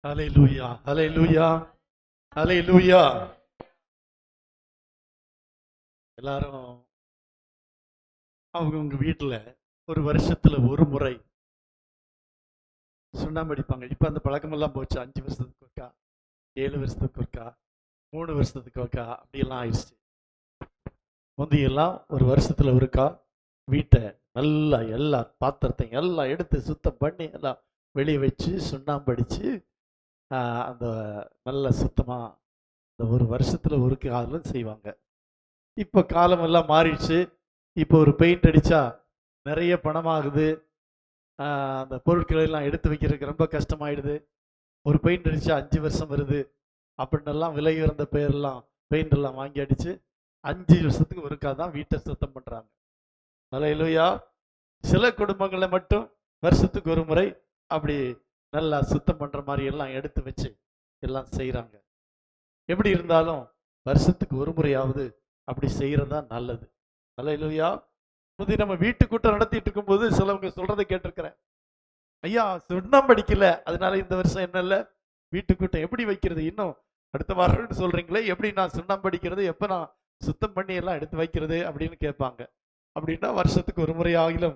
ஹல்லேலூயா, ஹல்லேலூயா, ஹல்லேலூயா. எல்லாரும் அவங்க வீட்டுல ஒரு வருஷத்துல ஒரு முறை சுண்ணாம்பு அடிப்பாங்க. இப்ப அந்த பழக்கமெல்லாம் போச்சு. 5 வருஷத்துக்கு ஒருக்கா, 7 வருஷத்துக்கு ஒருக்கா, 3 வருஷத்துக்கு ஒருக்கா அப்படியெல்லாம் ஆயிடுச்சு. முந்தையெல்லாம் ஒரு வருஷத்துல ஒருக்கா வீட்டை நல்லா எல்லா பாத்திரத்தையும் எல்லாம் எடுத்து சுத்தம் பண்ணி எல்லாம் வெளியே வச்சு சுண்ணாம்பு அடிச்சு அந்த நல்ல சுத்தமா இந்த ஒரு வருஷத்துல ஒரு காலம் செய்வாங்க. இப்போ காலம் எல்லாம் மாறிடுச்சு. இப்போ ஒரு பெயிண்ட் அடிச்சா நிறைய பணமாகுது. அந்த பொருட்களை எல்லாம் எடுத்து வைக்கிறதுக்கு ரொம்ப கஷ்டமாயிடுது. ஒரு பெயிண்ட் அடிச்சா 5 வருஷம் வருது அப்படின்னு எல்லாம் விலை உயர்ந்த பெயரெல்லாம் பெயிண்ட் எல்லாம் வாங்கி அடிச்சு 5 வருஷத்துக்கு ஒருக்கா தான் வீட்டை சுத்தம் பண்றாங்க. ஹல்லேலூயா. சில குடும்பங்களை மட்டும் வருஷத்துக்கு ஒரு முறை அப்படி நல்லா சுத்தம் பண்ற மாதிரி எல்லாம் எடுத்து வச்சு எல்லாம் செய்யறாங்க. எப்படி இருந்தாலும் வருஷத்துக்கு ஒரு முறையாவது அப்படி செய்யறதா நல்லது. ஹல்லேலூயா. முந்தி நம்ம வீட்டு கூட்டம் நடத்திட்டு இருக்கும்போது சிலவங்க சொல்றதை கேட்டிருக்கிறேன். ஐயா சுண்ணாம்பு அடிக்கல, அதனால இந்த வருஷம் என்ன இல்லை வீட்டு கூட்டம் எப்படி வைக்கிறது, இன்னும் அடுத்த வாரம்னு சொல்றீங்களே, எப்படி நான் சுண்ணாம்பு அடிக்கிறது, எப்ப நான் சுத்தம் பண்ணி எல்லாம் எடுத்து வைக்கிறது அப்படின்னு கேட்பாங்க. அப்படின்னா வருஷத்துக்கு ஒரு முறை ஆகிலும்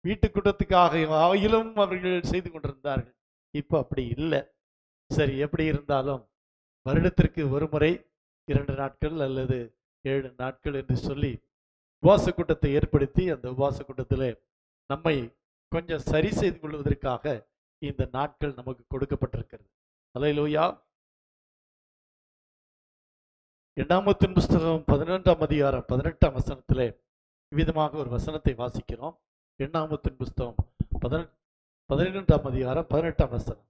வீட்டு கூட்டத்துக்காக ஆகிலும் அவர்கள் செய்து கொண்டிருந்தார்கள். இப்போ அப்படி இல்லை. சரி, எப்படி இருந்தாலும் வருடத்திற்கு ஒரு முறை 2 நாட்கள் அல்லது 7 நாட்கள் என்று சொல்லி உபவாச கூட்டத்தை ஏற்படுத்தி அந்த உபவாச கூட்டத்திலே நம்மை கொஞ்சம் சரி செய்து கொள்வதற்காக இந்த நாட்கள் நமக்கு கொடுக்கப்பட்டிருக்கிறது. ஹல்லேலூயா. எண்ணாகமத்தின் புஸ்தகம் 11ஆம் அதிகாரம் 18ஆம் வசனத்திலே விதமாக ஒரு வசனத்தை வாசிக்கிறோம். எண்ணாகமத்தின் புஸ்தகம் 11ஆம் அதிகாரம் 18ஆம் வசனம்.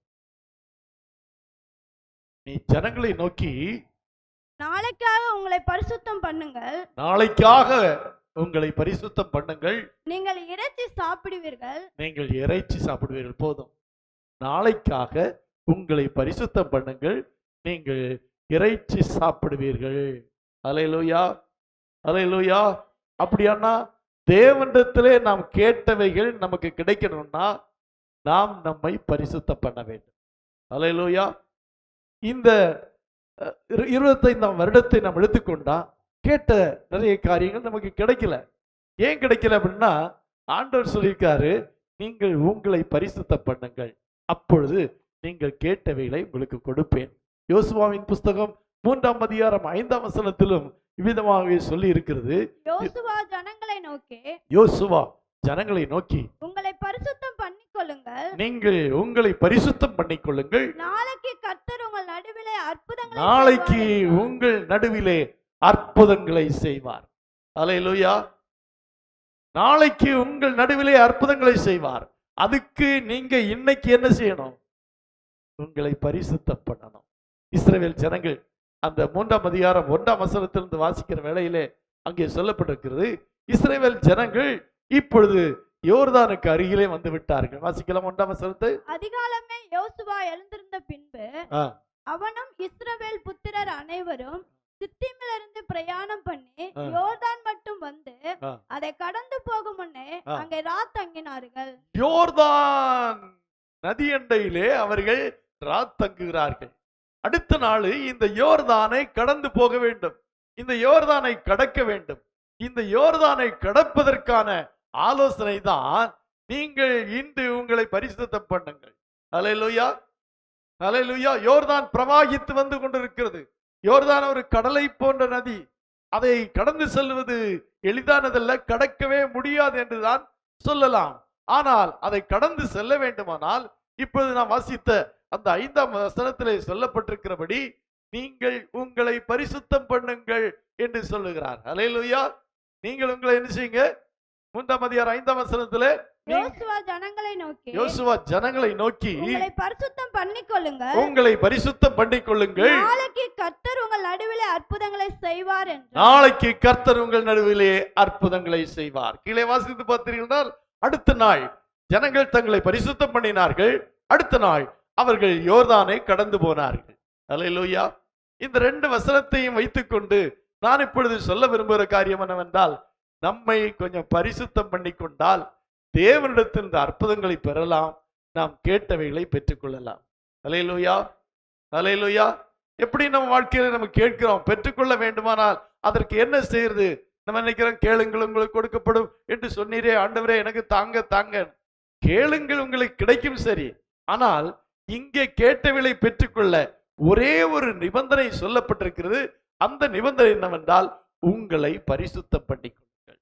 நீ ஜனங்களை நோக்கி நாளைக்காக உங்களை பரிசுத்தம் பண்ணுங்கள், நாளைக்காக உங்களை பரிசுத்தம் பண்ணுங்கள், நீங்கள் இறைச்சி சாப்பிடுவீர்கள், நீங்கள் இறைச்சி சாப்பிடுவீர்கள். போதும். நாளைக்காக உங்களை பரிசுத்தம் பண்ணுங்கள், நீங்கள் இறைச்சி சாப்பிடுவீர்கள். ஹல்லேலூயா, ஹல்லேலூயா. அப்படியானா தேவனிடத்திலே நாம் கேட்டவைகள் நமக்கு கிடைக்கணும்னா நாம் நம்மை பரிசுத்தம் பண்ண வேண்டும். ஹல்லேலூயா. இந்த 25ஆம் வருடத்தை நாம் எடுத்துக்கொண்டா கேட்ட நிறைய காரியங்கள் நமக்கு கிடைக்கல. ஏன் கிடைக்கல அப்படின்னா ஆண்டவர் சொல்லியிருக்காரு, நீங்கள் உங்களை பரிசுத்தம் பண்ணுங்கள், அப்பொழுது நீங்கள் கேட்டவைகளை உங்களுக்கு கொடுப்பேன். யோசுவாவின் புஸ்தகம் 3ஆம் அதிகாரம் 5ஆம் வசனத்திலும் இவ்விதமாகவே சொல்லி இருக்கிறது. யோசுவா ஜனங்களை நோக்கி உங்களை பரிசுத்தம் பண்ணிக்கொள்ளுங்கள், நீங்கள் உங்களை பரிசுத்தம் பண்ணிக்கொள்ளுங்கள், நாளைக்கு கர்த்தர் உங்கள் நடுவிலே அற்புதங்களை நாளைக்கு உங்கள் நடுவிலே அற்புதங்களை செய்வார். ஹல்லேலூயா. நாளைக்கு உங்கள் நடுவிலே அற்புதங்களை செய்வார். அதுக்கு நீங்க இன்னைக்கு என்ன செய்யணும்? உங்களை பரிசுத்தம் பண்ணணும். இஸ்ரவேல் ஜனங்கள் அந்த 3ஆம் அதிகாரம் 1ஆம் வசனத்திலிருந்து வாசிக்கிற வேளையிலே அங்கே சொல்லப்பட்டிருக்கிறது, இஸ்ரவேல் ஜனங்கள் இப்பொழுது யோர்தானுக்கு அருகிலே வந்து விட்டார்கள். வாசிக்கலாம் 1ஆம் வசனத்தை. அதிகாலமே யோசுவா எழுந்திருந்த பின்பு அவனும் இஸ்ரவேல் புத்திரர் அனைவரும் சித்திமிலிருந்து பிரயாணம் பண்ணி யோர்தான் மட்டும் வந்து அதை கடந்து போகும் முன்னே அங்கே ராத் தங்கினார்கள். யோர்தான் நதியண்டையிலே அவர்கள் ராத் தங்குகிறார்கள். அடுத்த நாள் இந்த யோர்தானை கடந்து போக வேண்டும், இந்த யோர்தானை கடக்க வேண்டும். இந்த யோர்தானை கடப்பதற்கான ஆலோசனை தான் நீங்கள் இன்று உங்களை பரிசுத்தம் பண்ணுங்கள். ஹல்லேலூயா, ஹல்லேலூயா. யோர்தான் பிரவாகித்து வந்து கொண்டிருக்கிறது. யோர்தான் ஒரு கடலை போன்ற நதி. அதை கடந்து செல்வது எளிதானதல்ல, கடக்கவே முடியாது என்றுதான் சொல்லலாம். ஆனால் அதை கடந்து செல்ல வேண்டுமானால் இப்பொழுது நாம் வாசித்த அந்த 5ஆம் வசனத்திலே சொல்லப்பட்டிருக்கிறபடி நீங்கள் உங்களை பரிசுத்தம் பண்ணுங்கள் என்று சொல்லுகிறார். ஹல்லேலூயா. நீங்கள் உங்களை என்ன செய்யுங்க? 3ஆம் அதிகாரம் 5ஆம் வசனத்திலே யோசுவா ஜனங்களை நோக்கி உங்களை பரிசுத்தம் பண்ணிக்கொள்ளுங்கள், உங்களை பரிசுத்தம் பண்ணிக்கொள்ளுங்கள், நாளைக்கு கர்த்தர் உங்கள் நடுவிலே அற்புதங்களை செய்வார் என்று. நாளைக்கு கர்த்தர் உங்கள் நடுவிலே அற்புதங்களை செய்வார். கீழே வாசித்து பார்த்தீர்களா? அடுத்த நாள் ஜனங்கள் தங்களை பரிசுத்தம் பண்ணினார்கள். அடுத்த நாள் அவர்கள் யோர்தானை கடந்து போனார்கள். ஹல்லேலூயா. இந்த 2 வசனத்தையும் வைத்துக்கொண்டு நான் இப்பொழுது சொல்ல விரும்புகிற காரியம் என்னவென்றால், நம்மை கொஞ்சம் பரிசுத்தம் பண்ணி கொண்டால் தேவனிடத்தில் இந்த அற்புதங்களை பெறலாம், நாம் கேட்டவைகளை பெற்றுக்கொள்ளலாம். ஹல்லேலூயா. அல்லேலூயா. எப்படி நம்ம வாழ்க்கையில நம்ம கேட்கிறோம், பெற்றுக்கொள்ள வேண்டுமானால் அதற்கு என்ன செய்யறது? நம்ம நினைக்கிறோம், கேளுங்கள் உங்களுக்கு கொடுக்கப்படும் என்று சொன்னீரே ஆண்டவரே, எனக்கு தாங்க தாங்க. கேளுங்கள் உங்களுக்கு கிடைக்கும், சரி. ஆனால் இங்கே கேட்டவிலை பெற்றுக்கொள்ள ஒரே ஒரு நிபந்தனை சொல்லப்பட்டிருக்கிறது. அந்த நிபந்தனை என்னவென்றால், உங்களை பரிசுத்தம் பண்ணிக்கொள்ளுங்கள்.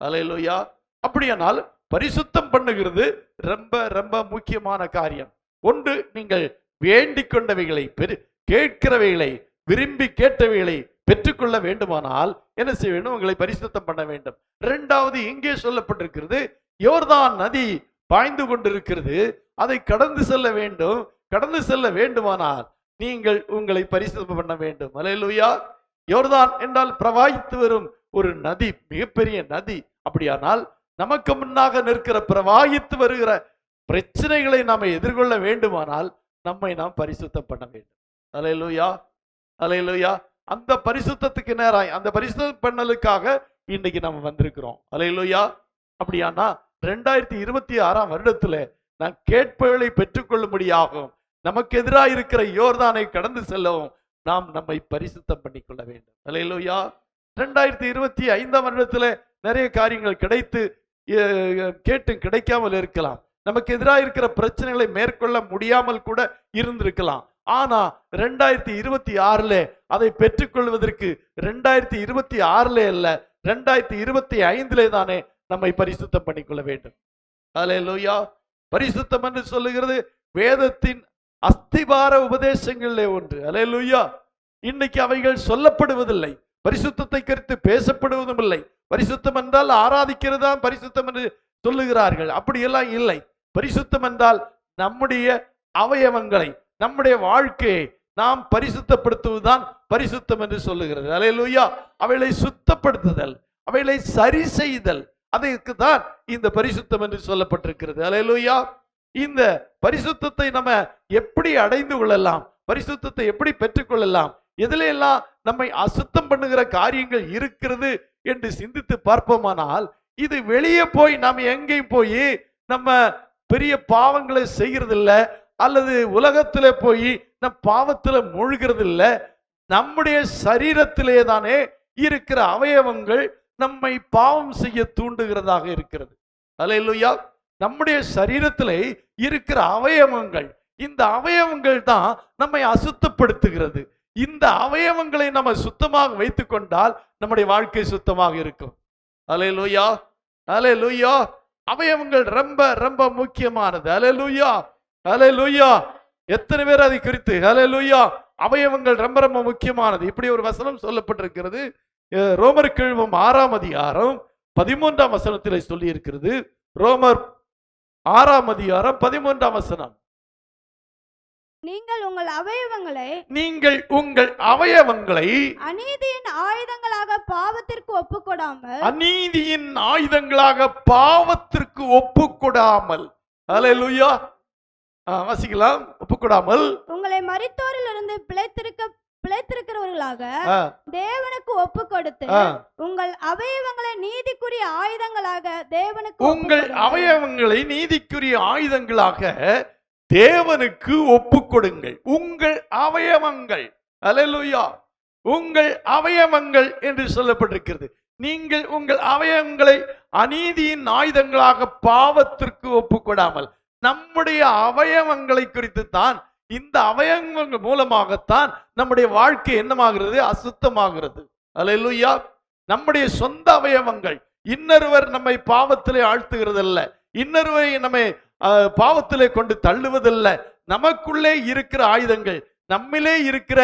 அல்லேலூயா. அப்படியானால் பரிசுத்தம் பண்ணுகிறது ரொம்ப ரொம்ப முக்கியமான காரியம். ஒன்று, நீங்கள் வேண்டிக் கொண்டவைகளை கேட்கிறவைகளை விரும்பி கேட்டவைகளை பெற்றுக்கொள்ள வேண்டுமானால் என்ன செய்ய வேண்டும்? உங்களை பரிசுத்தம் பண்ண வேண்டும். இரண்டாவது, இங்கே சொல்லப்பட்டிருக்கிறது, யோர்தான் நதி பாய்ந்து கொண்டிருக்கிறது, அதை கடந்து செல்ல வேண்டும். கடந்து செல்ல வேண்டுமானால் நீங்கள் உங்களை பரிசுத்தம் பண்ண வேண்டும். அல்லேலூயா. யோர்தான் என்றால் பிரவாகித்து வரும் ஒரு நதி, மிகப்பெரிய நதி. அப்படியானால் நமக்கு முன்னாக நிற்கிற பிரவாகித்து வருகிற பிரச்சனைகளை நாம் எதிர்கொள்ள வேண்டுமானால் நம்மை நாம் பரிசுத்தம் பண்ண வேண்டும். அல்லேலூயா, அல்லேலூயா. அந்த பரிசுத்தத்துக்கு நேராய், அந்த பரிசுத்தம் பண்ணலுக்காக இன்னைக்கு நம்ம வந்திருக்கிறோம். அல்லேலூயா. அப்படியானா 2026 வருடத்துல நான் கேட்பவர்களை பெற்றுக்கொள்ளும்படியாகும் நமக்கு எதிராக இருக்கிற யோர்தானை கடந்து செல்லவும் நாம் நம்மை பரிசுத்தம் பண்ணிக்கொள்ள வேண்டும். அல்லேலூயா. 2025 வருடத்துல நிறைய காரியங்கள் கிடைத்து கேட்டு கிடைக்காமல் இருக்கலாம். நமக்கு எதிராக இருக்கிற பிரச்சனைகளை மேற்கொள்ள முடியாமல் கூட இருந்திருக்கலாம். ஆனா 2026 அதை பெற்றுக்கொள்வதற்கு 2026 அல்ல, 2025 தானே நம்மை பரிசுத்தம் பண்ணிக்கொள்ள வேண்டும். அல்லேலூயா. பரிசுத்தம் என்று சொல்லுகிறது வேதத்தின் அஸ்திபார உபதேசங்களிலே ஒன்று. அல்லேலூயா. இன்னைக்கு அவைகள் சொல்லப்படுவதில்லை, பரிசுத்தத்தை குறித்து பேசப்படுவதும் இல்லை. பரிசுத்தம் என்றால் ஆராதிக்கிறதா பரிசுத்தம் என்று சொல்லுகிறார்கள். அப்படியெல்லாம் இல்லை. பரிசுத்தம் என்றால் நம்முடைய அவயவங்களை, நம்முடைய வாழ்க்கையை நாம் பரிசுத்தப்படுத்துவதுதான் பரிசுத்தம் என்று சொல்லுகிறது. அல்லேலூயா. அவைகளை சுத்தப்படுத்துதல், அவைகளை சரி செய்தல், அதற்கு தான் இந்த பரிசுத்தம் என்று சொல்லப்பட்டிருக்கிறது. அல்லேலூயா. இந்த பரிசுத்தத்தை நம்ம எப்படி அடைந்து கொள்ளலாம், பரிசுத்தத்தை எப்படி பெற்றுக்கொள்ளலாம், எதில எல்லாம் நம்மை அசுத்தம் பண்ணுகிற காரியங்கள் இருக்கிறது என்று சிந்தித்து பார்ப்போமானால், இது வெளியே போய் நாம் எங்கேயும் போய் நம்ம பெரிய பாவங்களை செய்கிறது இல்லை, அல்லது உலகத்திலே போய் நம் பாவத்தில் மூழ்கிறது இல்லை. நம்முடைய சரீரத்திலே தானே இருக்கிற அவயவங்கள் நம்மை பாவம் செய்ய தூண்டுகிறதாக இருக்கிறது. அல்லேலூயா. நம்முடைய சரீரத்திலே இருக்கிற அவயவங்கள், இந்த அவயவங்கள் தான் நம்மை அசுத்தப்படுத்துகிறது. இந்த அவயவங்களை நம்ம சுத்தமாக வைத்துக் கொண்டால் நம்முடைய வாழ்க்கை சுத்தமாக இருக்கும். அல்லேலூயா, அல்லேலூயா. அவயவங்கள் ரொம்ப ரொம்ப முக்கியமானது. அல்லேலூயா, அல்லேலூயா. எத்தனை பேர் அதை குறித்து அல்லேலூயா, அவயவங்கள் ரொம்ப ரொம்ப முக்கியமானது. இப்படி ஒரு வசனம் சொல்லப்பட்டிருக்கிறது. ரோமருக்கு எழுதும் 6ஆம் அதிகாரம் 13ஆம் வசனத்திலே சொல்லி இருக்கிறது. ரோமர் 6ஆம் அதிகாரம் 13ஆம் வசனம். நீங்கள் உங்கள் அவயவங்களை அநீதியின் ஆயுதங்களாக பாவத்திற்கு ஒப்புக்கொடாமல், அநீதியின் ஆயுதங்களாக பாவத்திற்கு ஒப்புக்கொடாமல். அல்லேலூயா. வாசிக்கலாம். ஒப்புக்கொடாமல் உங்களை மரித்தோரிலிருந்து பிழைத்திருக்கிறவர்களாக தேவனுக்கு ஒப்பு கொடுத்து உங்கள் அவயவங்களை நீதிக்குரிய ஆயுதங்களாக தேவனுக்கு தேவனுக்கு ஒப்பு கொடுங்கள். உங்கள் அவயவங்கள். அல்லேலூயா. உங்கள் அவயவங்கள் என்று சொல்லப்பட்டிருக்கிறது. நீங்கள் உங்கள் அவயவங்களை அநீதியின் ஆயுதங்களாக பாவத்திற்கு ஒப்புக்கொடாமல். நம்முடைய அவயவங்களை குறித்து தான், இந்த அவயவங்கள் மூலமாகத்தான் நம்முடைய வாழ்க்கை என்னமாகிறது? அசுத்தமாகிறது. அல்லேலூயா. நம்முடைய சொந்த அவயவங்கள் இன்னொருவர் நம்மை பாவத்திலே ஆழ்த்துகிறதல்ல, இன்னொருவரை நம்மை பாவத்திலே கொண்டு தள்ளுவதல்ல. நமக்குள்ளே இருக்கிற ஆயுதங்கள், நம்மிலே இருக்கிற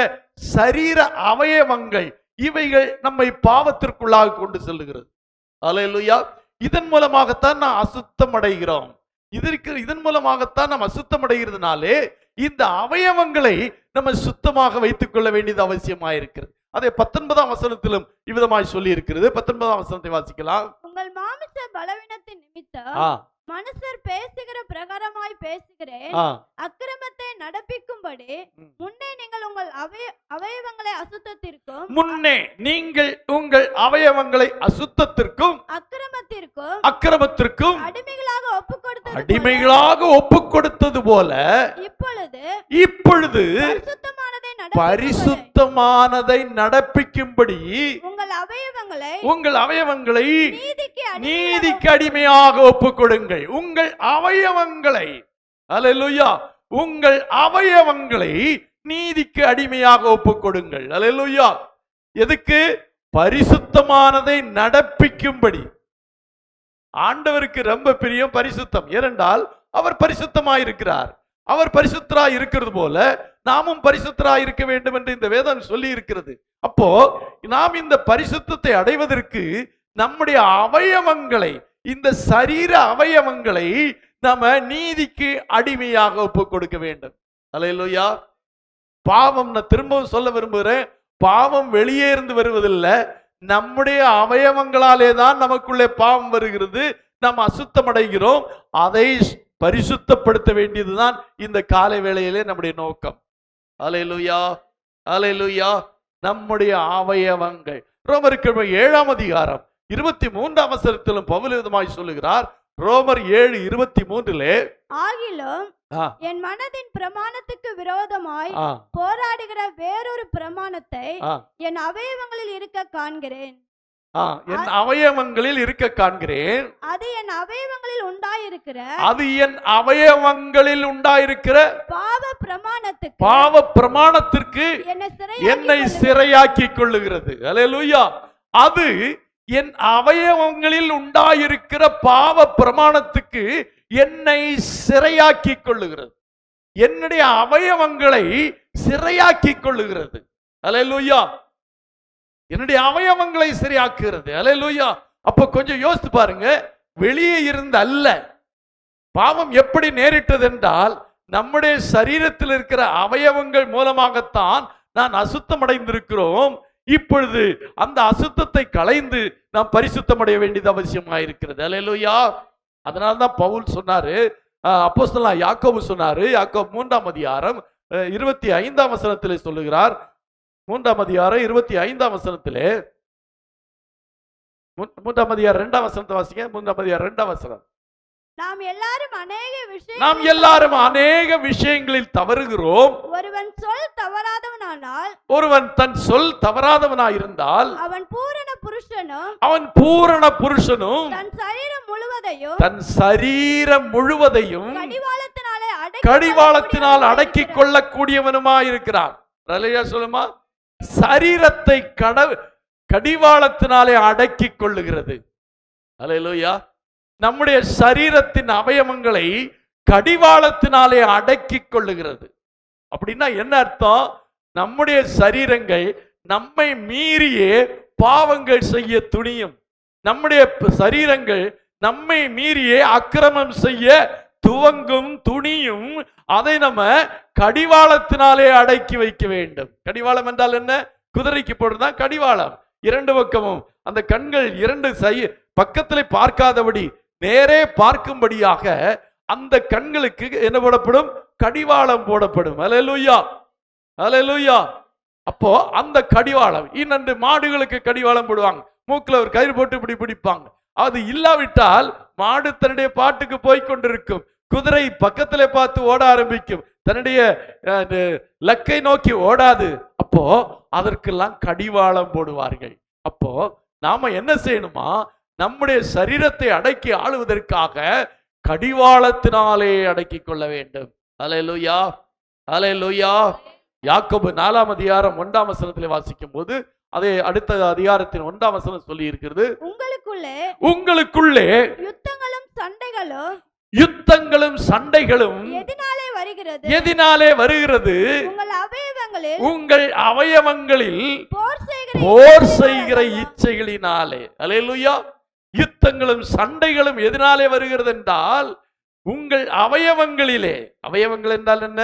சரீர அவயவங்கள், இவைகள் நம்மை பாவத்திற்குள்ளாக கொண்டு செல்லுகிறது. அல்லேலூயா. இதன் மூலமாகத்தான் நாம் அசுத்தம் அடைகிறோம். இதன் மூலமாகத்தான் நாம் அசுத்தம் அடைகிறதுனாலே இந்த அவயவங்களை நம்ம சுத்தமாக வைத்துக் கொள்ள வேண்டியது அவசியமாயிருக்கிறது. அதை 19ஆம் வசனத்திலும் இவ்விதமாய் சொல்லி இருக்கிறது. 19ஆம் வசனத்தை வாசிக்கலாம். உங்கள் மாமிச பலவீனத்தின் நிமித்தம் மனுஷர் பேசுகிற பிரகாரமாய் பேசுகிறேன், அக்கிரமத்தை நடப்பிக்கும்படி முன்னே நீங்கள் உங்கள் அவயவங்களை அசுத்தத்திற்கும் அக்கிரமத்திற்கும் அடிமைகளாக ஒப்புக் கொடுத்தது போல இப்பொழுது பரிசுத்தமானதை நடப்பிக்கும்படி உங்கள் அவயவங்களை நீதிக்கு அடிமையாக ஒப்புக் கொடுங்கள். உங்கள் அவயவங்களை, அல்லேலூயா, உங்கள் அவயவங்களை நீதிக்கு அடிமையாக ஒப்புக் கொடுங்கள். அல்லேலூயா. எதுக்கு? பரிசுத்தமானதை நடப்பிக்கும்படி. ஆண்டவருக்கு ரொம்ப பிரியம் பரிசுத்தம். ஏனென்றால் அவர் பரிசுத்தமாயிருக்கிறார். அவர் பரிசுத்தராய் இருக்கிறது போல நாமும் பரிசுத்தராய் இருக்க வேண்டும் என்று இந்த வேதம் சொல்லி இருக்கிறது. அப்போ நாம் இந்த பரிசுத்தத்தை அடைவதற்கு நம்முடைய அவயவங்களை, இந்த சரீர அவயவங்களை நாம நீதிக்கு அடிமையாக ஒப்புக் கொடுக்க வேண்டும். அல்லேலூயா. பாவம், நான் திரும்பவும் சொல்ல விரும்புகிறேன், பாவம் வெளியே இருந்து வருவதில்லை, நம்முடைய அவயவங்களாலே தான் நமக்குள்ளே பாவம் வருகிறது, நாம் அசுத்தம் அடைகிறோம். அதை பரிசுத்தப்படுத்த வேண்டியதுதான் இந்த காலை வேளையிலே நம்முடைய நோக்கம். அல்லேலூயா, அல்லேலூயா. நம்முடைய அவயவங்கள். ரோமருக்கு 7ஆம் அதிகாரம் 23ஆம் வசனத்திலும் பவுல் விதமாய் சொல்லுகிறார். ரோமர் 7:23 ஆகிலும் என் மனதின் பிரமாணத்துக்கு விரோதமாய் போராடுகிற வேறொரு பிரமாணத்தை என் அவயவங்களில் இருக்க காண்கிறேன். என் அவயவங்களில் இருக்க காண்கிறேன். அது என் அவயவங்களில் உண்டாயிருக்கிற பாவ பிரமாணத்திற்கு என்னை சிறையாக்கி கொள்ளுகிறது. அல்லேலூயா. அது என் அவயவங்களில் உண்டாயிருக்கிற பாவ பிரமாணத்துக்கு என்னை சிறையாக்கி கொள்ளுகிறது. என்னுடைய அவயவங்களை சிறையாக்கி கொள்ளுகிறது. அல்லேலூயா. என்னுடைய அவயவங்களை சிறையாக்குகிறது. அல்லேலூயா. அப்ப கொஞ்சம் யோசித்து பாருங்க, வெளியே இருந்து அல்ல. பாவம் எப்படி நேரிட்டது என்றால் நம்முடைய சரீரத்தில் இருக்கிற அவயவங்கள் மூலமாகத்தான் நான் அசுத்தம் அடைந்திருக்கிறோம். இப்பொழுது அந்த அசுத்தத்தை களைந்து நாம் பரிசுத்தம் அடைய வேண்டியது அவசியமாயிருக்கிறது. அல்லேலூயா. அதனால்தான் பவுல் சொன்னாரு, அப்போஸ்தலனாகிய யாக்கோபு சொன்னாரு, யாக்கோபு 3ஆம் அதிகாரம் 25ஆம் வசனத்திலே சொல்லுகிறார். 3ஆம் அதிகாரம் 25ஆம் வசனத்திலே, 3ஆம் அதிகாரம் 2ஆம் வசனத்தை வாசிங்க. 3ஆம் அதிகாரம் 2ஆம் வசனம். நாம் எல்லாரும் அநேக விஷயங்களில் தவறுகிறோம். ஒருவன் தன் சொல் தவறாதவனாயிருந்தால் அவன் பூரண புருஷனும் தன் சரீரம் முழுவதையும் கடிவாளத்தினால் அடக்கிக் கொள்ளக்கூடியவனுமாயிருக்கிறான். சொல்லுமா, சரீரத்தை கடிவாளத்தினாலே அடக்கிக் கொள்ளுகிறது. அல்லேலூயா. நம்முடைய சரீரத்தின் அவயவங்களை கடிவாளத்தினாலே அடக்கிக் கொள்ளுகிறது. அப்படின்னா என்ன அர்த்தம்? நம்முடைய சரீரங்கள் நம்மை மீறியே பாவங்கள் செய்ய துணியும். நம்முடைய சரீரங்கள் நம்மை மீறியே அக்கிரமம் செய்ய துவங்கும், துணியும். அதை நம்ம கடிவாளத்தினாலே அடக்கி வைக்க வேண்டும். கடிவாளம் என்றால் என்ன? குதிரைக்கு போடுறதுதான் கடிவாளம். இரண்டு பக்கமும் அந்த கண்கள் இரண்டு பக்கத்திலே பார்க்காதபடி நேரே பார்க்கும்படியாக அந்த கண்களுக்கு என்ன போடப்படும்? கடிவாளம் போடப்படும். அல்லேலூயா, அல்லேலூயா. அப்போ அந்த கடிவாளம், இன்னொன்று மாடுகளுக்கு கடிவாளம் போடுவாங்க, மூக்குல ஒரு கயிறு போட்டு இப்படி பிடிப்பாங்க. அது இல்லாவிட்டால் மாடு தன்னுடைய பாட்டுக்கு போய் கொண்டிருக்கும். குதிரை பக்கத்திலே பார்த்து ஓட ஆரம்பிக்கும், தன்னுடைய லக்கை நோக்கி ஓடாது. அப்போ அதற்கெல்லாம் கடிவாளம் போடுவார்கள். அப்போ நாம என்ன செய்யணுமா? நம்முடைய சரீரத்தை அடக்கி ஆளுவதற்காக கடிவாளத்தினாலே அடக்கிக் கொள்ள வேண்டும். அல்லேலூயா, அல்லேலூயா. யாக்கோபு 4ஆம் அதிகாரம் 1ஆம் வசனத்திலே வாசிக்கும் போது அதே அடுத்த அதிகாரத்தின் 1ஆம் வசனம் சொல்லி இருக்கிறது, உங்களுக்குள்ளே யுத்தங்களும் சண்டைகளும் எதினாலே வருகிறது? உங்கள் அவயவங்களில் போர் செய்கிற இச்சைகளினாலே. அல்லேலூயா. யுத்தங்களும் சண்டைகளும் எதனாலே வருகிறது என்றால் உங்கள் அவயவங்களிலே. அவயவங்கள் என்றால் என்ன?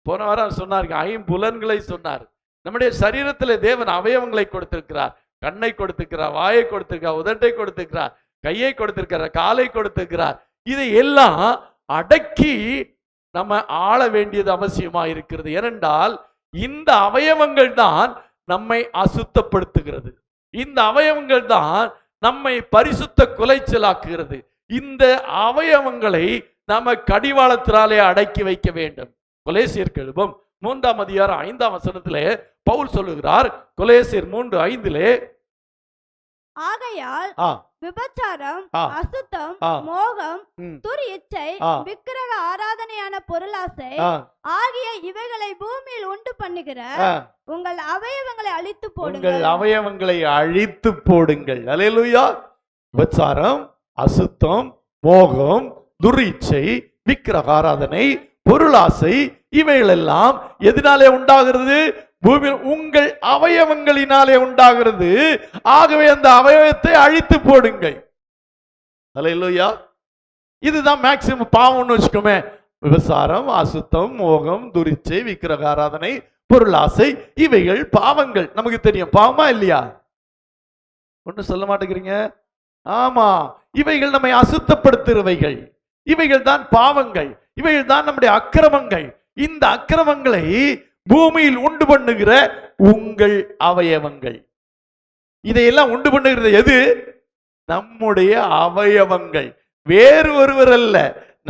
போன வாரம் சொன்னார்கள், ஐம்புலன்களை சொன்னார். நம்முடைய சரீரத்தில் தேவன் அவயவங்களை கொடுத்திருக்கிறார். கண்ணை கொடுத்திருக்கிறார், வாயை கொடுத்திருக்கிறார், உதட்டை கொடுத்திருக்கிறார், கையை கொடுத்திருக்கிறார், காலை கொடுத்திருக்கிறார். இதை எல்லாம் அடக்கி நம்ம ஆள வேண்டியது அவசியமா இருக்கிறது. ஏனென்றால் இந்த அவயவங்கள் தான் நம்மை அசுத்தப்படுத்துகிறது. இந்த அவயவங்கள் தான் நம்மை பரிசுத்த குலைச்சலாக்குகிறது. இந்த அவயவங்களை நாம கடிவாளத்தினாலே அடக்கி வைக்க வேண்டும். கொலேசியர் எழுபம் 3ஆம் அதிகாரம் 5ஆம் வசனத்திலே பவுல் சொல்லுகிறார், கொலேசியர் 3:5, ஆகையால் விபச்சாரம், அசுத்தம், மோகம், துர்இச்சை, விக்கிரக ஆராதனையான பொருளாசை ஆகிய இவைகளை பூமியில் உண்டு பண்ணுகிற உங்கள் அவயவங்களை அழித்து போடுங்கள். அவயவங்களை அழித்து போடுங்கள். அல்லேலூயா. விபச்சாரம், அசுத்தம், மோகம், துர்இச்சை, விக்கிரக ஆராதனை, பொருளாசை இவைகள் எல்லாம் எதனாலே உண்டாகிறது? பூமியில் உங்கள் அவயவங்களினாலே உண்டாகிறது. ஆகவே அந்த அவயவத்தை அழித்து போடுங்கள். அல்லேலூயா. இதுதான் மேக்சிமம் பாவம்னு வச்சுக்கோமே. விபசாரம், அசுத்தம், மோகம், துரிச்சை, விக்கிரக ஆராதனை, பொருளாசை இவைகள் பாவங்கள். நமக்கு தெரியும், பாவமா இல்லையா? ஒன்றும் சொல்ல மாட்டேங்கிறீங்க. ஆமா, இவைகள் நம்மை அசுத்தப்படுத்துறவைகள். இவைகள் தான் பாவங்கள். இவைகள் தான் நம்முடைய அக்கிரமங்கள். இந்த அக்கிரமங்களை பூமியில் உண்டு பண்ணுகிற உங்கள் அவயவங்கள். இதையெல்லாம் உண்டு பண்ணுகிறது எது? நம்முடைய அவயவங்கள், வேறு ஒருவர் அல்ல.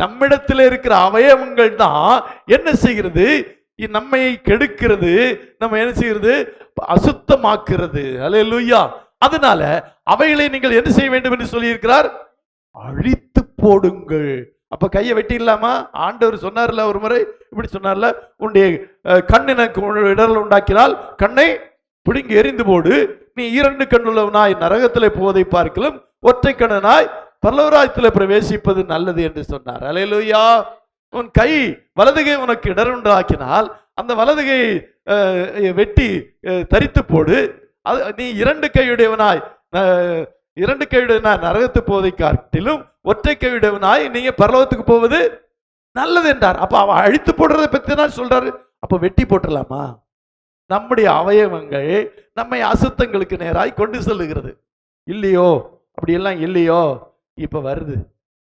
நம்மிடத்தில் இருக்கிற அவயவங்கள் தான் என்ன செய்கிறது? நம்மை கெடுக்கிறது, நம்ம என்ன செய்கிறது? அசுத்தமாக்குறது. அல்லேலூயா. அதனால அவைகளை நீங்கள் என்ன செய்ய வேண்டும் என்று சொல்லி இருக்கிறார்? அழித்து போடுங்கள். அப்ப கையை வெட்டிடலாமா? ஆண்டவர் சொன்னார்ல, ஒரு முறை இப்படி சொன்னார்ல, உன்னுடைய கண் எனக்கு இடரல் உண்டாக்கினால் கண்ணை பிடுங்கி எரிந்து போடு. நீ 2 கண்ணுள்ளவனாய் நரகத்திலே போவதை பார்க்கலாம், ஒற்றை கண்ணனாய் பரலோகராஜ்யத்திலே பிரவேசிப்பது நல்லது என்று சொன்னார். அல்லேலூயா. உன் கை வலதுகை உனக்கு இடர் உண்டாக்கினால் அந்த வலதுகை வெட்டி தரித்து போடு. நீ 2 கையுடையவனாய் நரகத்து போவதை காட்டிலும் ஒற்றை கையுடையவனாய் நீங்க பரலோகத்துக்கு போவது நல்லது என்றார். அப்ப அவ அழித்து போடுறதை பத்தி தான் சொல்றாரு. அப்ப வெட்டி போட்டுடலாமா? நம்முடைய அவயவங்கள் நம்மை அசுத்தங்களுக்கு நேராய் கொண்டு செல்லுகிறது. இல்லையோ? அப்படியெல்லாம் இல்லையோ? இப்ப வருது,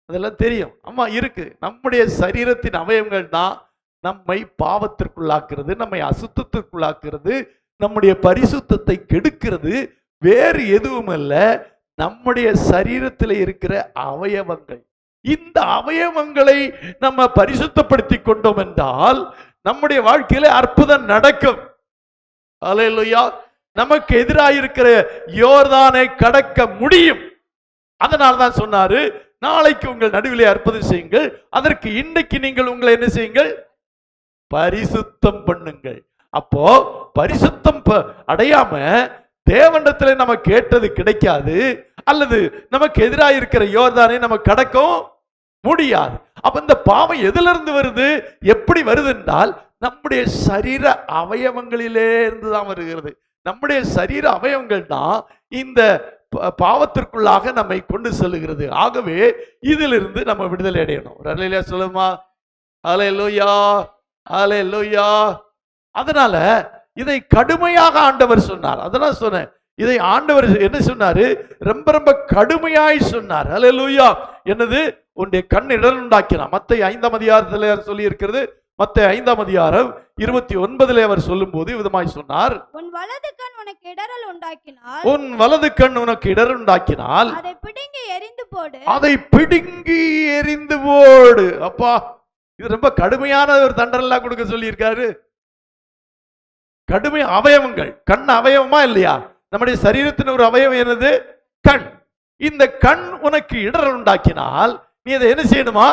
அதெல்லாம் தெரியும். ஆமா, இருக்கு. நம்முடைய சரீரத்தின் அவயவங்கள் தான் நம்மை பாவத்திற்குள்ளாக்குறது, நம்மை அசுத்தத்திற்குள்ளாக்குறது, நம்முடைய பரிசுத்தத்தை கெடுக்கிறது. வேறு எதுவும் அல்ல, நம்முடைய சரீரத்தில் இருக்கிற அவயவங்கள். இந்த அவயவங்களை நம்ம பரிசுத்தப்படுத்தி கொண்டோம் என்றால் நம்முடைய வாழ்க்கையில அற்புதம் நடக்கும். அல்லேலூயா. நமக்கு எதிராக இருக்கிற யோர்தானை கடக்க முடியும். அதனால தான் சொன்னாரு, நாளைக்கு உங்கள் நடுவிலே அற்புதம் செய்யுங்கள், அதற்கு இன்னைக்கு நீங்கள் உங்களை என்ன செய்யுங்கள்? பரிசுத்தம் பண்ணுங்கள். அப்போ பரிசுத்தம் அடையாம தேவனிடத்துல நம்ம கேட்டது கிடைக்காது, அல்லது நமக்கு எதிராக இருக்கிற யோர்தானை நம்ம கடக்கவும் முடியாது. அப்ப இந்த பாவம் எதுல இருந்து வருது, எப்படி வருது என்றால் நம்முடைய சரீர அவயவங்களிலே இருந்துதான் வருகிறது. நம்முடைய சரீர அவயவங்கள் தான் இந்த பாவத்திற்குள்ளாக நம்மை கொண்டு செல்லுகிறது. ஆகவே இதிலிருந்து நம்ம விடுதலை அடையணும். அல்லேலூயா சொல்லுமா? அல்லேலூயா, அல்லேலூயா. அதனால இதை கடுமையாக ஆண்டவர் சொன்னார். அதனால சொன்னேன், இதை ஆண்டவர் என்ன சொன்னாரு? ரொம்ப ரொம்ப கடுமையாய் சொன்னார். அல்லேலூயா. என்னது? உன்னுடைய கண் இடர் உண்டாக்கினார். மத்தேயு 5ஆம் அதிகாரத்தில் சொல்லி இருக்கிறது. மத்தேயு 5ஆம் அதிகாரம் 29 அவர் சொல்லும் போது விதமாய் சொன்னார், உன் வலது கண் உனக்கு இடரல் உண்டாக்கினால், உன் வலது கண் உனக்கு இடர் உண்டாக்கினால் அதை பிடுங்கி எறிந்து போடு, அதை பிடுங்கி எறிந்து போடு. அப்பா, இது ரொம்ப கடுமையான ஒரு தண்டனை கொடுக்க சொல்லி இருக்காரு. கடுமை அவயவங்கள். கண் அவயவமா இல்லையா? நம்முடைய சரீரத்தின் ஒரு அவயவம் என்னது? கண். இந்த கண் உனக்கு இடர் உண்டாக்கினால் நீ அதை என்ன செய்யணுமா?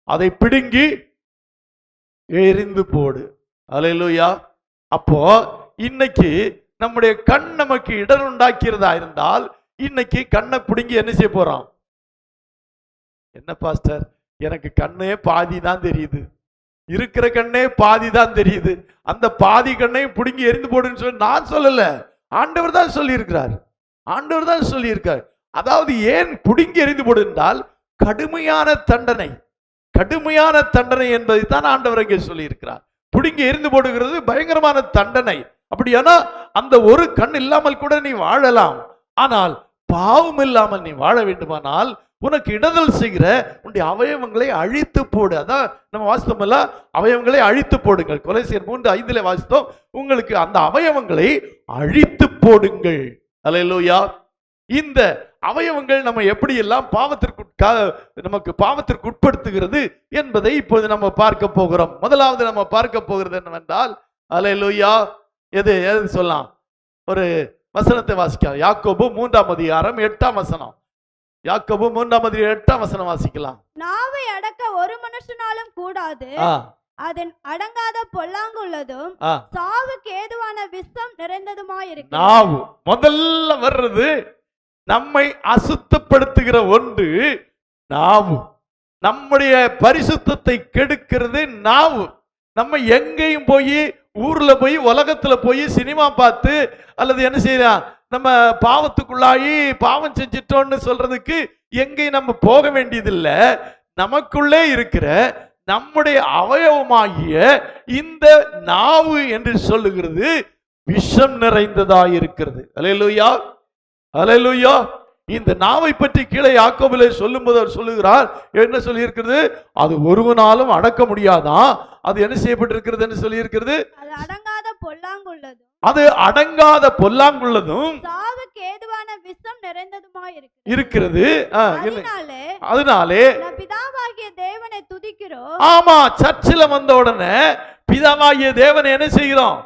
அதை பிடுங்கி எறிந்து போடு. அல்லேலூயா. அப்போ இன்னைக்கு நம்முடைய கண் நமக்கு இடர் உண்டாக்கிறதா இருந்தால் இன்னைக்கு கண்ணை பிடுங்கி என்ன செய்ய போறோம்? என்ன பாஸ்டர், எனக்கு கண்ணே பாதி தான் தெரியுது, இருக்கிற கண்ணே பாதி தான் தெரியுது, அந்த பாதி கண்ணை பிடுங்கி எரிந்து போடுன்னு சொல்லி நான் சொல்லல, ஆண்டவர் தான் சொல்லி இருக்கிறார். ஆண்டவர் தான் சொல்லி இருக்கார். அதாவது ஏன் பிடுங்கி எரிந்து போடு என்றால் கடுமையான தண்டனை. கடுமையான தண்டனை என்பதை தான் ஆண்டவர் இங்கே சொல்லி இருக்கிறார். பிடுங்கி எரிந்து போடுகிறது பயங்கரமான தண்டனை. அப்படியானா அந்த ஒரு கண் இல்லாமல் கூட நீ வாழலாம், ஆனால் பாவம் இல்லாமல் நீ வாழ வேண்டுமானால் உனக்கு இடதல் செய்கிற உன்னுடைய அவயவங்களை அழித்து போடு. அதான் நம்ம வாசித்தோம் இல்ல, அவயவங்களை அழித்து போடுங்கள். கொலைசியர் 3:5 வாசித்தோம். உங்களுக்கு அந்த அவயவங்களை அழித்து போடுங்கள். அல்லேலூயா. இந்த அவயவங்கள் நம்ம எப்படி எல்லாம் நமக்கு பாவத்திற்கு உட்படுத்துகிறது என்பதை இப்போது நம்ம பார்க்க போகிறோம். முதலாவது நம்ம பார்க்க போகிறது என்னவென்றால், அல்லேலூயா, எது சொல்லலாம், ஒரு வசனத்தை வாசிக்கலாம். யாக்கோபு 3:8. யாக்கோபு 3:8 வாசிக்கலாம். நாவை அடக்க ஒரு மனுஷனாலும் கூடாது, அதன் அடங்காத பொல்லாங்குள்ளதும் சாவுக்கு ஏதுவான விஷம் நிறைந்ததுமாயிருக்கு. நாவு முதல்ல வர்றது நம்மை அசுத்தப்படுத்துகிற ஒன்று நாவு. நம்முடைய பரிசுத்தத்தை கெடுக்கிறது நாவு. நம்ம எங்கேயும் போய், ஊர்ல போய், உலகத்துல போய் சினிமா பார்த்து அல்லது என்ன செய்யலாம், நம்ம பாவத்துக்குள்ளாகி பாவம் செஞ்சிட்டோம்னு சொல்றதுக்கு எங்கேயும் நம்ம போக வேண்டியதில்லை. நமக்குள்ளே இருக்கிற நம்முடைய அவயவமாகிய இந்த நாவு என்று சொல்லுகிறது விஷம் நிறைந்ததாயிருக்கிறது. அல்லேலூயா, அல்லேலூயா. இந்த நாவை பற்றி கீழே யாக்கோபிலே சொல்லும்போது அவர் சொல்லுகிறார், என்ன சொல்லி இருக்கிறது, அது ஒருவனாலும் அடக்க முடியாதான். அது என்ன செய்யப்பட்டிருக்கிறது என்று சொல்லி இருக்கிறது, அது அடங்காத பொல்லாங்குள்ளதும், அது அடங்காத பொல்லாங்குள்ளதும் சாவுக்கு ஏதுவான விஷம் நிறைந்ததுமாயிருக்கிறது இருக்கிறது. அதனாலே பிதாவாகிய தேவனை துதிக்கிறோம். ஆமா, சர்ச்சில் வந்த உடனே பிதாவாகிய தேவனை என்ன செய்கிறோம்,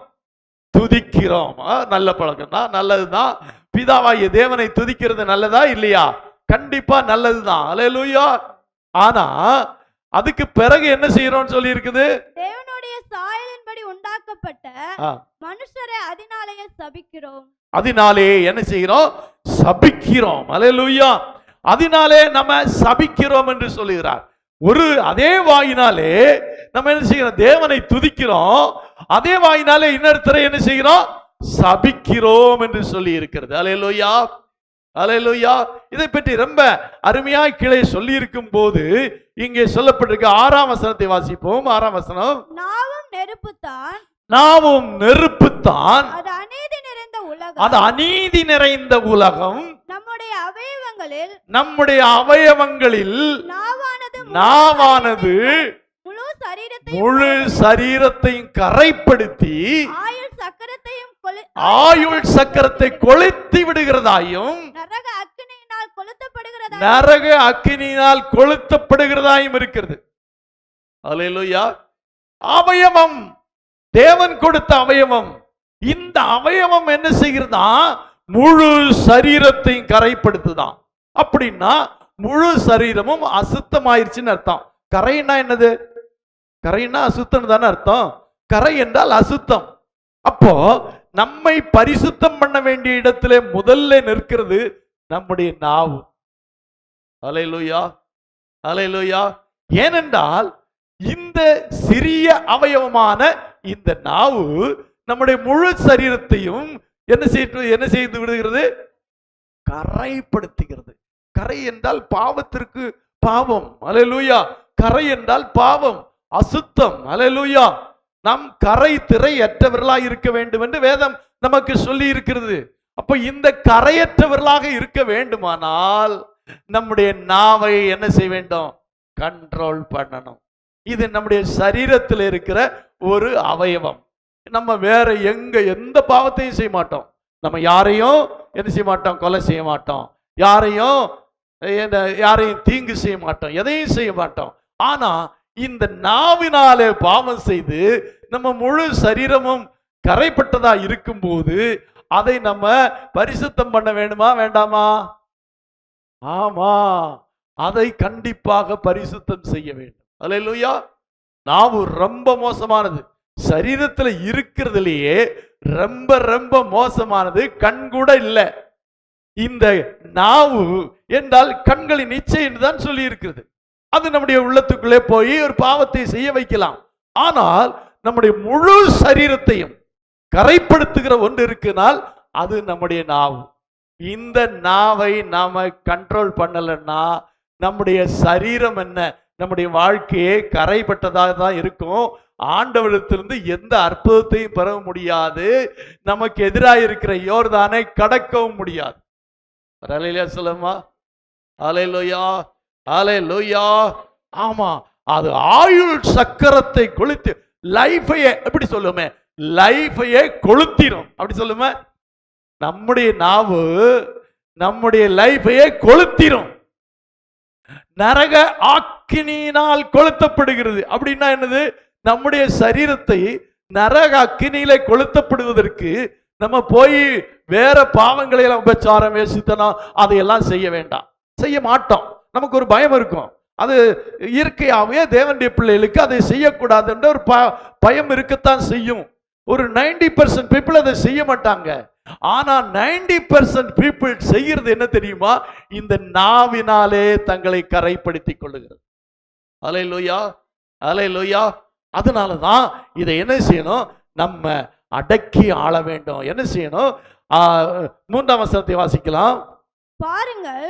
துதிக்கிறோம். நல்ல பழக்கம் தான், நல்லதுதான். பிதாவாகிய தேவனை துதிக்கிறது நல்லதா இல்லையா? கண்டிப்பா நல்லதுதான். அல்லேலூயா. ஆனா அதுக்கு பிறகு என்ன செய்யறோம்னு சொல்லி இருக்குது, தேவனுடைய சாயலின்படி உண்டாக்கப்பட்ட மனுஷரை அதனாலேயே சபிக்கிறோம். அதனாலே என்ன செய்கிறோம், சபிக்கிறோம். அல்லேலூயா. அதனாலே நம்ம சபிக்கிறோம் என்று சொல்லுகிறார். அதே வாயினாலே நம்ம என்ன செய்கிறோம், தேவனை துதிக்கிறோம். அதே வாயினாலே இன்னொருத்தரை என்ன செய்கிறோம், சபிக்கிறோம் என்று சொல்லி இருக்கிறது. அல்லேலூயா, அல்லேலூயா. இதை பற்றி ரொம்ப அருமையாய் கீழே சொல்லி இருக்கும் போது இங்கே சொல்லப்பட்டிருக்க 6ஆம் வசனத்தை வாசிப்போம். 6ஆம் வசனம். நாவும் நெருப்புத்தான், நாவும் நெருப்புத்தான், அது அநீதி நிறைந்த உலகம், அது அநீதி நிறைந்த உலகம். நம்முடைய அவயவங்களில் நாவானது முழு சரீரத்தையும் கரைப்படுத்தி ஆயுள் சக்கரத்தை கொளுத்தி விடுகிறதாயும் நரக அக்கினியினால் கொளுத்தப்படுகிறதாயும் இருக்கிறது. அல்லேலூயா. அவயவம், தேவன் கொடுத்த அவயவம். இந்த அவயவம் என்ன செய்கிறதா, முழு சரீரத்தையும் கரைப்படுத்துதான். அப்படின்னா முழு சரீரமும் அசுத்தமாயிருச்சுன்னு அர்த்தம். கரைன்னா என்னது, கரைன்னா அசுத்தம் தானே அர்த்தம். கரை என்றால் அசுத்தம். அப்போ நம்மை பரிசுத்தம் பண்ண வேண்டிய இடத்திலே முதல்ல நிற்கிறது நம்முடைய நாவு. அல்லேலூயா, அல்லேலூயா. ஏனென்றால் இந்த சிறிய அவயவமான இந்த நாவு நம்முடைய முழு சரீரத்தையும் என்ன செய்து விடுகிறது, கரைப்படுத்துகிறது. கரை என்றால் பாவத்திற்கு பாவம். அல்லேலூயா. கரை என்றால் பாவம், அசுத்தம். அல்லேலூயா. நம் கரை திரையற்றவர்களாக இருக்க வேண்டும் என்று வேதம் நமக்கு சொல்லி இருக்கிறது. அப்ப இந்த கரையற்றவர்களாக இருக்க வேண்டுமானால் நம்முடைய நாவை என்ன செய்ய வேண்டும், கண்ட்ரோல் பண்ணணும். இது நம்முடைய சரீரத்தில் இருக்கிற ஒரு அவயவம். நம்ம வேற எந்த பாவத்தையும் செய்ய மாட்டோம். நம்ம யாரையும் என்ன செய்ய மாட்டோம், கொலை செய்ய மாட்டோம். யாரையும் தீங்கு செய்ய மாட்டோம், எதையும் செய்ய மாட்டோம். ஆனா இந்த நாவினாலே பாவம் செய்து நம்ம முழு சரீரமும் கரைப்பட்டதா இருக்கும்போது அதை நம்ம பரிசுத்தம் பண்ண வேண்டுமா வேண்டாமா? ஆமா, அதை கண்டிப்பாக பரிசுத்தம் செய்ய வேண்டும். அல்லேலூயா. நாவு ரொம்ப மோசமானது. சரீரத்துல இருக்கிறதுலேயே ரொம்ப ரொம்ப மோசமானது கண் கூட இல்லை. இந்த நாவு என்றால் கண்களின் இச்சை என்று தான் சொல்லி இருக்கிறது. அது நம்முடைய உள்ளத்துக்குள்ளே போய் ஒரு பாவத்தை செய்ய வைக்கலாம். ஆனால் நம்முடைய முழு சரீரத்தையும் கரைப்படுத்துகிற ஒன்று இருக்குனால் அது நம்முடைய நாவு. இந்த நாவை நாம கண்ட்ரோல் பண்ணலன்னா நம்முடைய சரீரம் என்ன, நம்முடைய வாழ்க்கையே கரைப்பட்டதாக தான் இருக்கும். ஆண்டவரிடத்திலிருந்து எந்த அற்புதத்தையும் பெற முடியாது. நமக்கு எதிராக இருக்கிற யோர்தானை கடக்கவும் முடியாது. சொல்லுமா, அல்லேலூயா, அல்லேலூயா. ஆமா, அது ஆயுள் சக்கரத்தை கொளுத்தி லைஃபையே எப்படி சொல்லுமே, லைஃபையே கொளுத்திடும் அப்படி சொல்லுமே. நம்முடைய நாவு நம்முடைய லைஃபையே கொளுத்திரும். நரக அக்கினியினால் கொளுத்தப்படுகிறது. அப்படின்னா என்னது? நம்முடைய சரீரத்தை நரக அக்கினியில கொளுத்தப்படுவதற்கு நம்ம போய் வேற பாவங்களை எல்லாம், உபச்சாரம், வேசித்தனம், அதையெல்லாம் செய்ய வேண்டாம், செய்ய மாட்டோம். நமக்கு ஒரு பயம் இருக்கும். அது இயற்கையாகவே தேவனுடைய பிள்ளைகளுக்கு அதை செய்யக்கூடாது என்ற ஒரு பயம் இருக்கத்தான் செய்யும். ஒரு 90% பீப்புள் அதை செய்ய மாட்டாங்க. ஆனா 90% பீப்புள் செய்யறது என்ன தெரியுமா? இந்த நாவினாலே தங்களை கரைப்படுத்திக் கொள்ளுகிறது. அல்லேலூயா, அல்லேலூயா. அதனாலதான் இதை என்ன செய்யணும்? நம்ம அடக்கி ஆள வேண்டும். என்ன செய்யணும்? 3ஆம் வசனத்தை வாசிக்கலாம். பாருங்கள்,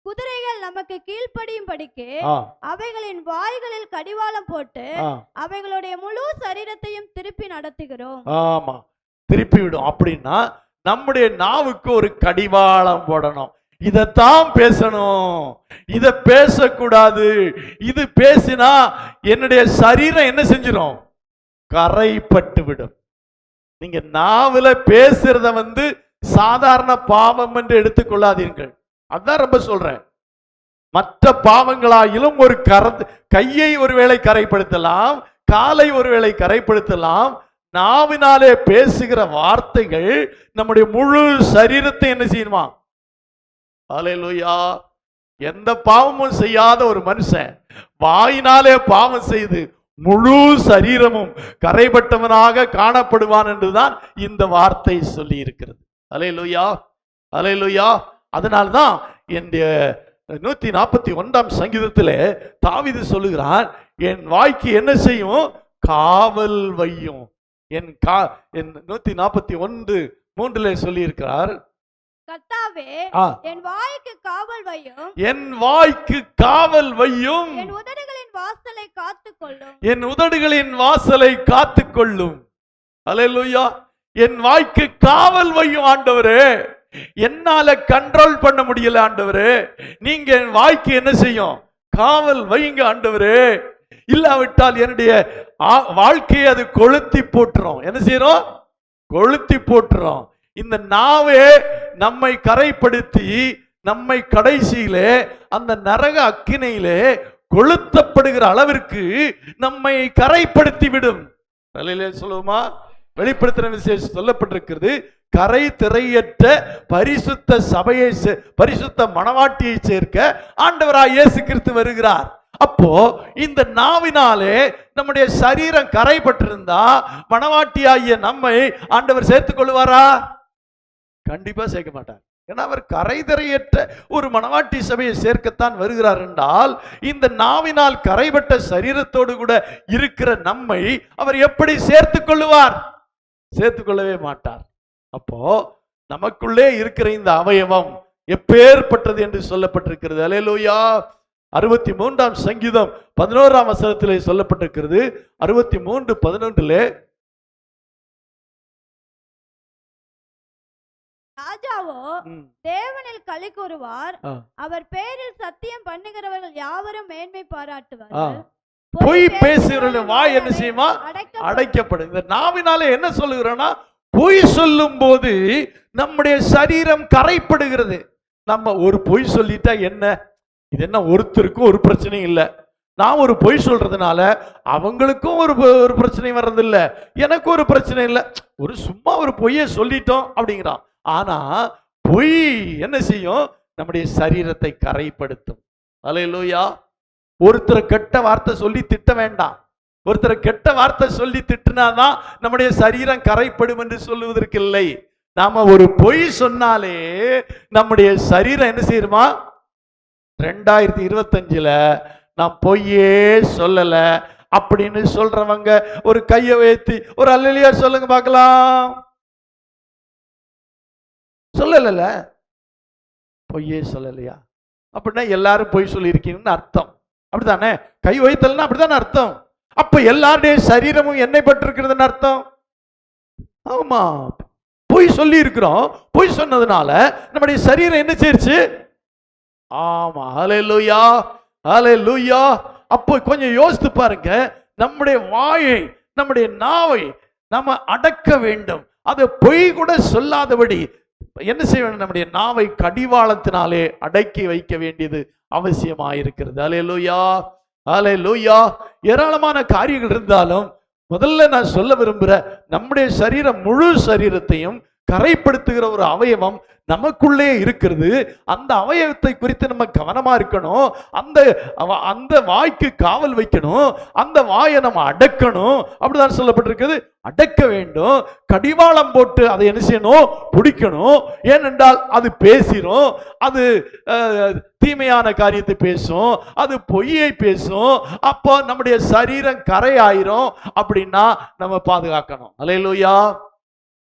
குதிரைகள் நமக்கு கீழ்ப்படியும் படிக்கு அவைகளின் வாய்களில் கடிவாளம் போட்டு அவைகளுடைய முழு சரீரத்தையும் திருப்பி நடத்துகிறோம். ஆமா, திருப்பி விடும். அப்படின்னா நம்முடைய நாவுக்கு ஒரு கடிவாளம் போடணும். இதத்தான் பேசணும், இத பேசக்கூடாது. இது பேசினா என்னுடைய சரீரம் என்ன செஞ்சிடும்? கரைப்பட்டு விடும். நீங்க நாவுல பேசுறத சாதாரண பாவம் என்று எடுத்துக்கொள்ளாதீர்கள். அதான் ரொம்ப சொல்றேன். மற்ற பாவங்களாயிலும் ஒரு கையை ஒருவேளை கரைப்படுத்தலாம், காலை ஒருவேளை கரைப்படுத்தலாம். நாவினாலே பேசுகிற வார்த்தைகள் நம்முடைய முழு சரீரத்தை என்ன செய்யுமா? அல்லேலூயா. எந்த பாவமும் செய்யாத ஒரு மனுஷன் வாயினாலே பாவம் செய்து முழு சரீரமும் கரைப்பட்டவனாக காணப்படுவான் என்றுதான் இந்த வார்த்தை சொல்லி இருக்கிறது. அல்லேலூயா, அல்லேலூயா. அதனால்தான் இந்த 141ஆம் சங்கீதத்திலே தாவீது சொல்லுகிறான், என் வாய்க்கு என்ன செய்யும்? காவல் வையும். என் 141:3 சொல்லி இருக்கிறார், கர்த்தாவே என் வாய்க்கு காவல் வையும், என் வாய்க்கு காவல் வையும், என் உதடுகளின் வாசலை காத்துக்கொள்ளும், என் உதடுகளின் வாசலை காத்துக்கொள்ளும். அல்லேலூயா. என் வாய்க்கு காவல் வையும் ஆண்டவரே. என்னால கண்ட்ரோல் பண்ண முடியல ஆண்டவரே, நீங்க என் வாய்க்கு என்ன செய்யும்? காவல் வைங்க ஆண்டவரே. இல்லாவிட்டால் என்னுடைய வாழ்க்கையை அது கொளுத்தி போட்டுரும். என்ன செய்யறோம்? கொளுத்தி போட்டுரும். இந்த நாவே நம்மை கரைப்படுத்தி நம்மை கடைசியிலே அந்த நரக அக்கினியிலே கொளுத்தப்படுகிற அளவிற்கு நம்மை கரைப்படுத்தி விடும். சொல்லுமா? வெளிப்படுத்தின விசேஷம் சொல்லப்பட்டிருக்கிறது, கரை திரையற்ற பரிசுத்த சபையை, பரிசுத்த மணவாட்டியை சேர்க்க ஆண்டவராய் இயேசு கிறிஸ்து வருகிறார். அப்போ இந்த நாவினாலே நம்முடைய சரீரம் கரைப்பட்டிருந்தா மணவாட்டியாகிய நம்மை ஆண்டவர் சேர்த்துக் கொள்வாரா? கண்டிப்பா சேர்க்க மாட்டார். ஏன்னா அவர் கரைதரையற்ற ஒரு மணவாட்டி சபையை சேர்க்கத்தான் வருகிறார் என்றால், இந்த நாவினால் கரைபட்ட சரீரத்தோடு கூட இருக்கிற நம்மை அவர் எப்படி சேர்த்துக் கொள்ளுவார்? சேர்த்துக் கொள்ளவே மாட்டார். அப்போ நமக்குள்ளே இருக்கிற இந்த அவயவம் எப்பேற்பட்டது என்று சொல்லப்பட்டிருக்கிறது. அல்லேலூயா. 63ஆம் சங்கீதம் 11ஆம் வசனத்திலே சொல்லப்பட்டிருக்கிறது. 63:11 ராஜாவோ தேவனில் களி கூறுவார், அவர் பேரில் சத்தியம் பண்ணுகிறவர்கள் யாவரும் மேன்மை பாராட்டுவார். பொய் பேசுகிறவர்கள் வாய் என்ன செய்யுமா? அடைக்கப்படும். இந்த நாவினாலே என்ன சொல்லுகிறோம்னா, பொய் சொல்லும் போது நம்முடைய சரீரம் கரைப்படுகிறது. நம்ம ஒரு பொய் சொல்லிட்டா என்ன, இது என்ன ஒருத்தருக்கும் ஒரு பிரச்சனையும் இல்லை. நான் ஒரு பொய் சொல்றதுனால அவங்களுக்கும் ஒரு பிரச்சனை வர்றதில்லை, எனக்கு ஒரு பிரச்சனை இல்லை. ஒரு சும்மா ஒரு பொய்யை சொல்லிட்டோம் அப்படிங்கிறான். ஆனா பொய் என்ன செய்யும்? நம்முடைய சரீரத்தை கரைப்படுத்தும். அல்லேலூயா. ஒருத்தரை கெட்ட வார்த்தை சொல்லி திட்ட வேண்டாம். ஒருத்தரை கெட்ட வார்த்தை சொல்லி திட்டினாதான் நம்முடைய சரீரம் கரைப்படும் என்று சொல்லுவதற்கு இல்லை. நாம ஒரு பொய் சொன்னாலே நம்முடைய சரீரம் என்ன செய்யுமா? 2025 நான் பொய்யே சொல்லல அப்படின்னு சொல்றவங்க ஒரு கையை வைத்து ஒரு அல்லேலூயா சொல்லுங்க பார்க்கலாம். சொல்லல, பொய்யே சொல்லலையா? அப்படின்னா எல்லாரும் பொய் சொல்லி இருக்கீங்கன்னு அர்த்தம். அப்படித்தானே? கை வைத்தல்னா அப்படித்தானே அர்த்தம். அப்ப எல்லாருடைய சரீரமும் எண்ணெய் பட்டிருக்கிறதுன்னு அர்த்தம். ஆமா, பொய் சொல்லி இருக்கிறோம். பொய் சொன்னதுனால நம்முடைய சரீரம் என்ன செய்யுச்சு? ஆமா, ஹல்லேலூயா, ஹல்லேலூயா. அப்போ கொஞ்சம் யோசித்து பாருங்க, நம்முடைய வாயை, நம்முடைய நாவை நம்ம அடக்க வேண்டும். அது பொய் கூட சொல்லாதபடி என்ன செய்ய வேண்டும்? நம்முடைய நாவை கடிவாளத்தினாலே அடக்கி வைக்க வேண்டியது அவசியமாயிருக்கிறது. அல்லேலூயா, அல்லேலூயா. ஏராளமான காரியங்கள் இருந்தாலும் முதல்ல நான் சொல்ல விரும்புகிற, நம்முடைய சரீரம், முழு சரீரத்தையும் கரைப்படுத்துகிற ஒரு அவயவம் நமக்குள்ளே இருக்கிறது. அந்த அவயவத்தை குறித்து நம்ம கவனமா இருக்கணும். அந்த வாய்க்கு காவல் வைக்கணும். அந்த வாயை நம்ம அடக்கணும். அப்படிதான் சொல்லப்பட்டிருக்கிறது. அடக்க வேண்டும். கடிவாளம் போட்டு அதை என்ன செய்யணும்? பிடிக்கணும். ஏனென்றால் அது பேசிரும். அது தீமையான காரியத்தை பேசும். அது பொய்யை பேசும். அப்போ நம்முடைய சரீரம் கரையாயிரும். அப்படின்னா நம்ம பாதுகாக்கணும். அல்லேலூயா.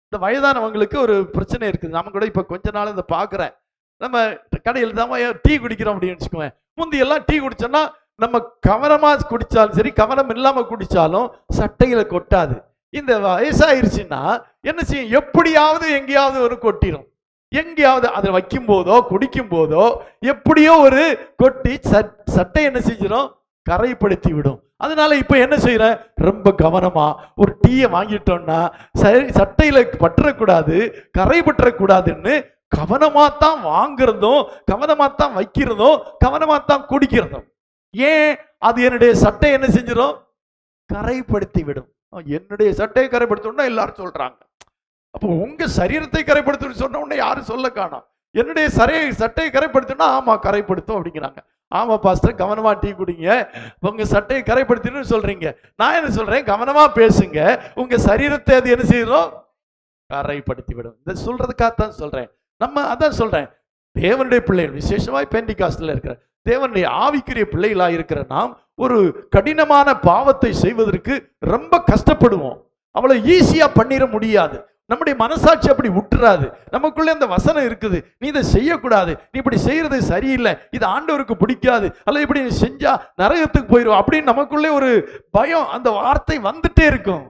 இந்த வயதானவங்களுக்கு ஒரு பிரச்சனை இருக்குது. நம்ம கூட இப்ப கொஞ்ச நாள் இதை பாக்குறேன். நம்ம கடையில் தான் டீ குடிக்கிறோம் அப்படின்னு வச்சுக்குவேன். முந்தி எல்லாம் டீ குடிச்சோன்னா நம்ம கவனமா குடிச்சாலும் சரி, கவனம் இல்லாம குடிச்சாலும் சட்டையில கொட்டாது. இந்த வயசாயிருச்சுன்னா என்ன செய்யும்? எப்படியாவது எங்கேயாவது ஒரு கொட்டிடும். எங்கேயாவது அதை வைக்கும் போதோ குடிக்கும் போதோ எப்படியோ ஒரு கொட்டி சட்டை என்ன செஞ்சிடும்? கரைப்படுத்தி விடும். அதனால இப்ப என்ன செய்யற? ரொம்ப கவனமா ஒரு டீயை வாங்கிட்டோம்னா சட்டையில பற்றக்கூடாது, கரை பற்றக்கூடாதுன்னு கவனமா தான் வாங்குறதும், கவனமா தான் வைக்கிறதும், கவனமா தான் குடிக்கிறதும். ஏன்? அது என்னுடைய சட்டை என்ன செஞ்சிடும்? கரைப்படுத்தி விடும். என்னுடைய சட்டையை கரைப்படுத்தணும்னா எல்லாரும் சொல்றாங்க. அப்போ உங்க சரீரத்தை கரைப்படுத்தணும்னு சொன்ன உடனே யாரும் சொல்ல காணோம். என்னுடைய சட்டையை கரைப்படுத்தணும்னா ஆமா கரைப்படுத்தும் அப்படிங்கிறாங்க. ஆமா பாஸ்டர், கவனமா டீ குடிங்க, உங்க சட்டையை கரைப்படுத்தின்னு சொல்றீங்க. நான் என்ன சொல்றேன்? கவனமா பேசுங்க. உங்க சரீரத்தை அது என்ன செய்யணும்? கரைப்படுத்தி விடும். இதை சொல்றதுக்காகத்தான் சொல்றேன். நம்ம அதான் சொல்றேன், தேவனுடைய பிள்ளைகள், விசேஷமாய் பெண்டிகாஸ்ட்ல இருக்கிற தேவனுடைய ஆவிக்குரிய பிள்ளைகளா இருக்கிற நாம் ஒரு கடினமான பாவத்தை செய்வதற்கு ரொம்ப கஷ்டப்படுவோம். அவ்வளவு ஈஸியா பண்ணிட முடியாது. நம்முடைய மனசாட்சி அப்படி விட்டுறாது. நமக்குள்ளே அந்த வசனம் இருக்குது, நீ இதை செய்யக்கூடாது, நீ இப்படி செய்யறது சரியில்லை, இது ஆண்டவருக்கு பிடிக்காது, அல்லது இப்படி நீ செஞ்சா நரகத்துக்கு போயிடும் அப்படின்னு நமக்குள்ளே ஒரு பயம், அந்த வார்த்தை வந்துட்டே இருக்கும்.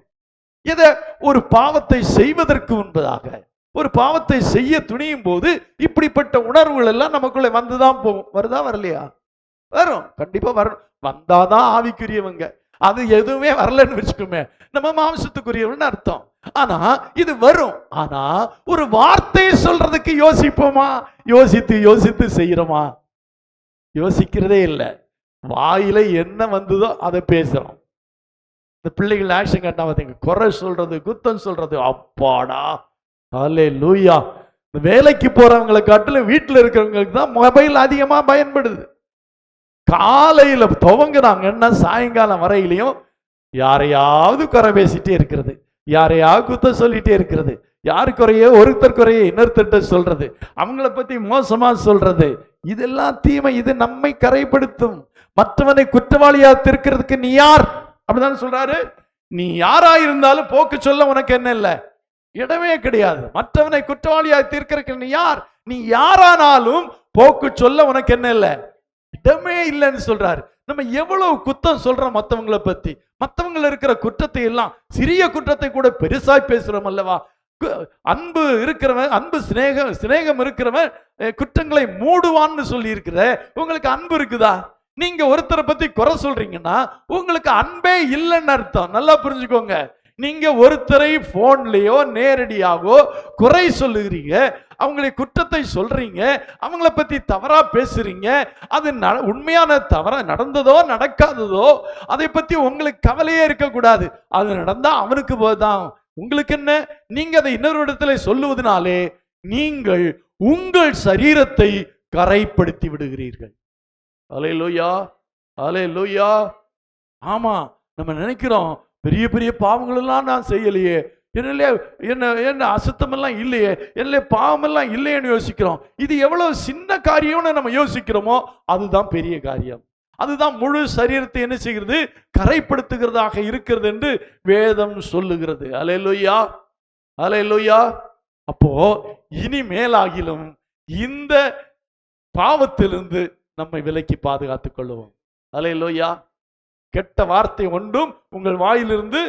இதை ஒரு பாவத்தை செய்வதற்கு முன்பதாக, ஒரு பாவத்தை செய்ய துணியும் போது இப்படிப்பட்ட உணர்வுகள் எல்லாம் நமக்குள்ளே வந்துதான் போகும். வருதா வரலையா? வரும், கண்டிப்பா வரும். வந்தாதான் ஆவிக்குரியவங்க. அது எதுவுமே வரலன்னு வச்சுக்கோமே, நம்ம மாம்சத்துக்குரியவன்னு அர்த்தம். ஆனா இது வரும். ஆனா ஒரு வார்த்தையை சொல்றதுக்கு யோசிப்போமா? யோசித்து செய்யறோமா? யோசிக்கிறதே இல்லை. வாயில என்ன வந்ததோ அதை பேசுறோம். இந்த பிள்ளைகள் ஆக்ஷன் கட்டா பார்த்தீங்க, குறை சொல்றது, குத்தம் சொல்றது, அப்பாடா அல்லேலூயா. வேலைக்கு போறவங்களை காட்டிலும் வீட்டில் இருக்கிறவங்களுக்கு தான் மொபைல் அதிகமா பயன்படுது. காலையில துவங்குறாங்கன்னா சாயங்காலம் வரையிலையும் யாரையாவது குறை பேசிட்டே இருக்கிறது, யாரையாவது குத்தம் சொல்லிட்டே இருக்கிறது, யாரு குறைய ஒருத்தர் குறைய இன்னொருத்தர்கிட்ட சொல்றது, அவங்கள பத்தி மோசமா சொல்றது, இதெல்லாம் தீமை. இது நம்மை கரைப்படுத்தும். மற்றவனை குற்றவாளியா திருக்கிறதுக்கு நீ யார்? அப்படிதான் சொல்றாரு. நீ யாரா இருந்தாலும் போக்கு சொல்ல உனக்கு என்ன இல்லை, இடமே கிடையாது. மற்றவனை குற்றவாளியா தீர்க்கிறதுக்கு நீ யார்? நீ யாரானாலும் போக்கு சொல்ல உனக்கு என்ன இல்லை, இடமே இல்லைன்னு சொல்றாரு. நம்ம எவ்வளவு குத்தம் சொல்றோம் மற்றவங்களை பத்தி. மற்றவங்களை இருக்கிற குற்றத்தை எல்லாம், சிறிய குற்றத்தை கூட பெருசாய் பேசுறோம் அல்லவா? அன்பு இருக்கிறவன், அன்பு சிநேகம் இருக்கிறவன் குற்றங்களை மூடுவான்னு சொல்லி இருக்கிற உங்களுக்கு அன்பு இருக்குதா? நீங்க ஒருத்தரை பத்தி குறை சொல்றீங்கன்னா உங்களுக்கு அன்பே இல்லைன்னு அர்த்தம். நல்லா புரிஞ்சுக்கோங்க. நீங்க ஒருத்தரை போன்லயோ நேரடியாகவோ குறை சொல்லுகிறீங்க, அவங்களை குற்றத்தை சொல்றீங்க, அவங்கள பத்தி தவறா பேசுறீங்க. அது உண்மையான தவறா நடந்ததோ நடக்காததோ அதை பத்தி உங்களுக்கு கவலையே இருக்கக்கூடாது. அது நடந்தா அவனுக்கு போதான், உங்களுக்கு என்ன? நீங்க அதை இன்னொரு இடத்துல சொல்லுவதனாலே நீங்கள் உங்கள் சரீரத்தை கரைப்படுத்தி விடுகிறீர்கள். அல்லேலூயா, அல்லேலூயா. ஆமா, நம்ம நினைக்கிறோம் பெரிய பெரிய பாவங்கள் எல்லாம் நான் செய்யலையே, என்ன அசுத்தம் எல்லாம் இல்லையே, என்ன பாவம் எல்லாம் இல்லையேன்னு யோசிக்கிறோம். இது எவ்வளவு சின்ன காரியம்னு நம்ம யோசிக்கிறோமோ அதுதான் பெரிய காரியம். அதுதான் முழு சரீரத்தை என்ன செய்கிறது? கரைப்படுத்துகிறதாக இருக்கிறது என்று வேதம் சொல்லுகிறது. அல்லேலூயா, அல்லேலூயா. அப்போ இனிமேலாகிலும் இந்த பாவத்திலிருந்து நம்மை விலக்கி பாதுகாத்துக் கொள்ளுவோம். அல்லேலூயா. கெட்ட வார்த்தை ஒன்றும் உங்கள் வாயிலிருந்து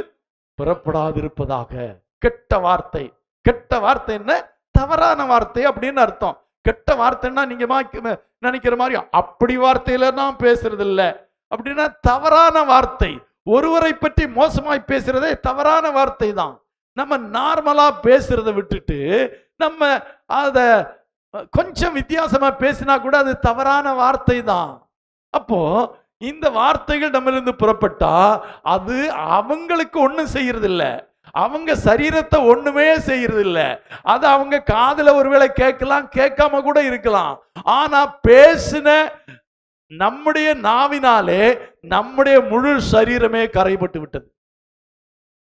புறப்படாதிருப்பதாக. கெட்ட வார்த்தை, கெட்ட வார்த்தை என்ன? தவறான வார்த்தை அப்படின்னு அர்த்தம். கெட்ட வார்த்தைன்னா நீங்க நினைக்கிற மாதிரி அப்படி வார்த்தையில நான் பேசுறது இல்லை. அப்படின்னா தவறான வார்த்தை. ஒருவரை பற்றி மோசமாய் பேசுறதே தவறான வார்த்தை தான். நம்ம நார்மலா பேசுறதை விட்டுட்டு நம்ம அத கொஞ்சம் வித்தியாசமா பேசினா கூட அது தவறான வார்த்தை தான். அப்போ இந்த வார்த்தைகள் நம்மிலிருந்து புறப்பட்டா அது அவங்களுக்கு ஒண்ணும் செய்யறது இல்ல, அவங்க சரீரத்தை ஒண்ணுமே செய்யறது இல்ல. அது அவங்க காதுல ஒருவேளை கேட்கலாம், கேட்காம கூட இருக்கலாம். ஆனா பேசின நம்முடைய நாவினாலே நம்முடைய முழு சரீரமே கரைபட்டு விட்டது.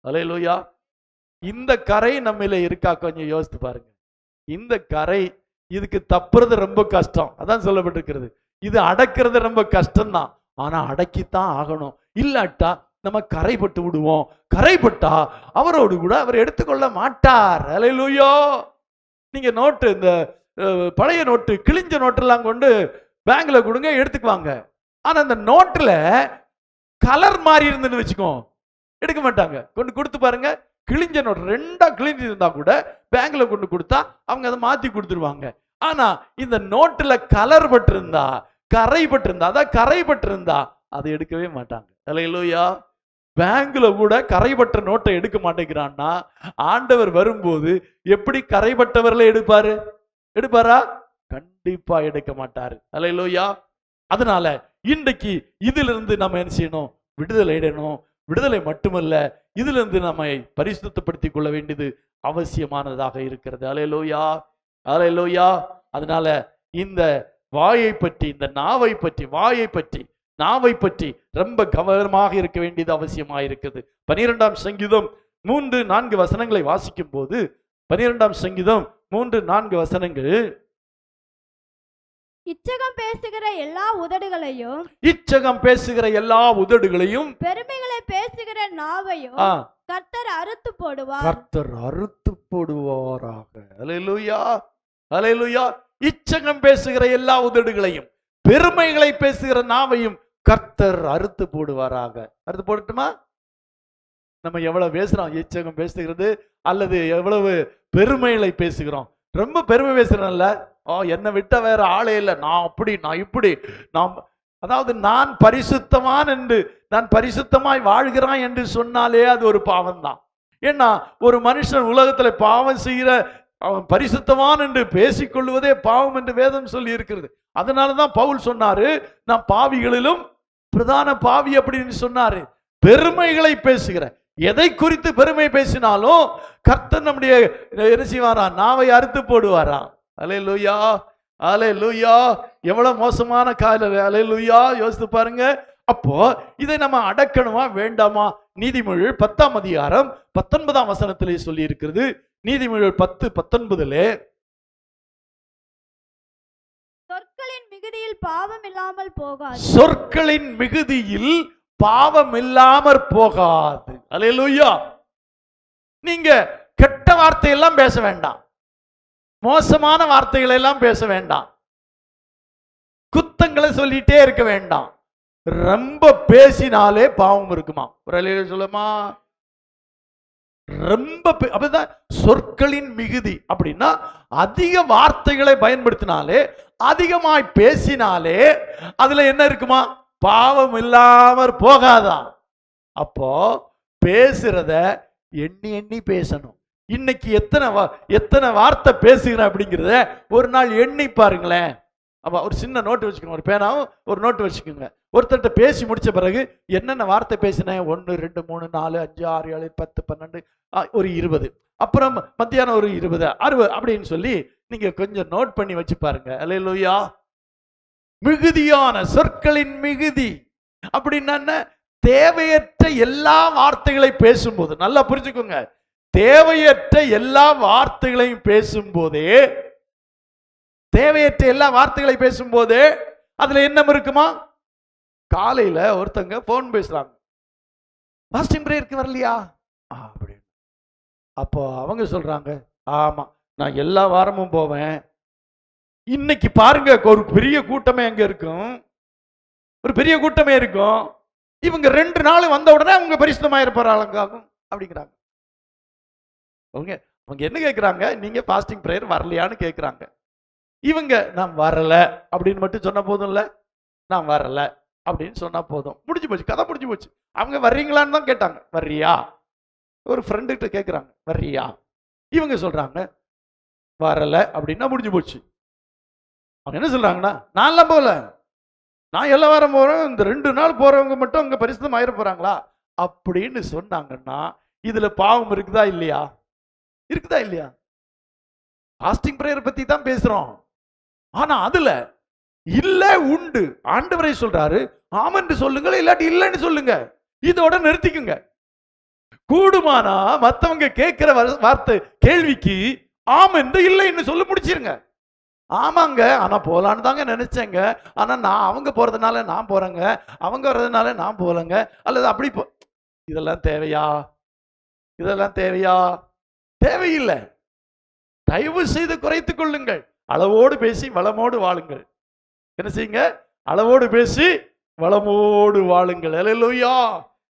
அல்லேலூயா. இந்த கரை நம்மில இருக்கா? கொஞ்சம் யோசித்து பாருங்க. இந்த கரை, இதுக்கு தப்புறது ரொம்ப கஷ்டம். அதான் சொல்லப்பட்டிருக்கிறது. இது அடக்கிறது ரொம்ப கஷ்டம்தான். ஆனா அடக்கித்தான் ஆகணும். இல்லாட்டா நம்ம கரைபட்டு விடுவோம். கரைபட்டா அவரோடு கூட அவர் எடுத்துக்கொள்ள மாட்டார். அல்லேலூயா. நீங்க நோட்டு, இந்த பழைய நோட்டு, கிழிஞ்ச நோட்டெல்லாம் கொண்டு பேங்க்ல கொடுங்க, எடுத்துக்குவாங்க. ஆனா அந்த நோட்டுல கலர் மாறி இருந்துன்னு வச்சுக்கோ, எடுக்க மாட்டாங்க. கொண்டு கொடுத்து பாருங்க, கிழிஞ்ச நோட்டு ரெண்டா கிழிஞ்சு இருந்தா கூட பேங்க்ல கொண்டு கொடுத்தா அவங்க அதை மாத்தி கொடுத்துருவாங்க. ஆனா இந்த நோட்டுல கலர் பட்டு இருந்தா, கரை பட்டு இருந்தா, அதான் கரை பட்டு இருந்தா அதை எடுக்கவே மாட்டாங்க. அல்லேலூயா. பேங்க்ல கூட கரைபட்ட நோட்டை எடுக்க மாட்டேங்கிறான்னா ஆண்டவர் வரும்போது எப்படி கரைபட்டவர்களை எடுப்பாரு? எடுப்பாரா? கண்டிப்பா எடுக்க மாட்டாரு. அல்லேலூயா. அதனால இன்றைக்கு இதிலிருந்து நம்ம என்ன செய்யணும்? விடுதலை அடையணும். விடுதலை மட்டுமல்ல, இதிலிருந்து நம்மை பரிசுத்தப்படுத்திக் கொள்ள வேண்டியது அவசியமானதாக இருக்கிறது. அல்லேலூயா, அல்லேலூயா. அதனால இந்த வாயை பற்றி, இந்த நாவை பற்றி, வாயை பற்றி, நாவை பற்றி ரொம்ப கவனமாக இருக்க வேண்டியது அவசியமாக இருக்குது. 12ஆம் சங்கீதம் 3-4 வசனங்களை வாசிக்கும் போது, 12ஆம் சங்கீதம் 3-4 வசனங்கள், இச்சகம் பேசுகிற எல்லா உதடுகளையும், இச்சகம் பேசுகிற எல்லா உதடுகளையும், பெருமைகளை பேசுகிற நாவையும் கர்த்தர் அறுத்து போடுவார். கர்த்தர் அறுத்து போடுவாராக. அல்லேலூயா, அல்லேலூயா. இச்சகம் பேசுகிற எல்லா உதடுகளையும், பெருமைகளை பேசுகிற நாவையும் கர்த்தர் அறுத்து போடுவாராக. அறுத்து போடட்டுமா? நம்ம எவ்வளவு பேசுறோம்? இச்சகம் பேசுகிறது அல்லது எவ்வளவு பெருமைகளை பேசுகிறோம்? ரொம்ப பெருமை பேசுறோம்ல. என்னை விட்ட வேற ஆளே இல்லை, நான் அப்படி, நான் இப்படி, நாம், அதாவது நான் பரிசுத்தவான் என்று, நான் பரிசுத்தமாய் வாழ்கிறான் என்று சொன்னாலே அது ஒரு பாவம் தான். ஏன்னா ஒரு மனுஷன் உலகத்துல பாவம் செய்கிற, அவன் பரிசுத்தவான் என்று பேசிக்கொள்வதே பாவம் என்று வேதம் சொல்லி இருக்கிறது. அதனாலதான் பவுல் சொன்னாரு, நான் பாவிகளிலும் பிரதான பாவி அப்படின்னு சொன்னாரு. பெருமைகளை பேசுகிற, எதை குறித்து பெருமை பேசினாலும் கர்த்தர் நம்முடைய என்ன செய்வாரா? நாவை அறுத்து போடுவாரா. அல்லேலூயா, அல்லேலூயா. எவ்வளவு மோசமான காலம். அல்லேலூயா. யோசித்து பாருங்க. அப்போ இதை நம்ம அடக்கணுமா வேண்டாமா? நீதிமொழிகள் 10ஆம் அதிகாரம் 19ஆம் வசனத்திலே சொல்லி இருக்கிறது. நீதிமொழிகள் 10:19, சொற்களின் மிகுதியில் பாவம் இல்லாமல் போகாது. சொற்களின் மிகுதியில் பாவம் இல்லாமற் போகாது. அல்லேலூயா. நீங்க கெட்ட வார்த்தையெல்லாம் பேச வேண்டாம், மோசமான வார்த்தைகளை எல்லாம் பேச வேண்டாம், குத்தங்களை சொல்லிட்டே இருக்க வேண்டாம். ரொம்ப பேசினாலே பாவம் இருக்குமா? ஒரு அல்லேலூயா சொல்லுமா? ரொம்ப அப்படிதான். சொற்களின் மிகுதி அப்படின்னா அதிக வார்த்தைகளை பயன்படுத்தினாலே, அதிகமாய் பேசினாலே அதுல என்ன இருக்குமா? பாவம் இல்லாமற் போகாதா? அப்போ பேசுறத எண்ணி எண்ணி பேசணும். இன்னைக்கு எத்தனை வார்த்தை பேசுகிறேன் அப்படிங்கிறத ஒரு நாள் எண்ணி பாருங்களேன். அப்ப ஒரு சின்ன நோட்டு வச்சுக்கோங்க, ஒரு பேனாவும் ஒரு நோட்டு வச்சுக்கோங்க. ஒருத்தர்கிட்ட பேசி முடிச்ச பிறகு என்னென்ன வார்த்தை பேசினேன்? 1 2 3 4 5 6 7 10 12 ஒரு 20, அப்புறம் மத்தியானம் ஒரு 20 60 அப்படின்னு சொல்லி நீங்க கொஞ்சம் நோட் பண்ணி வச்சு பாருங்க. அல்லேலூயா. மிகுதியான சொற்களின் மிகுதி அப்படின்னா தேவையற்ற எல்லா வார்த்தைகளை பேசும்போது, நல்லா புரிஞ்சுக்கோங்க, தேவையற்ற எல்லா வார்த்தைகளையும் பேசும்போதே, தேவையற்ற எல்லா வார்த்தைகளை பேசும்போதே அதுல என்ன இருக்குமா? காலையில ஒருத்தங்க போன் பேசுறாங்க, பாஸ்டிங் பிரேயருக்கு வரலையா அப்படின்னு. அப்போ அவங்க சொல்றாங்க, ஆமா நான் எல்லா வாரமும் போவேன். இன்னைக்கு பாருங்க, ஒரு பெரிய கூட்டமே அங்க இருக்கும், ஒரு பெரிய கூட்டமே இருக்கும். இவங்க 2 நாள் வந்த உடனே அவங்க பரிசுத்தமாயிருப்பாங்க அப்படிங்கிறாங்க. அவங்க என்ன கேட்கிறாங்க? நீங்க பாஸ்டிங் பிரேயர் வரலையான்னு கேட்கிறாங்க. இவங்க நான் வரல அப்படின்னு மட்டும் சொன்ன போதும் இல்ல, நான் வரல அப்படின்னு சொன்னா போதும், முடிஞ்சு போச்சு, கதை முடிஞ்சு போச்சு. அவங்க வர்றீங்களான்னு தான் கேட்டாங்க. வர்றியா? ஒரு ஃப்ரெண்டு கிட்ட கேட்கிறாங்க, வர்றியா? இவங்க சொல்றாங்க, வரல அப்படின்னா முடிஞ்சு போச்சு. அவங்க என்ன சொல்றாங்கன்னா, நான்லாம் போகல, நான் எல்லா வாரம் போறேன், இந்த 2 நாள் போறவங்க மட்டும் அங்க பரிசுத்தம் ஆயிர போறாங்களா அப்படின்னு சொன்னாங்கன்னா இதுல பாவம் இருக்குதா இல்லையா? இருக்குதா இல்லையா? ஃபாஸ்டிங் பிரேயர் பத்தி தான் பேசுறோம். ஆனா அதுல இல்ல உண்டு. ஆண்டவரே சொல்றாரு, ஆமென்று சொல்லுங்க, இல்லாட்டி இல்லைன்னு சொல்லுங்க. இதோட நிறுத்திக்குங்க. கூடுமானா மத்தவங்க கேட்கிற வார்த்தை கேள்விக்கு ஆமென்று இல்லைன்னு சொல்லி முடிச்சிருங்க. ஆமாங்க, ஆனா போலான்னு தாங்க நினைச்சேங்க, ஆனா நான் அவங்க போறதுனால நான் போறேங்க, அவங்க வர்றதுனால நான் போலங்க, அல்லது அப்படி இதெல்லாம் தேவையா? இதெல்லாம் தேவையா? தேவையில்லை. தயவு செய்து குறைத்துக் கொள்ளுங்கள். அளவோடு பேசி வளமோடு வாழுங்கள். என்ன செய்யுங்க? அளவோடு பேசி வளமோடு வாழுங்கள். ஹல்லேலூயா,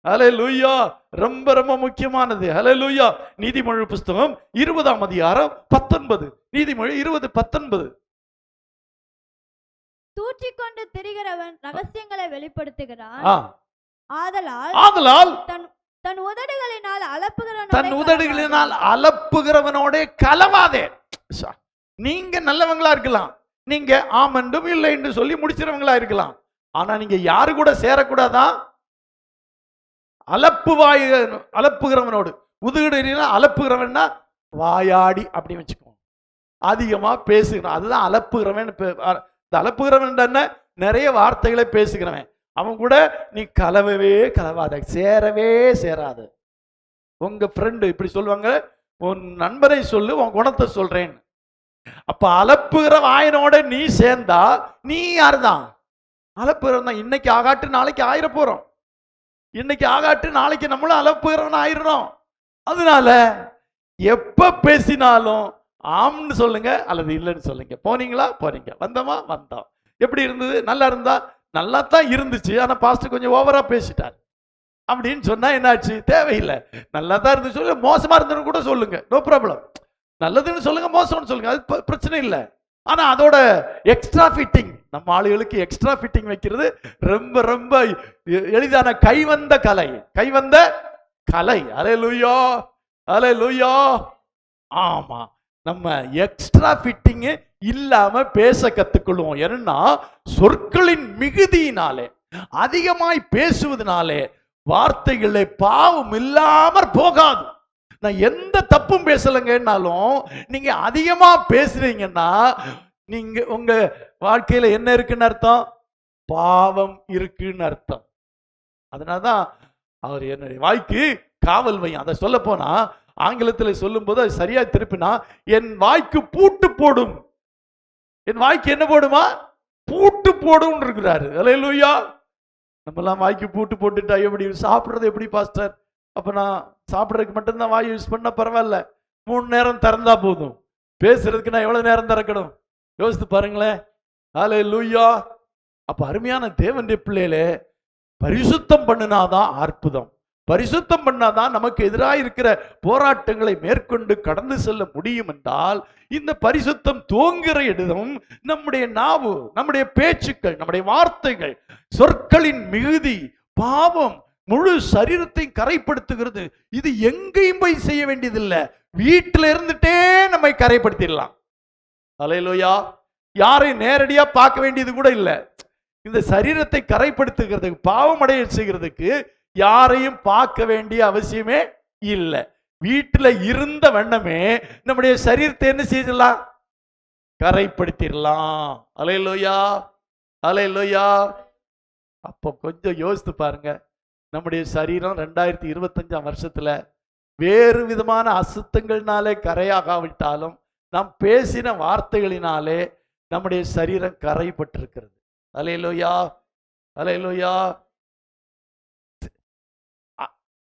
ஹல்லேலூயா. ரொம்ப ரொம்ப முக்கியமானது. ஹல்லேலூயா. நீதிமொழி புஸ்தகம் 20ஆம் அதிகாரம் 19. நீதிமொழி 20:19. தூற்றிக்கொண்டு திரிகிறவன் ரகசியங்களை வெளிப்படுத்துகிறான். ஆதலால் தன் உதடுகளினால் அலப்புகிறவனோட கலவாதே. நீங்க நல்லவங்களா இருக்கலாம், நீங்க ஆமென்றும் இல்லை என்று சொல்லி முடிச்சிருவங்களா இருக்கலாம், ஆனா நீங்க யாரு கூட சேரக்கூடாதான்? அலப்புகிறவனோடு. உதடுகளினா அலப்புகிறவன்னா வாயாடி அப்படி வச்சுக்கோ, அதிகமா பேசுகிறோம், அதுதான் அலப்புகிறவன். அலப்புகிறவன் என்ன? நிறைய வார்த்தைகளை பேசுகிறவன். அவன் கூட நீ கலவவே கலவாத, சேரவே சேராது. உங்க ஃப்ரெண்டு இப்படி சொல்லுவாங்க, உன் நண்பரை சொல்லு, உன் குணத்தை சொல்றேன். அப்ப அலப்புகிற வாயனோட நீ சேர்ந்தா நீ யாருதான்? அலப்புகிறவன் தான். இன்னைக்கு ஆகாட்டு நாளைக்கு ஆயிர போறோம். இன்னைக்கு ஆகாட்டு நாளைக்கு நம்மளும் அலப்புகிறவன் ஆயிரும். அதனால எப்ப பேசினாலும் ஆம்னு சொல்லுங்க அல்லது இல்லைன்னு சொல்லுங்க. போனீங்களா? போறீங்க. வந்தோமா? வந்தோம். எப்படி இருந்தது? நல்லா இருந்தா நல்லா தான் இருந்துச்சு, ஆனா பாஸ்டர் கொஞ்சம் ஓவரா பேசிட்டார் அப்படின்னு சொன்னா என்னாச்சு? தேவையில்லை. நல்லா தான் இருந்து சொல்லு, மோசமா இருந்ததுன்னு கூட சொல்லுங்க, நோ ப்ராப்ளம். நல்லதுன்னு சொல்லுங்க, மோசம்னு சொல்லுங்க, அது பிரச்சனை இல்லை. ஆனா அதோட எக்ஸ்ட்ரா ஃபிட்டிங், நம்ம ஆளுகளுக்கு எக்ஸ்ட்ரா ஃபிட்டிங் வைக்கிறது ரொம்ப ரொம்ப எளிதான கைவந்த கலை. கைவந்த கலை. ஹல்லேலூயா, ஹல்லேலூயா. ஆமா, நம்ம எக்ஸ்ட்ரா ஃபிட்டிங் இல்லாம பேச கத்துக்கொள்வோம். ஏன்னா சொற்களின் மிகுதியினாலே, அதிகமாய் பேசுவதனாலே வார்த்தைகளே பாவம் இல்லாம போகாது. நான் எந்த தப்பும் பேசலைங்கன்னாலும் நீங்க அதிகமா பேசுறீங்கன்னா நீங்க உங்க வாழ்க்கையில என்ன இருக்குன்னு அர்த்தம்? பாவம் இருக்குன்னு அர்த்தம். அதனாலதான் அவர் என்னுடைய வாய்க்கு காவல் வையும். அதை சொல்ல போனா ஆங்கிலத்தில் சொல்லும் போது அது சரியா திருப்பினா, என் வாய்க்கு பூட்டு போடும். என் வாய்க்கு என்ன போடுமா? பூட்டு போடும் இருக்கிறாரு. ஹல்லேலூயா. நம்மலாம் வாய்க்கு பூட்டு போட்டுட்டா எப்படி? சாப்பிடுறது எப்படி பாஸ்டர்? அப்ப நான் சாப்பிட்றதுக்கு மட்டும்தான் வாய் யூஸ் பண்ண பரவாயில்ல, 3 நேரம் திறந்தா போதும். பேசுறதுக்கு நான் எவ்வளவு நேரம் திறக்கணும்? யோசித்து பாருங்களேன். ஹல்லேலூயா. அப்ப அருமையான தேவனுடைய பிள்ளைகளே, பரிசுத்தம் பண்ணினாதான் அற்புதம். பரிசுத்தம் பண்ணாதான் நமக்கு எதிராக இருக்கிற போராட்டங்களை மேற்கொண்டு கடந்து செல்ல முடியும். என்றால் இந்த பரிசுத்தம் துவங்குகிற இடம் நம்முடைய நாவு, நம்முடைய பேச்சுக்கள், நம்முடைய வார்த்தைகள். சொற்களின் மிகுதி பாவம் முழு சரீரத்தை கரைப்படுத்துகிறது. இது எங்கேயும் போய் செய்ய வேண்டியதில்லை, வீட்டில இருந்துட்டே நம்மை கரைப்படுத்திடலாம். ஹல்லேலூயா. யாரையும் நேரடியா பார்க்க வேண்டியது கூட இல்லை. இந்த சரீரத்தை கரைப்படுத்துகிறதுக்கு, பாவம் அடைய செய்கிறதுக்கு யாரையும் பார்க்க வேண்டிய அவசியமே இல்லை. வீட்டில் இருந்த வண்ணமே நம்முடைய சரீரத்தை என்ன செய்யலாம்? கரைப்படுத்திடலாம். ஹல்லேலூயா, ஹல்லேலூயா. அப்போ கொஞ்சம் யோசித்து பாருங்க, நம்முடைய சரீரம் 2025ஆம் வருஷத்துல வேறு விதமான அசுத்தங்கள்னாலே கரையாகாவிட்டாலும் நாம் பேசின வார்த்தைகளினாலே நம்முடைய சரீரம் கரைப்பட்டிருக்கிறது. ஹல்லேலூயா, ஹல்லேலூயா.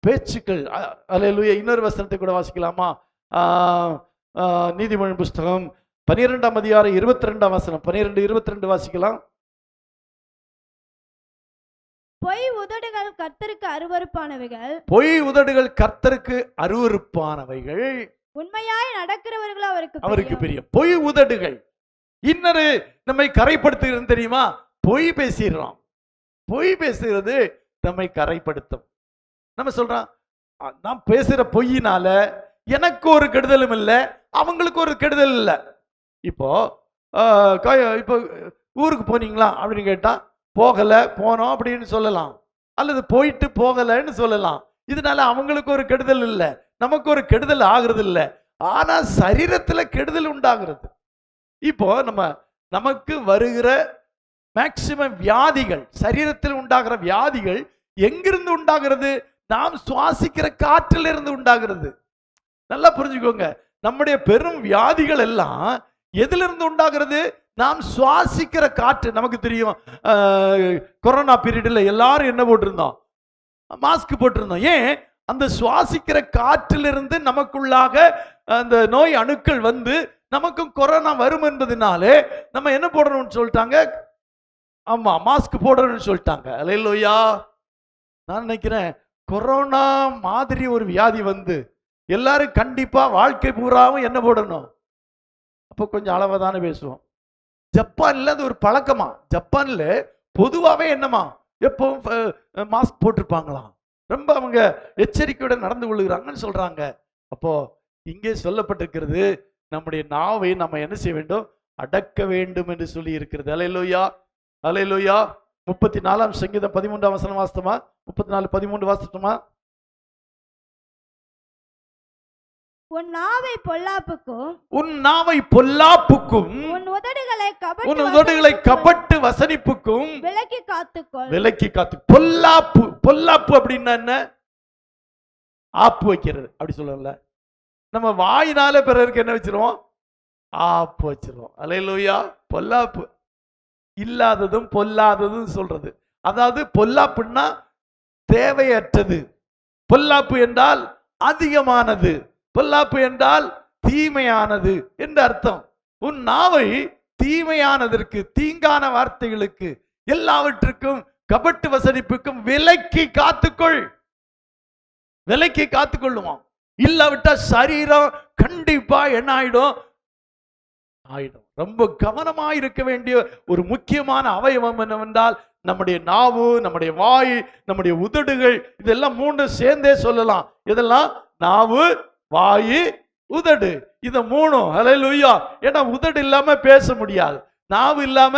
பேச்சுக்கள். ஹல்லேலூயா. இன்னொரு வசனத்தை கூட வாசிக்கலாமா? நீதிமொழி புஸ்தகம் 12ஆம் அதிகாரம் 22ஆம் வசனம், 12-22 வாசிக்கலாம். பொய் உதடுகள் கர்த்தருக்கு அருவருப்பானவைகள். பொய் உதடுகள் கர்த்தருக்கு அருவருப்பானவைகள். உண்மையாய் நடக்கிறவர்கள் அவருக்கு பிரியம். பொய் உதடுகள் இன்னொரு நம்மை கரைப்படுத்துகிறது தெரியுமா? பொய் பேசிடுறோம். பொய் பேசுகிறது நம்மை கரைப்படுத்தும். நம்ம சொல்றோம், நாம் பேசுற பொய்யினால எனக்கு ஒரு கெடுதலும் இல்லை, அவங்களுக்கு ஒரு கெடுதல் இல்லை. இப்போ இப்போ ஊருக்கு போனீங்களா அப்படின்னு கேட்டா போகல, போனோம் அப்படின்னு சொல்லலாம், அல்லது போயிட்டு போகலன்னு சொல்லலாம். இதனால அவங்களுக்கு ஒரு கெடுதல் இல்லை, நமக்கு ஒரு கெடுதல் ஆகுறது இல்லை. ஆனா சரீரத்துல கெடுதல் உண்டாகிறது. இப்போ நமக்கு வருகிற மேக்சிமம் வியாதிகள், சரீரத்தில் உண்டாகிற வியாதிகள் எங்கிருந்து உண்டாகிறது? நாம் சுவாசிக்கிற காற்றில் இருந்து உண்டாகிறது. நல்லா புரிஞ்சுக்கோங்க, நம்முடைய பெரும் வியாதிகள் எல்லாம் எதிலிருந்து உண்டாகிறது? நாம் சுவாசிக்கிற காற்று. நமக்கு தெரியும், கொரோனா பீரியட்ல எல்லாரும் என்ன போட்டிருந்தோம்? மாஸ்க் போட்டிருந்தோம். ஏன்? அந்த சுவாசிக்கிற காற்றிலிருந்து நமக்குள்ளாக அந்த நோய் அணுக்கள் வந்து நமக்கும் கொரோனா வரும் என்பதனாலே நம்ம என்ன போடணும்னு சொல்லிட்டாங்க? ஆமா, மாஸ்க் போடணும்னு சொல்லிட்டாங்க. அல்லேலூயா. நான் நினைக்கிறேன், கொரோனா மாதிரி ஒரு வியாதி வந்து எல்லாரும் கண்டிப்பா வாழ்க்கை பூராவும் என்ன போடணும்? அப்போ கொஞ்சம் அளவா தானே பேசுவோம். ஜப்பான்ல அது ஒரு பழக்கமா. ஜப்பான்ல பொதுவாவே என்னமா, எப்பவும் மாஸ்க் போட்டிருப்பாங்களாம். ரொம்ப அவங்க எச்சரிக்கையுடன் நடந்து கொள்ளுகிறாங்கன்னு சொல்றாங்க. அப்போ இங்கே சொல்லப்பட்டிருக்கிறது, நம்முடைய நாவை நம்ம என்ன செய்ய வேண்டும்? அடக்க வேண்டும் என்று சொல்லி இருக்கிறது. அல்லேலூயா, அல்லேலூயா. 34 சங்கீதம் 13 வசனம் வாசித்தோமா? 34:13 வாசித்தோமா? உன் நாவை பொல்லாப்புக்கும், உன் நாவை பொல்லாப்புக்கும், உன் உதடுகளை கபட்டு வசனிப்புக்கும் விலக்கி காத்துக்கொள். விலக்கி காத்து. பொல்லாப்பு, பொல்லாப்பு அப்படின்னா என்ன? ஆப்பு வைக்கிறது அப்படி சொல்லல. நம்ம வாயினால பிறருக்கு என்ன வச்சிருவோம்? ஆப்பு வச்சிருவோம். அல்லேலூயா. பொல்லாப்பு இல்லாததும் பொல்லாததும் சொல்றது. அதாவது பொல்லாப்புன்னா தேவையற்றது, பொல்லாப்பு என்றால் அதிகமானது, பொல்லாப்பு என்றால் தீமையானது என்று அர்த்தம். உன் நாவை தீமையானதற்கு, தீங்கான வார்த்தைகளுக்கு, எல்லாவற்றுக்கும், கபட்டு வசனிப்புக்கும் விலக்கி காத்துக்கொள். விலக்கி காத்துக்கொள்ளுவோம். இல்லாவிட்டா சரீரம் கண்டிப்பா என்ன ஆயிடும்? ரொம்ப கவனமா இருக்க வேண்டிய ஒரு முக்கியமான அவயவம் என்னவென்றால் நம்முடைய நாவு, நம்முடைய வாய், நம்முடைய உதடுகள். இதெல்லாம் மூணு சேர்ந்தே சொல்லலாம். இதெல்லாம் நாவு, வாய், உதடு. இத மூணும். ஹல்லேலூயா. ஏன்னா உதடு இல்லாம பேச முடியாது, நாவு இல்லாம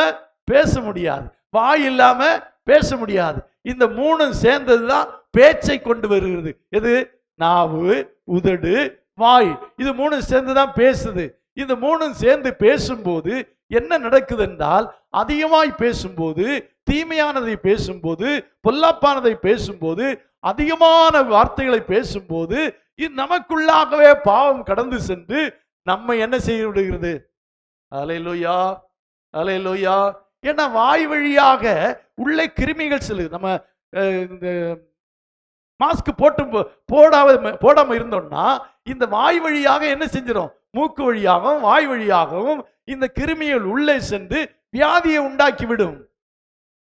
பேச முடியாது, வாய் இல்லாம பேச முடியாது. இந்த மூணும் சேர்ந்ததுதான் பேச்சை கொண்டு வருகிறது. எது? நாவு, உதடு, வாய். இது மூணும் சேர்ந்துதான் பேசுது. இந்த மூணும் சேர்ந்து பேசும்போது என்ன நடக்குது என்றால், அதிகமாய் பேசும்போது, தீமையானதை பேசும்போது, பொல்லாப்பானதை பேசும்போது, அதிகமான வார்த்தைகளை பேசும்போது நமக்குள்ளாகவே பாவம் கடந்து சென்று நம்மை என்ன செய்ய விடுகிறது? அல்லேலூயா, அல்லேலூயா. ஏன்னா வாய் வழியாக உள்ளே கிருமிகள் செல்லுது. நம்ம இந்த மாஸ்க் போடாம இருந்தோம்னா இந்த வாய் வழியாக என்ன செஞ்சிடும்? மூக்கு வழியாகவும் வாய் வழியாகவும் இந்த கிருமிகள் உள்ளே சென்று வியாதியை உண்டாக்கி விடும்.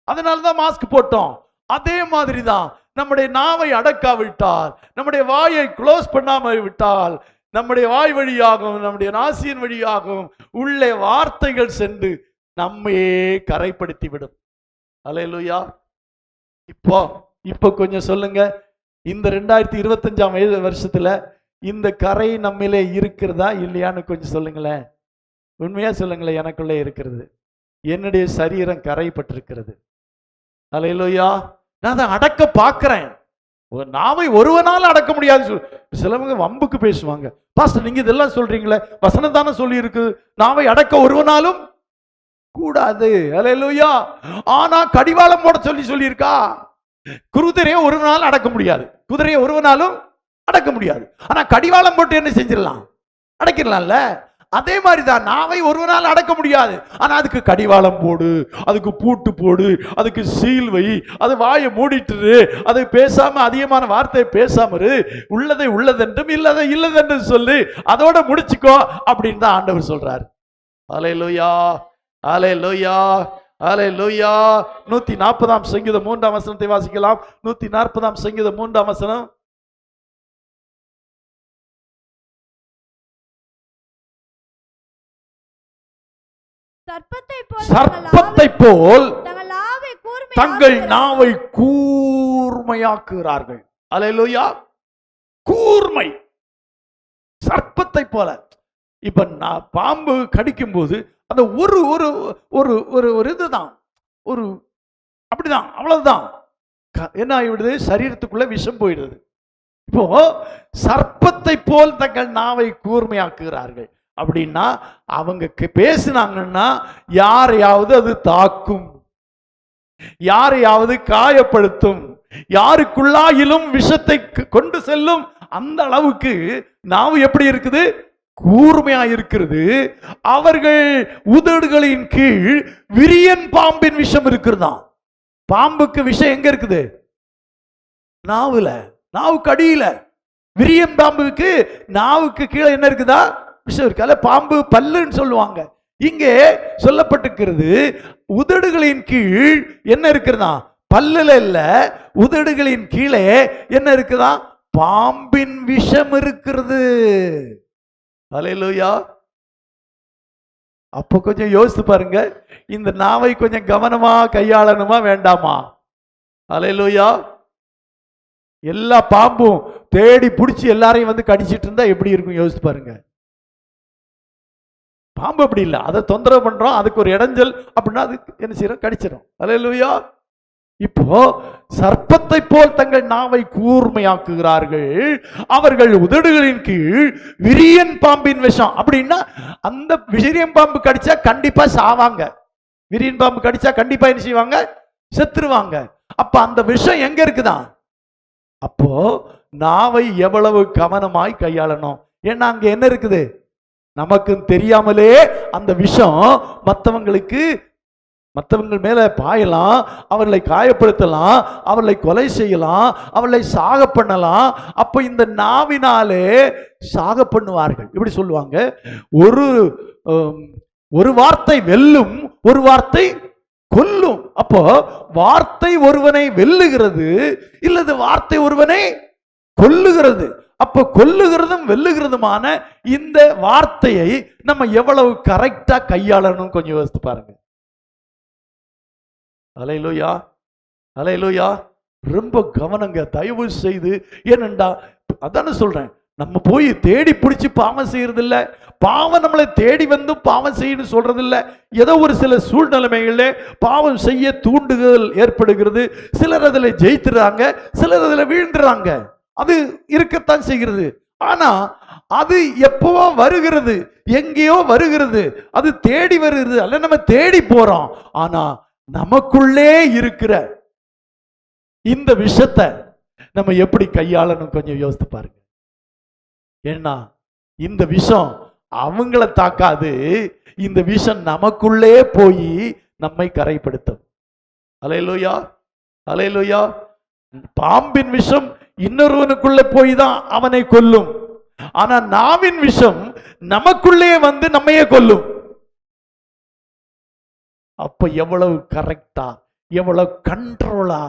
அதனாலதான் மாஸ்க் போட்டோம். அதே மாதிரிதான் நம்முடைய நாவை அடக்காவிட்டால், நம்முடைய வாயை க்ளோஸ் பண்ணாம விட்டால், நம்முடைய வாய் வழியாகவும் நம்முடைய நாசியின் வழியாகவும் உள்ளே வார்த்தைகள் சென்று நம்மையே கரைப்படுத்தி விடும். அல்லேலூயா. இப்போ கொஞ்சம் சொல்லுங்க, இந்த 2025 வருஷத்துல இந்த கரை நம்மிலே இருக்கிறதா இல்லையான்னு கொஞ்சம் சொல்லுங்களேன். உண்மையா சொல்லுங்களேன். எனக்குள்ளே இருக்கிறது. என்னுடைய சரீரம் கரைப்பட்டிருக்கிறது. அல்லேலூயா. நான் அதை அடக்க பார்க்கிறேன். நாவை ஒருவனால அடக்க முடியாது. சிலவங்க வம்புக்கு பேசுவாங்க. பாஸ்டர், நீங்க இதெல்லாம் சொல்றீங்களே, வசனம் தானே சொல்லி இருக்கு, நாவை அடக்க ஒருவனாலும் கூடாது. அல்லேலூயா. ஆனா கடிவாளம் போட சொல்லி இருக்கா? குதிரையை ஒருவனாலும் அடக்க முடியாது, குதிரையை ஒருவனாலும் அடக்க முடியாது. ஆனா கடிவாளம் போட்டு என்ன செஞ்சிடலாம்? அடக்கிடலாம்ல. அதே மாதிரிதான் நாவை ஒருவனால் அடக்க முடியாது. ஆனா அதுக்கு கடிவாளம் போடு, அதுக்கு பூட்டு போடு, அதுக்கு சீல் வை, அது வாயை மூடிட்டு, அதை பேசாம அதிகமான வார்த்தையை பேசாம உள்ளதை உள்ளதென்றும் இல்லதை இல்லதென்றும் சொல்லி அதோட முடிச்சுக்கோ அப்படின்னு தான் ஆண்டவர் சொல்றாரு. அல்லேலூயா, அல்லேலூயா, அல்லேலூயா. 140 சங்கீதம் 3 வசனத்தை வாசிக்கலாம். 140 சங்கீதம் 3 வசனம். சர்ப்பத்தை போல் தங்கள் நாவை கூர்மையாக்குகிறார்கள். அல்லேலூயா. கூர்மை. சர்ப்பத்தை போல. இப்ப நான் பாம்பு கடிக்கும் போது அந்த ஒரு ஒரு ஒரு ஒரு ஒரு இதுதான், ஒரு அப்படிதான், அவ்வளவுதான். என்ன ஆகிவிடுது? சரீரத்துக்குள்ள விஷம் போயிடுது. இப்போ சர்ப்பத்தை போல் தங்கள் நாவை கூர்மையாக்குகிறார்கள். அப்படின்னா அவங்க பேசினாங்கன்னா யாரையாவது அது தாக்கும், யாரையாவது காயப்படுத்தும், யாருக்குள்ளாயிலும் விஷத்தை கொண்டு செல்லும். அந்த அளவுக்கு நாவு எப்படி இருக்குது? கூர்மையா இருக்கிறது. அவர்கள் உதடுகளின் கீழ் விரியன் பாம்பின் விஷம் இருக்கிறதாம். பாம்புக்கு விஷம் எங்க இருக்குது? நாவுல, நாவுக்கு அடியில. விரியன் பாம்புக்கு நாவுக்கு கீழே என்ன இருக்குதா? விஷம் இருக்கு. அல்ல பாம்பு பல்லுன்னு சொல்லுவாங்க. இங்கே சொல்லப்பட்டிருக்கிறது உதடுகளின் கீழ் என்ன இருக்கிறதா? பல்லுல இல்ல, உதடுகளின் கீழே என்ன இருக்குதா? பாம்பின் விஷம் இருக்கிறது. அல்லேலூயா. அப்ப கொஞ்சம் யோசித்து பாருங்க, இந்த நாவை கொஞ்சம் கவனமா கையாளணுமா வேண்டாமா? அல்லேலூயா. எல்லா பாம்பும் தேடி பிடிச்சி எல்லாரையும் வந்து கடிச்சிட்டு இருந்தா எப்படி இருக்கும் யோசித்து பாருங்க. பாம்பு அப்படி இல்லை, அதை தொந்தரவு பண்றோம், அதுக்கு ஒரு இடைஞ்சல் அப்படின்னா அது என்ன செய்யறோம்? கடிச்சிடும். அல்லேலூயா. இப்போ சர்ப்பத்தை போல் தங்கள் நாவை கூர்மையாக்குகிறார்கள், அவர்கள் உதடுகளின் கீழ் விரியன் பாம்பின் விஷம். அப்படின்னா அந்த விரியன் பாம்பு கடிச்சா கண்டிப்பா சாவாங்க. விரியன் பாம்பு கடிச்சா கண்டிப்பா என்ன செய்வாங்க? செத்துருவாங்க. அப்ப அந்த விஷம் எங்க இருக்குதான்? அப்போ நாவை எவ்வளவு கவனமாய் கையாளணும். ஏன்னா அங்க என்ன இருக்குது? நமக்கு தெரியாமலே அந்த விஷம் மற்றவங்கள் மேல பாயலாம், அவர்களை காயப்படுத்தலாம், அவர்களை கொலை செய்யலாம், அவர்களை சாக பண்ணலாம். அப்ப இந்த நாவினாலே சாக பண்ணுவார்கள். இப்படி சொல்லுவாங்க, ஒரு வார்த்தை வெல்லும், ஒரு வார்த்தை கொல்லும். அப்போ வார்த்தை ஒருவனை வெல்லுகிறது, இல்லது வார்த்தை ஒருவனை கொல்லுகிறது. அப்ப கொல்லுகிறதும் வெல்லுகிறதுமான இந்த வார்த்தையை நம்ம எவ்வளவு கரெக்டா கையாளணும் கொஞ்சம் யோசித்து பாருங்க. அல்லேலூயா, அல்லேலூயா. ரொம்ப கவனங்க தயவு செய்து. ஏனென்றா அதானே சொல்றேன், நம்ம போய் தேடி பிடிச்சி பாவம் செய்யறது இல்ல, பாவம் நம்மளை தேடி வந்து பாவம் செய்யணும் சொல்றது இல்ல. ஏதோ ஒரு சில சூழ்நிலைமைகளிலே பாவம் செய்ய தூண்டுதல் ஏற்படுகிறது. சிலர் அதில் ஜெயித்துறாங்க, சிலர் அதில் வீழ்ந்துறாங்க. அது இருக்கத்தான் செய்கிறது. ஆனா அது எப்பவோ வருகிறது, எங்கேயோ வருகிறது, அது தேடி வருகிறது. அல்ல நம்ம தேடி போறோம். ஆனா நமக்குள்ளே இருக்கிற இந்த விஷத்தை நம்ம எப்படி கையாளணும் கொஞ்சம் யோசித்து பாருங்க. ஏன்னா இந்த விஷம் அவங்கள தாக்காது, இந்த விஷம் நமக்குள்ளே போய் நம்மை கரைப்படுத்தும். அல்லேலூயா, அல்லேலூயா. பாம்பின் விஷம் இன்னொருவனுக்குள்ள போய் தான் அவனை கொல்லும். ஆனா நாவின் விஷம் நமக்குள்ளே வந்து நம்மையே கொல்லும். அப்ப எவ்வளவு கரெக்டா, எவ்வளவு கண்ட்ரோலா,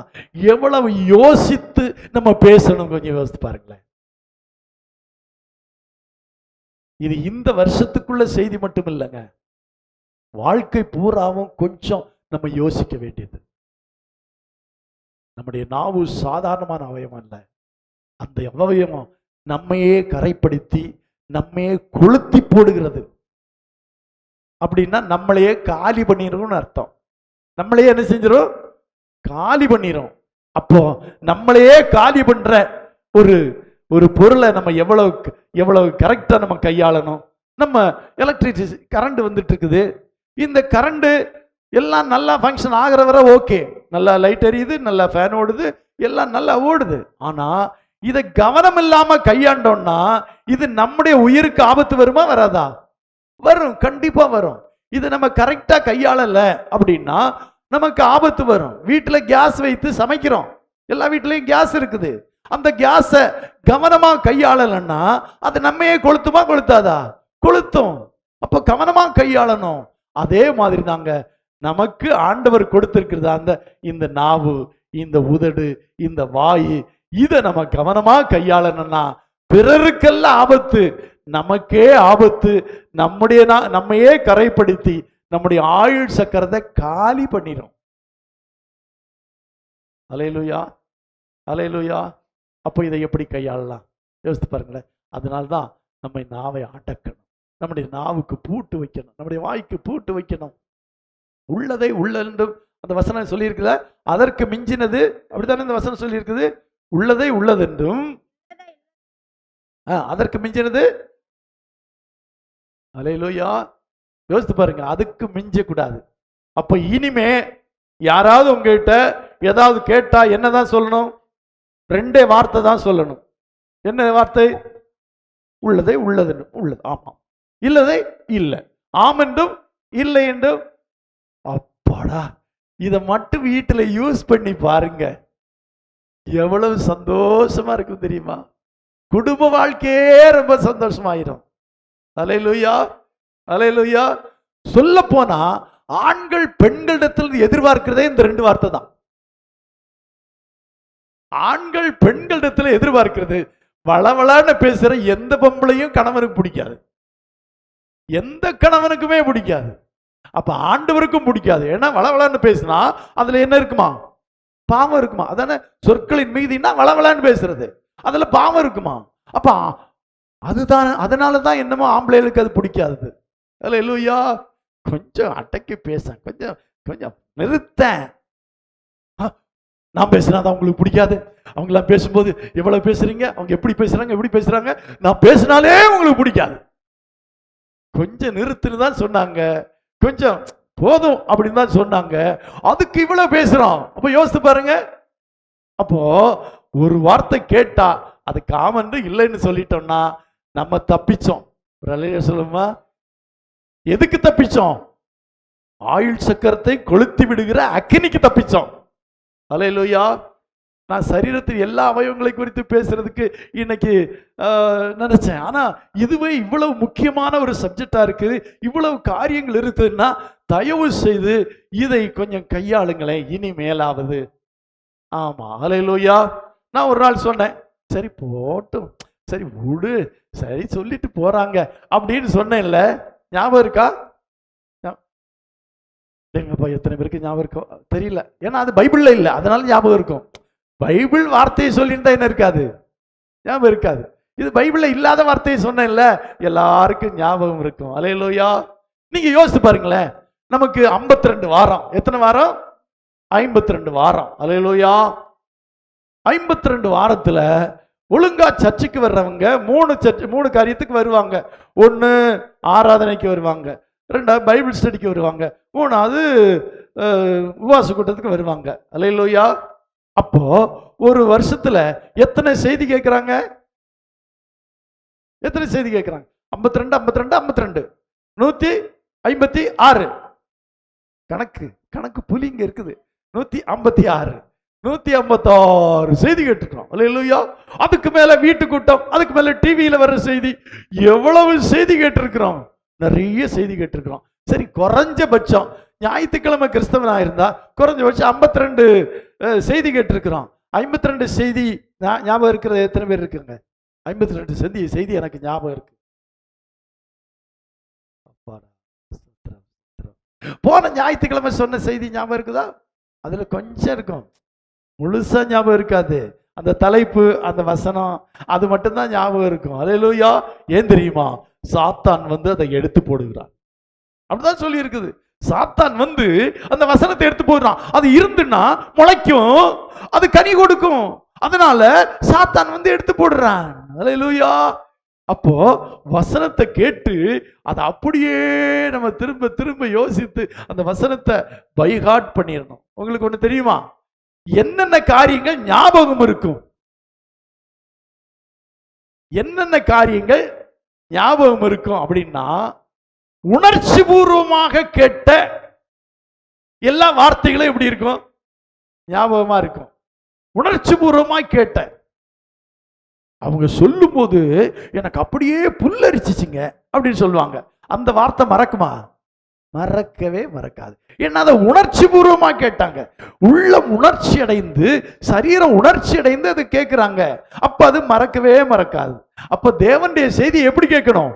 எவ்வளவு யோசித்து நம்ம பேசணும் கொஞ்சம் யோசித்து பாருங்களேன். இது இந்த வருஷத்துக்குள்ள செய்தி மட்டும் இல்லைங்க, வாழ்க்கை பூராவும் கொஞ்சம் நம்ம யோசிக்க வேண்டியது. நம்முடைய நாவு சாதாரணமான அவயவம் அல்ல. அந்த அவயவம் நம்மையே கரைப்படுத்தி நம்மையே கொளுத்தி போடுகிறது. அப்படின்னா நம்மளையே காலி பண்ணிடும் அர்த்தம். நம்மளையே என்ன செஞ்சிடும்? காலி பண்ணிடும். அப்போ நம்மளையே காலி பண்ற ஒரு பொருளை நம்ம எவ்வளவு கரெக்டா நம்ம கையாளணும். நம்ம எலக்ட்ரிசிட்டி கரண்ட் வந்துட்டு இருக்குது. இந்த கரண்ட் எல்லாம் நல்லா ஃபங்க்ஷன் ஆகிற வரை ஓகே, நல்லா லைட் எரியுது, நல்லா ஃபேன் ஓடுது, எல்லாம் நல்லா ஓடுது. ஆனா இதை கவனம் இல்லாம கையாண்டோம்னா இது நம்முடைய உயிருக்கு ஆபத்து வருமா வராதா? வரும், கண்டிப்பா வரும். இது நம்ம கரெக்டா கையாளல அப்படின்னா நமக்கு ஆபத்து வரும். வீட்டுல கேஸ் வைத்து சமைக்கிறோம், எல்லா வீட்லயும் கேஸ் இருக்குது. அந்த கேஸை கவனமா கையாளலன்னா அது நம்மையே கொளுத்துமா கொளுத்தாதா? கொளுத்தும். அப்ப கவனமா கையாளணும். அதே மாதிரி தாங்க நமக்கு ஆண்டவர் கொடுத்திருக்கிறது அந்த இந்த நாவு, இந்த உதடு, இந்த வாய், இதை நம்ம கவனமா கையாளணும்னா பிறருக்கெல்லாம் ஆபத்து, நமக்கே ஆபத்து. நம்மையே கரைப்படுத்தி நம்முடைய ஆயுள் சக்கரத்தை காலி பண்ணிடும். அல்லேலூயா, அல்லேலூயா. அப்போ இதை எப்படி கையாளலாம் யோசித்து பாருங்களேன். அதனால்தான் நம்மை நாவை அடக்கணும், நம்முடைய நாவுக்கு பூட்டு வைக்கணும், நம்முடைய வாய்க்கு பூட்டு வைக்கணும். உள்ளதை உள்ளென்றும் அந்த வசனம் சொல்லியிருக்குதா? அதற்கு மிஞ்சினது, அப்படித்தானே இந்த வசனம் சொல்லியிருக்குது? உள்ளதை உள்ளதென்றும் அதற்கு மிஞ்சினது. அல்லேலூயா. யோசித்து பாருங்க, அதுக்கு மிஞ்ச கூடாது. அப்ப இனிமே யாராவது உங்ககிட்ட ஏதாவது கேட்டா என்னதான் சொல்லணும்? ரெண்டே வார்த்தை தான் சொல்லணும். என்ன வார்த்தை? உள்ளதை உள்ளதென்றும். உள்ளது ஆமாம், இல்லதை இல்லை, ஆம் என்றும் இல்லை என்றும். அப்பாடா, இதை மட்டும் வீட்டுல யூஸ் பண்ணி பாருங்க, எவ்வளவு சந்தோஷமா இருக்கும் தெரியுமா? குடும்ப வாழ்க்கையே ரொம்ப சந்தோஷமாயிரும். அல்லேலூயா, அல்லேலூயா. சொல்ல போனா ஆண்கள் பெண்களிடத்தில் எதிர்பார்க்கிறதே இந்த ரெண்டு வார்த்தை தான். ஆண்கள் பெண்களிடத்தில் எதிர்பார்க்கிறது, வளவளான்னு பேசுற எந்த பொம்பளையும் கணவனுக்கு பிடிக்காது, எந்த கணவனுக்குமே பிடிக்காது. அப்ப ஆண்டவருக்கும் பிடிக்காது. ஏன்னா வளவளான்னு பேசினா அதுல என்ன இருக்குமா? பாவம் இருக்குமா? அதானே சொற்களின் மீதினா வளவளான்னு பேசுறது, அதுல பாவம் இருக்குமா? அப்ப அதுதான், அதனாலதான் என்னமோ ஆம்பளைகளுக்கு அது பிடிக்காது. அல்லேலூயா. கொஞ்சம் அடக்கி பேச, கொஞ்சம் கொஞ்சம் நிறுத்த. நான் பேசினாதான் உங்களுக்கு பிடிக்காது. அவங்களாம் பேசும்போது எவ்வளவு பேசுறீங்க, அவங்க எப்படி பேசுறாங்க, எப்படி பேசுறாங்க, நான் பேசினாலே உங்களுக்கு பிடிக்காது. கொஞ்சம் நிறுத்துன்னு தான் சொன்னாங்க, கொஞ்சம் போதும் அப்படின்னு தான் சொன்னாங்க, அதுக்கு இவ்வளவு பேசுறோம். அப்ப யோசித்து பாருங்க. அப்போ ஒரு வார்த்தை கேட்டா அது காமன் இல்லைன்னு சொல்லிட்டோம்னா நம்ம தப்பிச்சோம். சொல்லுமா, எதுக்கு தப்பிச்சோம்? ஆயுள் சக்கரத்தை கொளுத்தி விடுகிற அக்கினிக்கு தப்பிச்சோம். அல்லேலூயா. நான் சரீரத்தில் எல்லா அவயவங்களை குறித்து பேசுறதுக்கு இன்னைக்கு நினைச்சேன். ஆனா இதுவே இவ்வளவு முக்கியமான ஒரு சப்ஜெக்டா இருக்கு, இவ்வளவு காரியங்கள் இருக்குதுன்னா தயவு செய்து இதை கொஞ்சம் கையாளுங்களேன் இனிமேலாவது. ஆமா, அல்லேலூயா. நான் ஒரு நாள் சொன்னேன், சரி போட்டும், சரி விடு, சரி சொல்லிட்டு போறாங்க அப்படின்னு சொன்னேன்ல, ஞாபகம் இருக்கா? எங்கப்பா எத்தனை பேருக்கு ஞாபகம் இருக்கும் தெரியல, ஏன்னா அது பைபிள்ல இல்லை, அதனால ஞாபகம் இருக்கும். பைபிள் வார்த்தையை சொல்லியிருந்தா என்ன இருக்காது, ஞாபகம் இருக்காது. இது பைபிள்ல இல்லாத வார்த்தையை சொன்னேன்ல, எல்லாருக்கும் ஞாபகம் இருக்கும். அல்லேலூயா. நீங்க யோசித்து பாருங்களேன், நமக்கு 52 வாரம். எத்தனை வாரம்? 52 வாரம். அல்லேலூயா. 52 வாரத்துல ஒழுங்கா சர்ச்சுக்கு வர்றவங்க 3 காரியத்துக்கு வருவாங்க. 1 ஆராதனைக்கு வருவாங்க, 2 பைபிள் ஸ்டடிக்கு வருவாங்க, 3 உபவாச கூட்டத்துக்கு வருவாங்க. அல்லேலூயா. அப்போ ஒரு வருஷத்துல எத்தனை செய்தி கேட்கிறாங்க? எத்தனை செய்தி கேட்கிறாங்க? 52 52 52 156. கணக்கு கணக்கு புலிங்க இருக்குது. 156 156 செய்தி கேட்டுக்கிறோம். அல்லேலூயா. அதுக்கு மேல வீட்டு கூட்டம், அதுக்கு மேல டிவியில வர்ற செய்தி, எவ்வளவு செய்தி கேட்டிருக்கிறோம், நிறைய செய்தி கேட்டிருக்கிறோம். சரி, குறைஞ்சபட்சம் ஞாயிற்றுக்கிழமை கிறிஸ்தவனா இருந்தா குறைஞ்சபட்சம் 52 செய்தி கேட்டிருக்கிறோம். 52 செய்தி ஞாபகம் இருக்கிறது எத்தனை பேர் இருக்குங்க? 52 செய்தி எனக்கு ஞாபகம் இருக்கு. போன ஞாயிற்றுக்கிழமை சொன்ன செய்தி ஞாபகம் இருக்குதா? அதுல கொஞ்சம் இருக்கும், முழுசா ஞாபகம் இருக்காது. அந்த தலைப்பு, அந்த வசனம், அது மட்டும்தான் ஞாபகம் இருக்கும். அல்லேலூயா. ஏன் தெரியுமா? சாத்தான் அதை எடுத்து போடுகிறான். அப்படிதான் சொல்லி இருக்குது. சாத்தான் அந்த வசனத்தை எடுத்து போடுறான். அது இருந்துன்னா முளைக்கும், அது கனி கொடுக்கும். அதனால சாத்தான் எடுத்து போடுறான். அல்லேலூயா. அப்போ வசனத்தை கேட்டு அதை அப்படியே நம்ம திரும்ப திரும்ப யோசித்து அந்த வசனத்தை பைஹார்ட் பண்ணிடணும். உங்களுக்கு ஒண்ணு தெரியுமா? என்னென்ன காரியங்கள் ஞாபகம் இருக்கும், என்னென்ன காரியங்கள் ஞாபகம் இருக்கும் அப்படின்னா, உணர்ச்சி பூர்வமாக கேட்ட எல்லா வார்த்தைகளும் எப்படி இருக்கும்? ஞாபகமா இருக்கும். உணர்ச்சி பூர்வமா கேட்ட, அவங்க சொல்லும் போது எனக்கு அப்படியே புல்லரிச்சிச்சுங்க அப்படின்னு சொல்லுவாங்க. அந்த வார்த்தை மறக்குமா? மறக்கவே மறக்காது. ஏன்னா அதை உணர்ச்சி பூர்வமா கேட்டாங்க. உள்ளம் உணர்ச்சி அடைந்து, சரீரம் உணர்ச்சி அடைந்து அது கேட்கிறாங்க. அப்ப அது மறக்கவே மறக்காது. அப்ப தேவனுடைய செய்தி எப்படி கேட்கணும்?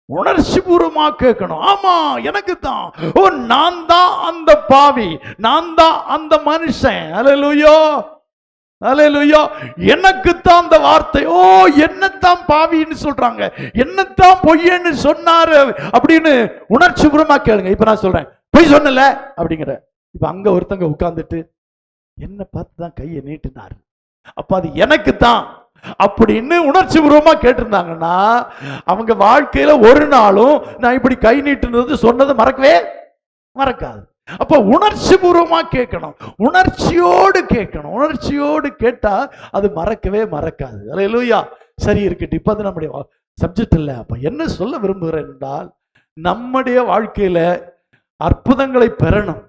உணர்ச்சி பூர்வமா கேட்கணும். ஆமா, எனக்கு தான், ஓ நான் தான் அந்த பாவி, நான் தான் அந்த மனுஷன். அல்லேலூயா. அல்லேலூயா. எனக்குத்தான் அந்த வார்த்தை, ஓ என்னத்தான் பாவின்னு சொல்றாங்க, என்னத்தான் பொய்யன்னு சொன்னாரு அப்படின்னு உணர்ச்சி பூர்வமா கேளுங்க. இப்ப நான் சொல்றேன், பொய் சொன்னல அப்படிங்கிற. இப்ப அங்க ஒருத்தங்க உட்கார்ந்துட்டு என்ன பார்த்துதான் கையை நீட்டினாரு, அப்ப அது எனக்கு தான் அப்படின்னு உணர்ச்சி பூர்வமா கேட்டிருந்தாங்கன்னா அவங்க வாழ்க்கையில ஒரு நாளும் நான் இப்படி கை நீட்டுனது சொன்னது மறக்கவே மறக்காது. அப்ப உணர்ச்சி பூர்வமா கேட்கணும், உணர்ச்சியோடு கேட்கணும். உணர்ச்சியோடு கேட்டா அது மறக்கவே மறக்காது. அல்லேலூயா. சரி இருக்கட்டும், இப்ப அது நம்முடைய சப்ஜெக்ட் இல்லை. அப்ப என்ன சொல்ல விரும்புகிறேன் என்றால், நம்முடைய வாழ்க்கையில அற்புதங்களை பெறணும்.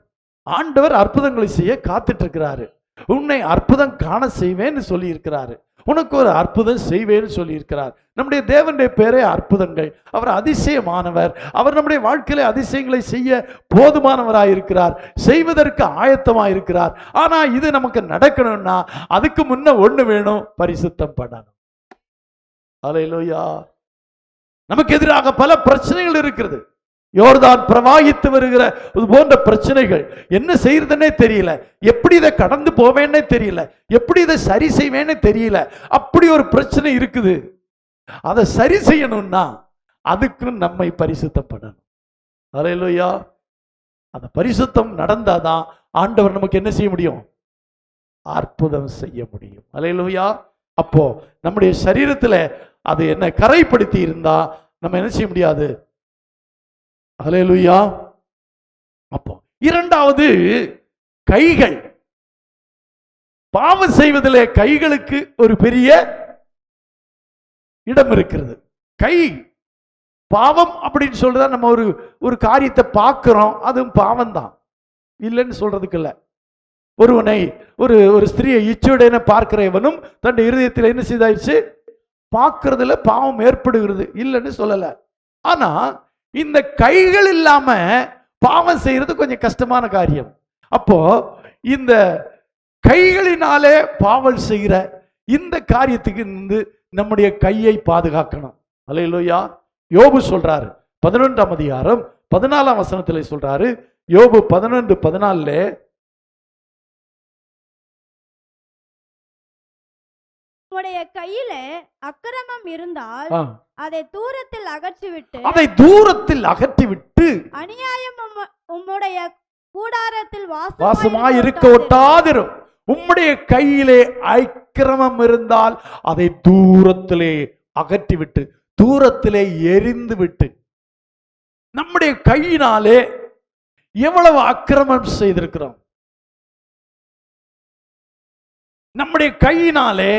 ஆண்டவர் அற்புதங்களை செய்ய காத்துட்டு இருக்கிறாரு. உன்னை அற்புதம் காண செய்வேன்னு சொல்லி இருக்கிறாரு. உனக்கு ஒரு அற்புதம் செய்வேன்னு சொல்லி இருக்கிறார். நம்முடைய தேவனுடைய பேரே அற்புதங்கள். அவர் அதிசயமானவர். அவர் நம்முடைய வாழ்க்கையில அதிசயங்களை செய்ய போதுமானவராயிருக்கிறார், செய்வதற்கு ஆயத்தமாயிருக்கிறார். ஆனா இது நமக்கு நடக்கணும்னா அதுக்கு முன்ன ஒண்ணு வேணும், பரிசுத்தம் பண்ணணும். அல்லேலூயா. நமக்கு எதிராக பல பிரச்சனைகள் இருக்கிறது. யோர்தான் பிரவாகித்து வருகிற இது போன்ற பிரச்சனைகள். என்ன செய்யறதுன்னே தெரியல, எப்படி இதை கடந்து போவேன்னே தெரியல, எப்படி இதை சரி செய்வேன்னு தெரியல. அப்படி ஒரு பிரச்சனை இருக்குது. அதை சரி செய்யணும்னா அதுக்கு நம்மை பரிசுத்தப்படணும். அல்லேலூயா. அந்த பரிசுத்தம் நடந்தாதான் ஆண்டவர் நமக்கு என்ன செய்ய முடியும், அற்புதம் செய்ய முடியும். அல்லேலூயா. அப்போ நம்முடைய சரீரத்துல அது என்ன கரைப்படுத்தி இருந்தா நம்ம என்ன செய்ய முடியாது. அல்லேலூயா. அப்போ இரண்டாவது, கைகள். பாவம் செய்வதிலே கைகளுக்கு ஒரு பெரிய இடம் இருக்கிறது. கை பாவம் அப்படின்னு சொல்றதா நம்ம ஒரு காரியத்தை பார்க்கிறோம், அதுவும் பாவம் தான், இல்லைன்னு சொல்றதுக்கு இல்லை. ஒருவனை ஒரு ஸ்திரியை இச்சையுடனே பார்க்கிறவனும் தன் இருதயத்தில் என்ன செய்தாயிடுச்சு, பார்க்கறதுல பாவம் ஏற்படுகிறது, இல்லைன்னு சொல்லல. ஆனா இந்த கைகள் இல்லாம பாவம் செய்யறது கொஞ்சம் கஷ்டமான காரியம். அப்போ இந்த கைகளினாலே பாவம் செய்கிற இந்த காரியத்துக்கு இருந்து நம்முடைய கையை பாதுகாக்கணும். அல்லேலூயா. யோபு சொல்றாரு 11ஆம் அதிகாரம் 14ஆம் வசனத்திலே சொல்றாரு. யோபு 11:14 உம்முடைய கையில அக்கிரமம் இருந்தால் அதை தூரத்தில் அகற்றிவிட்டு அநியாயம் உம்முடைய கூடாரத்தில் வாசமாயிருக்க ஒட்டாதிரும். உம்முடைய கையிலே அக்கிரமம் இருந்தால் அதை தூரத்திலே அகற்றிவிட்டு, தூரத்திலே எரிந்து விட்டு. நம்முடைய கையினாலே எவ்வளவு அக்கிரமம் செய்திருக்கிறோம், நம்முடைய கையினாலே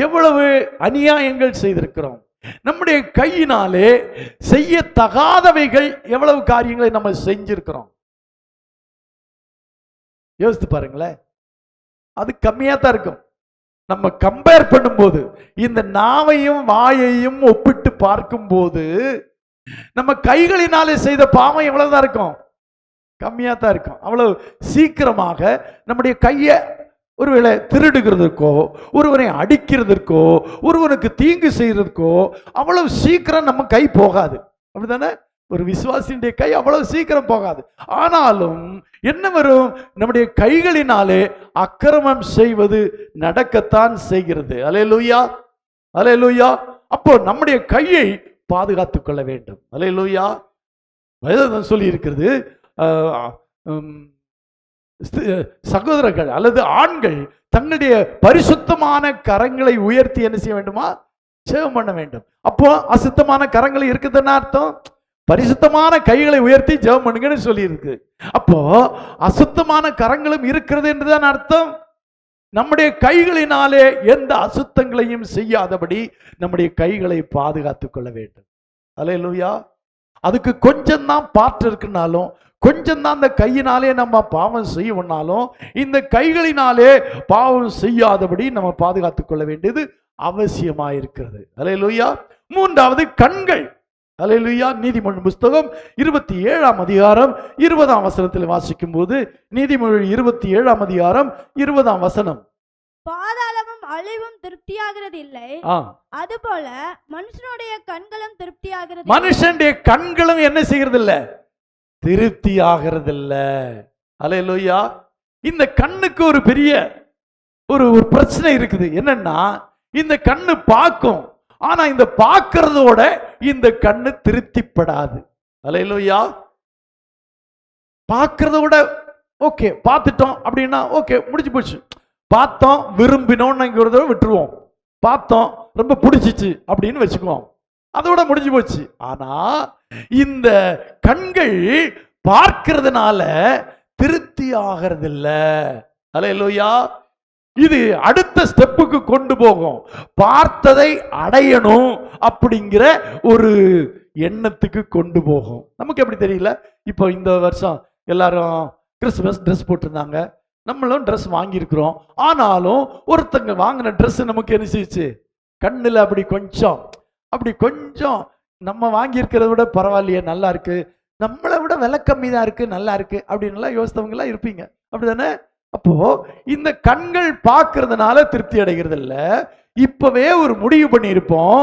எவ்வளவு அநியாயங்கள் செய்திருக்கிறோம், நம்முடைய கையினாலே செய்யத்தகாதவைகள் எவ்வளவு காரியங்களை நம்ம செஞ்சிருக்கிறோம். யோசித்து பாருங்களேன். அது கம்மியா தான் இருக்கும். நம்ம கம்பேர் பண்ணும்போது, இந்த நாவையும் வாயையும் ஒப்பிட்டு பார்க்கும் போது நம்ம கைகளினாலே செய்த பாவம் எவ்வளவுதான் இருக்கும், கம்மியா தான் இருக்கும். அவ்வளவு சீக்கிரமாக நம்முடைய கையை ஒருவேளை திருடுகிறதுக்கோ, ஒருவரை அடிக்கிறதுக்கோ, ஒருவனுக்கு தீங்கு செய்யறதுக்கோ அவ்வளவு சீக்கிரம் நம்ம கை போகாது. அப்படித்தானே? ஒரு விசுவாசியுடைய கை அவ்வளவு சீக்கிரம் போகாது. ஆனாலும் என்ன வரும், நம்முடைய கைகளினாலே அக்கிரமம் செய்வது நடக்கத்தான் செய்கிறது. அல்லேலூயா. அல்லேலூயா. அப்போ நம்முடைய கையை பாதுகாத்துக் கொள்ள வேண்டும். அல்லேலூயா. வேதம் சொல்லி இருக்கிறது, சகோதரர்கள் அல்லது ஆண்கள் தங்களுடைய பரிசுத்தமான கரங்களை உயர்த்தி என்ன செய்ய வேண்டுமா, ஜெபம் பண்ண வேண்டும். அப்போ அசுத்தமான கரங்களை இருக்குதுன்னு அர்த்தம், பரிசுத்தமான கைகளை உயர்த்தி ஜெபம் பண்ணுங்கன்னு சொல்லி இருக்கு. அப்போ அசுத்தமான கரங்களும் இருக்கிறது என்றுதான் அர்த்தம். நம்முடைய கைகளினாலே எந்த அசுத்தங்களையும் செய்யாதபடி நம்முடைய கைகளை பாதுகாத்துக் கொள்ள வேண்டும். அல்லேலூயா. அதுக்கு கொஞ்சம் தான் பாற்று இருக்குனாலும், கொஞ்சம் தான் அந்த கையினாலே நம்ம பாவம் செய்யணும்னாலும், இந்த கைகளினாலே பாவம் செய்யாதபடி நம்ம பாதுகாத்துக் கொள்ள வேண்டியது அவசியமாயிருக்கிறது. அல்லேலூயா. மூன்றாவது, கண்கள். அல்லேலூயா. நீதிமொழி புஸ்தகம் 27ஆம் அதிகாரம் 20ஆம் வசனத்தில் வாசிக்கும் போது, நீதிமொழி 27ஆம் அதிகாரம் 20ஆம் வசனம், பாதாளமும் அழிவும் திருப்தியாகிறது இல்லை, அதுபோல மனுஷனுடைய கண்களும் திருப்தியாகிறது. மனுஷனுடைய கண்களும் என்ன செய்கிறது இல்ல, திருப்தி ஆகிறது இல்ல. அல்லேலூயா. இந்த கண்ணுக்கு ஒரு பெரிய ஒரு ஒரு பிரச்சனை இருக்குது. என்னன்னா, இந்த கண்ணு பார்க்கும், ஆனா இந்த பார்க்கறதோட இந்த கண்ணு திருப்திப்படாது. அல்லேலூயா. பார்க்கறத விட ஓகே, பார்த்துட்டோம் அப்படின்னா ஓகே, முடிஞ்சு போச்சு. பார்த்தோம், விரும்பினோம்ங்கிறத விட்டுருவோம். பார்த்தோம், ரொம்ப பிடிச்சிச்சு அப்படின்னு வச்சுக்குவோம், அதோட முடிஞ்சு போச்சு. ஆனா இந்த கண்கள் பார்க்கிறதுனால திருப்தி ஆகிறது இல்ல. அல்லேலூயா. இது அடுத்த ஸ்டெப்புக்கு கொண்டு போகும். பார்த்ததை அடையணும் அப்படிங்கிற ஒரு எண்ணத்துக்கு கொண்டு போகும். நமக்கு எப்படி தெரியல? இப்போ இந்த வருஷம் எல்லாரும் கிறிஸ்துமஸ் ட்ரெஸ் போட்டிருந்தாங்க, நம்மளும் ட்ரெஸ் வாங்கியிருக்கிறோம். ஆனாலும் ஒருத்தங்க வாங்கின ட்ரெஸ் நமக்கு என்ன செய்யுச்சு? கண்ணில் அப்படி கொஞ்சம் நம்ம வாங்கியிருக்கிறத விட பரவாயில்லையே, நல்லா இருக்கு, நம்மளை விட விலை கம்மி தான் இருக்கு, நல்லா இருக்கு அப்படின்லாம் யோசித்தவங்களா இருப்பீங்க, அப்படிதானே? அப்போ இந்த கண்கள் பார்க்கறதுனால திருப்தி அடைகிறது இல்ல. இப்பவே ஒரு முடிவு பண்ணி இருப்போம்,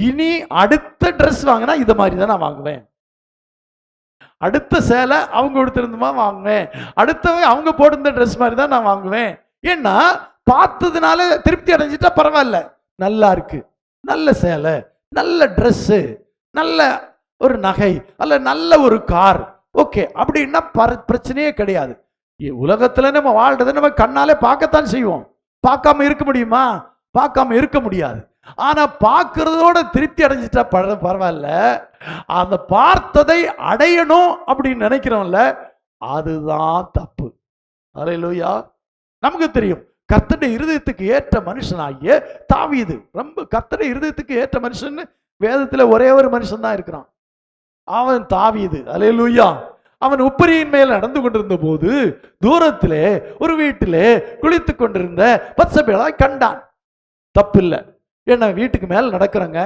இனி அடுத்த ட்ரெஸ் வாங்கினா இதை மாதிரி தான் நான் வாங்குவேன், அடுத்த சேலை அவங்க கொடுத்திருந்தமா வாங்குவேன், அடுத்தவங்க அவங்க போட்டிருந்த ட்ரெஸ் மாதிரி தான் நான் வாங்குவேன். ஏன்னா பார்த்ததுனால திருப்தி அடைஞ்சிட்டா பரவாயில்ல, நல்லா இருக்கு, நல்ல சேலை, நல்ல ட்ரெஸ்ஸு, நல்ல ஒரு நகை, அல்ல நல்ல ஒரு கார், ஓகே அப்படின்னா பிரச்சனையே கிடையாது. உலகத்துல நம்ம வாழ்றதை நம்ம கண்ணாலே பார்க்கத்தான் செய்வோம். பார்க்காம இருக்க முடியுமா? பார்க்காம இருக்க முடியாது. ஆனா பார்க்கறதோட திருப்தி அடைஞ்சிட்டா பரவாயில்ல. அந்த பார்த்ததை அடையணும் அப்படின்னு நினைக்கிறோம்ல, அதுதான் தப்பு. அல்லேலூயா. நமக்கு தெரியும், கர்த்தருடைய இருதயத்துக்கு ஏற்ற மனுஷனாகிய தாவீது ரொம்ப கர்த்தருடைய இருதயத்துக்கு ஏற்ற மனுஷன் வேதத்துல ஒரே ஒரு மனுஷன் தான் இருக்கிறான், அவன் தாவீது. அல்லேலூயா. அவன் உப்பரியின் மேல் நடந்து கொண்டிருந்த போது தூரத்திலே ஒரு வீட்டிலே குளித்துக் கொண்டிருந்த பத்சபேளை கண்டான். தப்பு இல்லை, ஏன்னா வீட்டுக்கு மேல நடக்கிறங்க,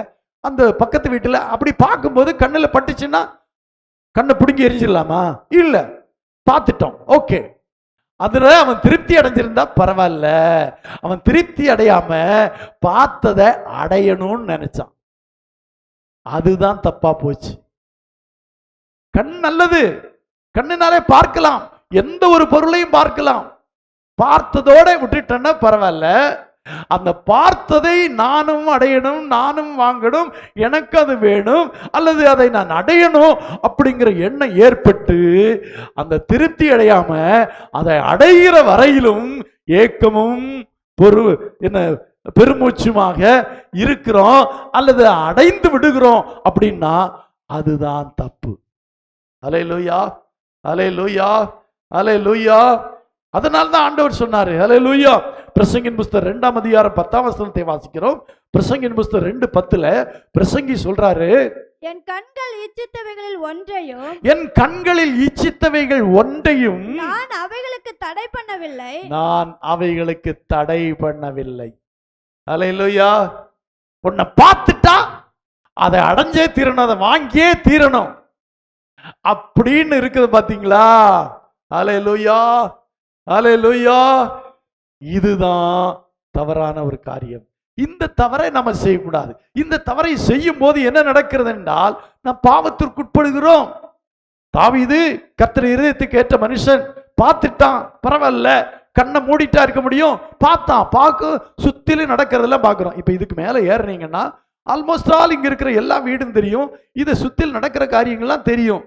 அந்த பக்கத்து வீட்டுல அப்படி பார்க்கும்போது கண்ணுல பட்டுச்சுன்னா கண்ணை பிடுங்கி எரிஞ்சிடலாமா? இல்ல, பார்த்துட்டோம், ஓகே. அதுல அவன் திருப்தி அடைஞ்சிருந்தா பரவாயில்ல. அவன் திருப்தி அடையாம பார்த்ததை அடையணும்னு நினைச்சான். அதுதான் தப்பா போச்சு. கண் நல்லது, கண்ணுனாலே பார்க்கலாம், எந்த ஒரு பொருளையும் பார்க்கலாம். பார்த்ததோட விட்டுட்டேன்னா பரவாயில்ல. அந்த பார்த்ததை நானும் அடையணும், நானும் வாங்கணும், எனக்கு அது வேணும், அல்லது அதை நான் அடையணும் அப்படிங்கிற எண்ணம் ஏற்பட்டு அந்த திருப்தி அடையாம அதை அடைகிற வரையிலும் ஏக்கமும் பெருமூச்சுமாக இருக்கிறோம், அல்லது அடைந்து விடுகிறோம் அப்படின்னா அதுதான் தப்பு. அல்லேலூயா, அல்லேலூயா, அல்லேலூயா. அதனால்தான் ஆண்டவர் சொன்னாரு, அல்லேலூயா. பிரசங்கின் புஸ்தகம் 2ஆம் அதிகாரம் 10ஆம் வசனத்தை வாசிக்கிறோம். பிரசங்கின் புஸ்தகம் 2:10 பிரசங்கி சொல்றாரு, என் கண்கள் இச்சித்தவைகளில் ஒன்றையும், என் கண்களில் இச்சித்தவைகள் ஒன்றையும் நான் அவைகளுக்கு தடை பண்ணவில்லை, நான் அவைகளுக்கு தடை பண்ணவில்லை. அல்லேலூயா. உன்னை பார்த்துட்டா அதை அடைஞ்சே தீரணும், அதை வாங்கியே தீரணும் அப்படின்னு இருக்குது பாத்தீங்களா? அல்லேலூயா, அல்லேலூயா. இதுதான் தவறான ஒரு காரியம். இந்த தவறை நம்ம செய்யக்கூடாது. இந்த தவறை செய்யும் போது என்ன நடக்கிறது என்றால், நாம் பாவத்திற்குட்படுகிறோம். தாவீது கர்த்தர் இருதயத்துக்கு ஏற்ற மனுஷன், பார்த்துட்டான், பரவாயில்ல, கண்ணை மூடிட்டா இருக்க முடியும், பார்த்தான், பார்க்க சுத்திலும் நடக்கிறதெல்லாம் பார்க்கிறோம். இப்ப இதுக்கு மேல ஏறினீங்கன்னா ஆல்மோஸ்ட் ஆல் இங்க இருக்கிற எல்லா வீடும் தெரியும், இதை சுத்தில் நடக்கிற காரியங்கள்லாம் தெரியும்.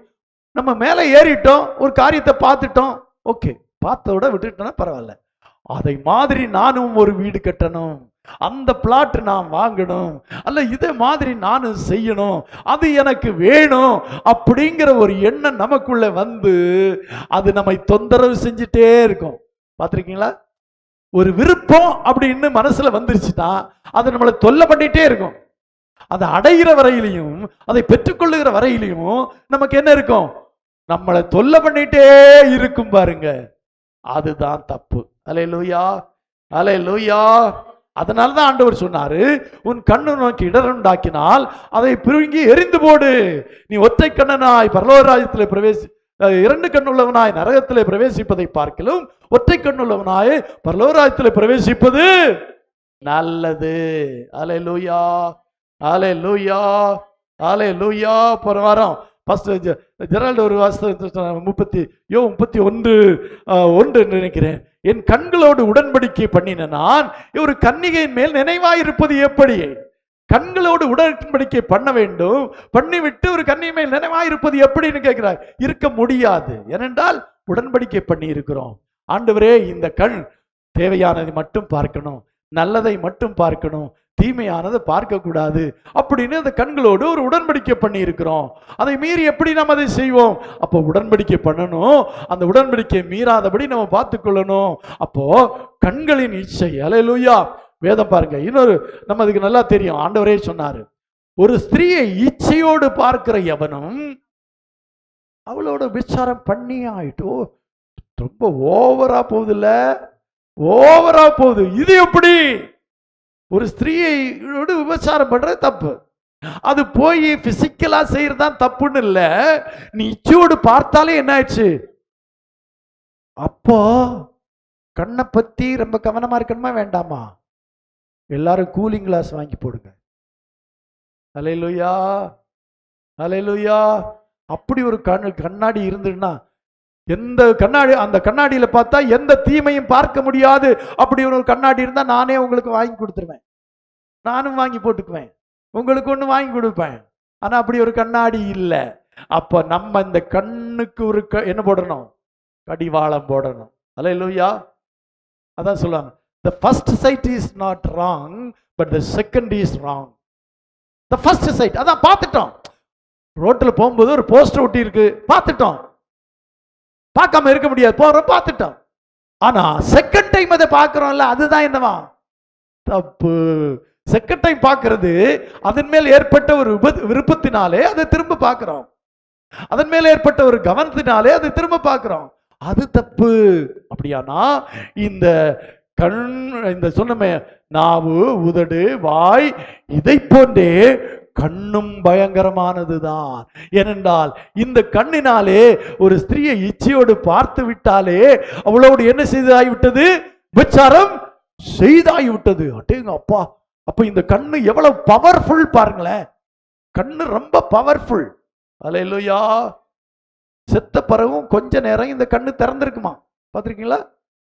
நம்ம மேல ஏறிட்டோம், ஒரு காரியத்தை பார்த்துட்டோம், ஓகே, பார்த்தோட விட்டுட்டோம்னா பரவாயில்ல. அதை மாதிரி நானும் ஒரு வீடு கட்டணும், அந்த பிளாட் நான் வாங்கணும், அல்ல இதை மாதிரி நானும் செய்யணும், அது எனக்கு வேணும் அப்படிங்கிற ஒரு எண்ணம் நமக்குள்ள வந்து அது நம்மை தொந்தரவு செஞ்சுட்டே இருக்கும். பார்த்திருக்கீங்களா? ஒரு விருப்பம் அப்படின்னு மனசுல வந்துருச்சுன்னா அது நம்மளை தொல்லை பண்ணிட்டே இருக்கும். அதை அடைகிற வரையிலையும், அதை பெற்றுக்கொள்ளுகிற வரையிலையும் நமக்கு என்ன இருக்கும்? நம்மளை தொல்லை பண்ணிட்டே இருக்கும் பாருங்க. அதுதான் தப்பு. அல்லேலூயா, அல்லேலூயா. அதனாலதான் ஆண்டவர் சொன்னாரு, உன் கண்ணு நோக்கி இடருண்டாக்கினால் அதை பிடுங்கி எரிந்து போடு. நீ ஒற்றை கண்ணனாய் பரலோக ராஜ்யத்திலே இரண்டு கண்ணுள்ளவனாய் நரகத்திலே பிரவேசிப்பதை பார்க்கலும் ஒற்றை கண்ணுள்ளவனாய் பரலோக ராஜ்யத்திலே பிரவேசிப்பது நல்லது. அல்லேலூயா, அல்லேலூயா, அல்லேலூயா. போற வாரம் பாஸ்டர் ஜெரால்டு ஒரு வாசகம் 31 நினைக்கிறேன், என் கண்களோடு உடன்படிக்கை பண்ணின நான் ஒரு கன்னிகையின் மேல் நினைவாயிருப்பது எப்படி? கண்களோடு உடன்படிக்கை பண்ண வேண்டும், பண்ணிவிட்டு ஒரு கன்னிகை மேல் நினைவாயிருப்பது எப்படின்னு கேட்கிறார். இருக்க முடியாது. ஏனென்றால் உடன்படிக்கை பண்ணி இருக்கிறோம். ஆண்டவரே, இந்த கண் தேவையானதை மட்டும் பார்க்கணும், நல்லதை மட்டும் பார்க்கணும், தீமையானதை பார்க்க கூடாது அப்படின்னு அந்த கண்களோடு ஒரு உடன்படிக்கை பண்ணி இருக்கிறோம். அதை மீறி எப்படி நம்ம அதை செய்வோம்? அப்போ உடன்படிக்கை பண்ணணும், அந்த உடன்படிக்கை மீறாதபடி நம்ம பார்த்துக்கொள்ளணும். அப்போ கண்களின் இச்சை. அல்லேலூயா. வேதம் பாருங்க, இன்னொரு நம்ம அதுக்கு நல்லா தெரியும். ஆண்டவரே சொன்னாரு, ஒரு ஸ்திரீயை இச்சையோடு பார்க்கிற எவனும் அவளோட விசாரம் பண்ணி ஆயிட்டோ. ரொம்ப ஓவரா போகுது இல்ல, ஓவரா போகுது. இது எப்படி? ஒரு ஸ்திரீயை விபச்சாரம் பண்றது தப்பு. அது போய் பிசிக்கலா செய்யறதுதான் தப்புன்னு இல்ல, நீ இச்சையோடு பார்த்தாலே என்ன ஆயிடுச்சு? அப்போ கண்ணை பத்தி ரொம்ப கவனமா இருக்கணுமா வேண்டாமா? எல்லாரும் கூலிங் கிளாஸ் வாங்கி போடுங்க. அல்லேலூயா, அல்லேலூயா. அப்படி ஒரு கண்ணாடி இருந்துன்னா, எந்த கண்ணாடி, அந்த கண்ணாடியில பார்த்தா எந்த தீமையும் பார்க்க முடியாது. அப்படி ஒரு கண்ணாடி இருந்தா நானே உங்களுக்கு வாங்கி கொடுத்துருவேன், நானும் வாங்கி போட்டுக்குவேன், உங்களுக்கு ஒண்ணு வாங்கி கொடுப்பேன். ஆனா அப்படி ஒரு கண்ணாடி இல்லை. அப்ப நம்ம இந்த கண்ணுக்கு ஒரு என்ன போடணும்? கடிவாளம் போடணும். அல்லேலூயா. அதான் சொல்லுவாங்க, the first sight is not wrong but the second is wrong. the first sight, அதான் பார்த்துட்டோம். ரோட்ல போகும்போது ஒரு போஸ்டர் ஒட்டி இருக்கு, பார்த்துட்டோம், பார்க்காம இருக்க முடியாது, போறோம், பார்த்துட்டோம். ஆனா செகண்ட் டைம் அதை பார்க்கிறோம்ல, அதுதான் என்னவா? தப்பு. செகண்ட் டைம் பார்க்கிறது அதன் மேல் ஏற்பட்ட ஒரு விருப்பத்தினாலே அதை திரும்ப பார்க்கிறோம், அதன் மேல் ஏற்பட்ட ஒரு கவனத்தினாலே அதை திரும்ப பார்க்கிறோம், அது தப்பு. அப்படியானா இந்த கண், இந்த சொன்னமே நாவு, உதடு, வாய், இதை போன்றே கண்ணும் பயங்கரமானதுதான். ஏனென்றால் இந்த கண்ணினாலே ஒரு ஸ்திரீயை இச்சையோடு பார்த்து விட்டாலே அவளோடு என்ன செய்தாகிவிட்டது? விபச்சாரம் செய்தாகிவிட்டது. அடேங்க அப்பா. அப்ப இந்த கண்ணு எவ்வளவு பவர்ஃபுல் பாருங்களேன். கண்ணு ரொம்ப பவர்ஃபுல். அல்லேலூயா. செத்த பிறகும் கொஞ்ச நேரம் இந்த கண்ணு திறந்திருக்குமா? பார்த்திருக்கீங்களா?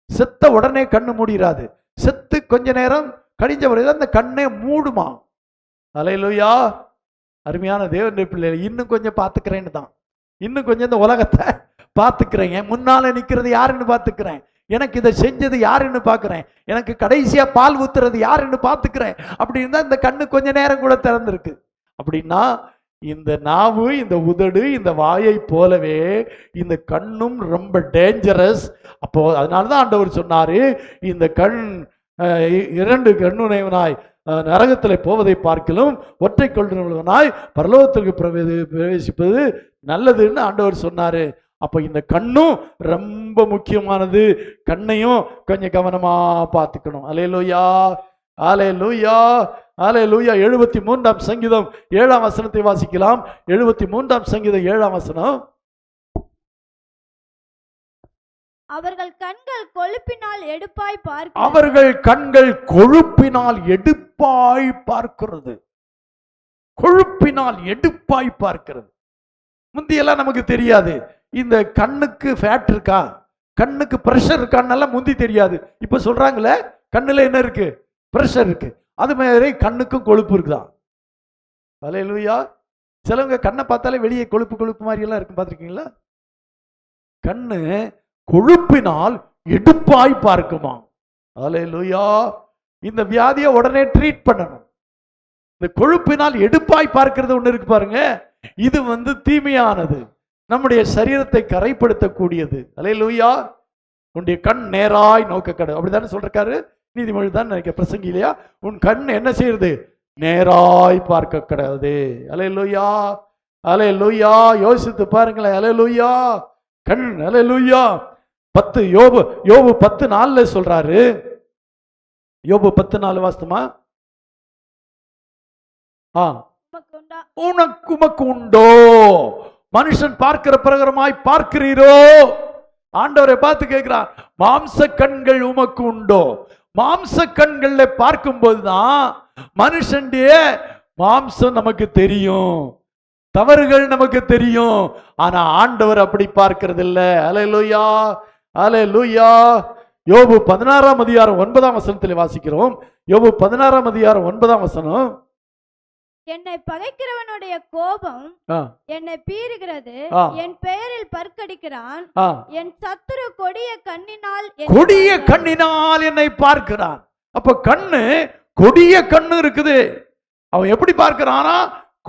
செத்த உடனே கண்ணு மூடிராது, செத்து கொஞ்ச நேரம் கழிஞ்ச பிறகு அந்த கண்ணே மூடுமா. அல்லேலூயா. அருமையான தேவனுடைய பிள்ளைகளை, இன்னும் கொஞ்சம் பார்த்துக்கிறேன்னு தான், இன்னும் கொஞ்சம் இந்த உலகத்தை பார்த்துக்கிறேன், முன்னால நிற்கிறது யாருன்னு பார்த்துக்கிறேன், எனக்கு இதை செஞ்சது யாருன்னு பார்க்கிறேன், எனக்கு கடைசியா பால் ஊத்துறது யாருன்னு பார்த்துக்கிறேன். அப்படின்னு தான் இந்த கண்ணு கொஞ்ச நேரம் கூட திறந்திருக்கு. அப்படின்னா இந்த நாவு, இந்த உதடு, இந்த வாயை போலவே இந்த கண்ணும் ரொம்ப டேஞ்சரஸ். அப்போ அதனாலதான் ஆண்டவர் சொன்னாரு, இந்த கண் இரண்டு கண்ணுடையவனாய் நரகத்தில் போவதை பார்க்கலும் ஒற்றை கொள்ளுவனாய் பரலோகத்திற்கு பிரவேசிப்பது நல்லதுன்னு ஆண்டவர் சொன்னாரு. அப்ப இந்த கண்ணும் ரொம்ப முக்கியமானது. கண்ணையும் கொஞ்சம் கவனமா பார்த்துக்கணும். அல்லேலூயா, அல்லேலூயா, அல்லேலூயா. 73ஆம் சங்கீதம் 7ஆம் வசனத்தை வாசிக்கலாம். 73ஆம் சங்கீதம் 7ஆம் வசனம். அவர்கள் கண்கள் கொழுப்பினால் எடுப்பாய் பார்க்கிறது. அவர்கள் கண்கள் கொழுப்பினால் எடுப்பாய் பார்க்கிறது. கொழுப்பினால் எடுப்பாய் பார்க்கிறது. முந்தியெல்லாம் நமக்கு தெரியாது இந்த கண்ணுக்கு ஃபேட் இருக்கா, கண்ணுக்கு பிரஷர் இருக்கான்னு முந்தி தெரியாது. இப்ப சொல்றாங்களே கண்ணுல என்ன இருக்கு? பிரஷர் இருக்கு. அது மாதிரி கண்ணுக்கும் கொழுப்பு இருக்குதான். அல்லேலூயா. சிலவங்க கண்ணை பார்த்தாலே வெளியே கொழுப்பு கொழுப்பு மாதிரி எல்லாம் இருக்கு, பார்த்திருக்கீங்களா? கண்ணு கொழுப்பினால் எடுப்பாய் பார்க்குமா. அல்லேலூயா. இந்த வியாதியை உடனே ட்ரீட் பண்ணணும். இந்த கொழுப்பினால் எடுப்பாய் பார்க்கிறது ஒண்ணு இருக்கு பாருங்க, இது தீமையானது, நம்முடைய சரீரத்தை கரைப்படுத்தக்கூடியது. அல்லேலூயா. உன்னுடைய கண் நேராய் நோக்க கடவுள், அப்படித்தானே சொல்றாரு நீதிமொழி தான் நினைக்க பிரசங்கி இல்லையா? உன் கண் என்ன செய்யறது? நேராய் பார்க்க கடவுது. அல்லேலூயா, அல்லேலூயா. யோசித்து பாருங்களேன். அல்லேலூயா. கண். அல்லேலூயா. 10 யோபு 10:4 சொல்றாரு. யோபு 10:4 வாஸ்தமா? உமக்கு உண்டோ? மனுஷன் பார்க்கிற பிரகாரமாய் பார்க்கிறீரோ? ஆண்டவரை பார்த்து கேட்கிறார், மாம்ச கண்கள் உமக்கு உண்டோ? மாம்ச கண்கள்ல பார்க்கும் போதுதான் மனுஷனுடைய மாம்சம் நமக்கு தெரியும், தவறுகள் நமக்கு தெரியும். ஆனா ஆண்டவர் அப்படி பார்க்கிறது இல்ல. அல்லேலூயா, அல்லேலூயா. யோபு 16ஆம் அதிகாரம் 9ஆம் வசனத்தில் வாசிக்கிறோம். யோபு 16ஆம் அதிகாரம் 9ஆம் வசனம். என்னை பகைக்கிறவனுடைய கோபம் என்னை பீறுகிறது, என் பெயரில் பற்கடிக்கிறான், என் சத்துரு கொடிய கண்ணினால் என்னை பார்க்கிறான். அப்ப கண்ணு, கொடிய கண்ணு இருக்குது. அவன் எப்படி பார்க்கிறானா?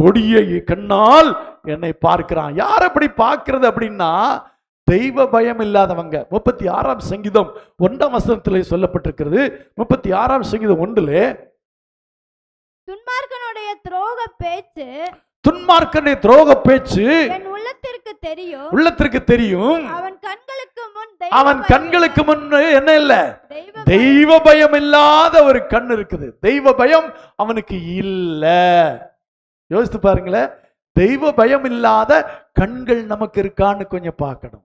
கொடிய கண்ணால் என்னை பார்க்கிறான். யார் அப்படி பார்க்கிறது அப்படின்னா, தெய்வ பயம் இல்லாதவங்க. 36ஆம் சங்கீதம் 1ஆம் வசனத்திலே சொல்லப்பட்டிருக்கிறது. 36ஆம் சங்கீதம் 1 துன்மார்க்கனுடைய துரோக பேச்சு என் உள்ளத்திற்கு தெரியும். அவன் கண்களுக்கு முன் என்ன இல்ல? தெய்வ பயம் இல்லாத ஒரு கண் இருக்குது. தெய்வ பயம் அவனுக்கு இல்ல. யோசித்து பாருங்களேன், தெய்வ பயம் இல்லாத கண்கள் நமக்கு இருக்கான்னு கொஞ்சம் பார்க்கணும்.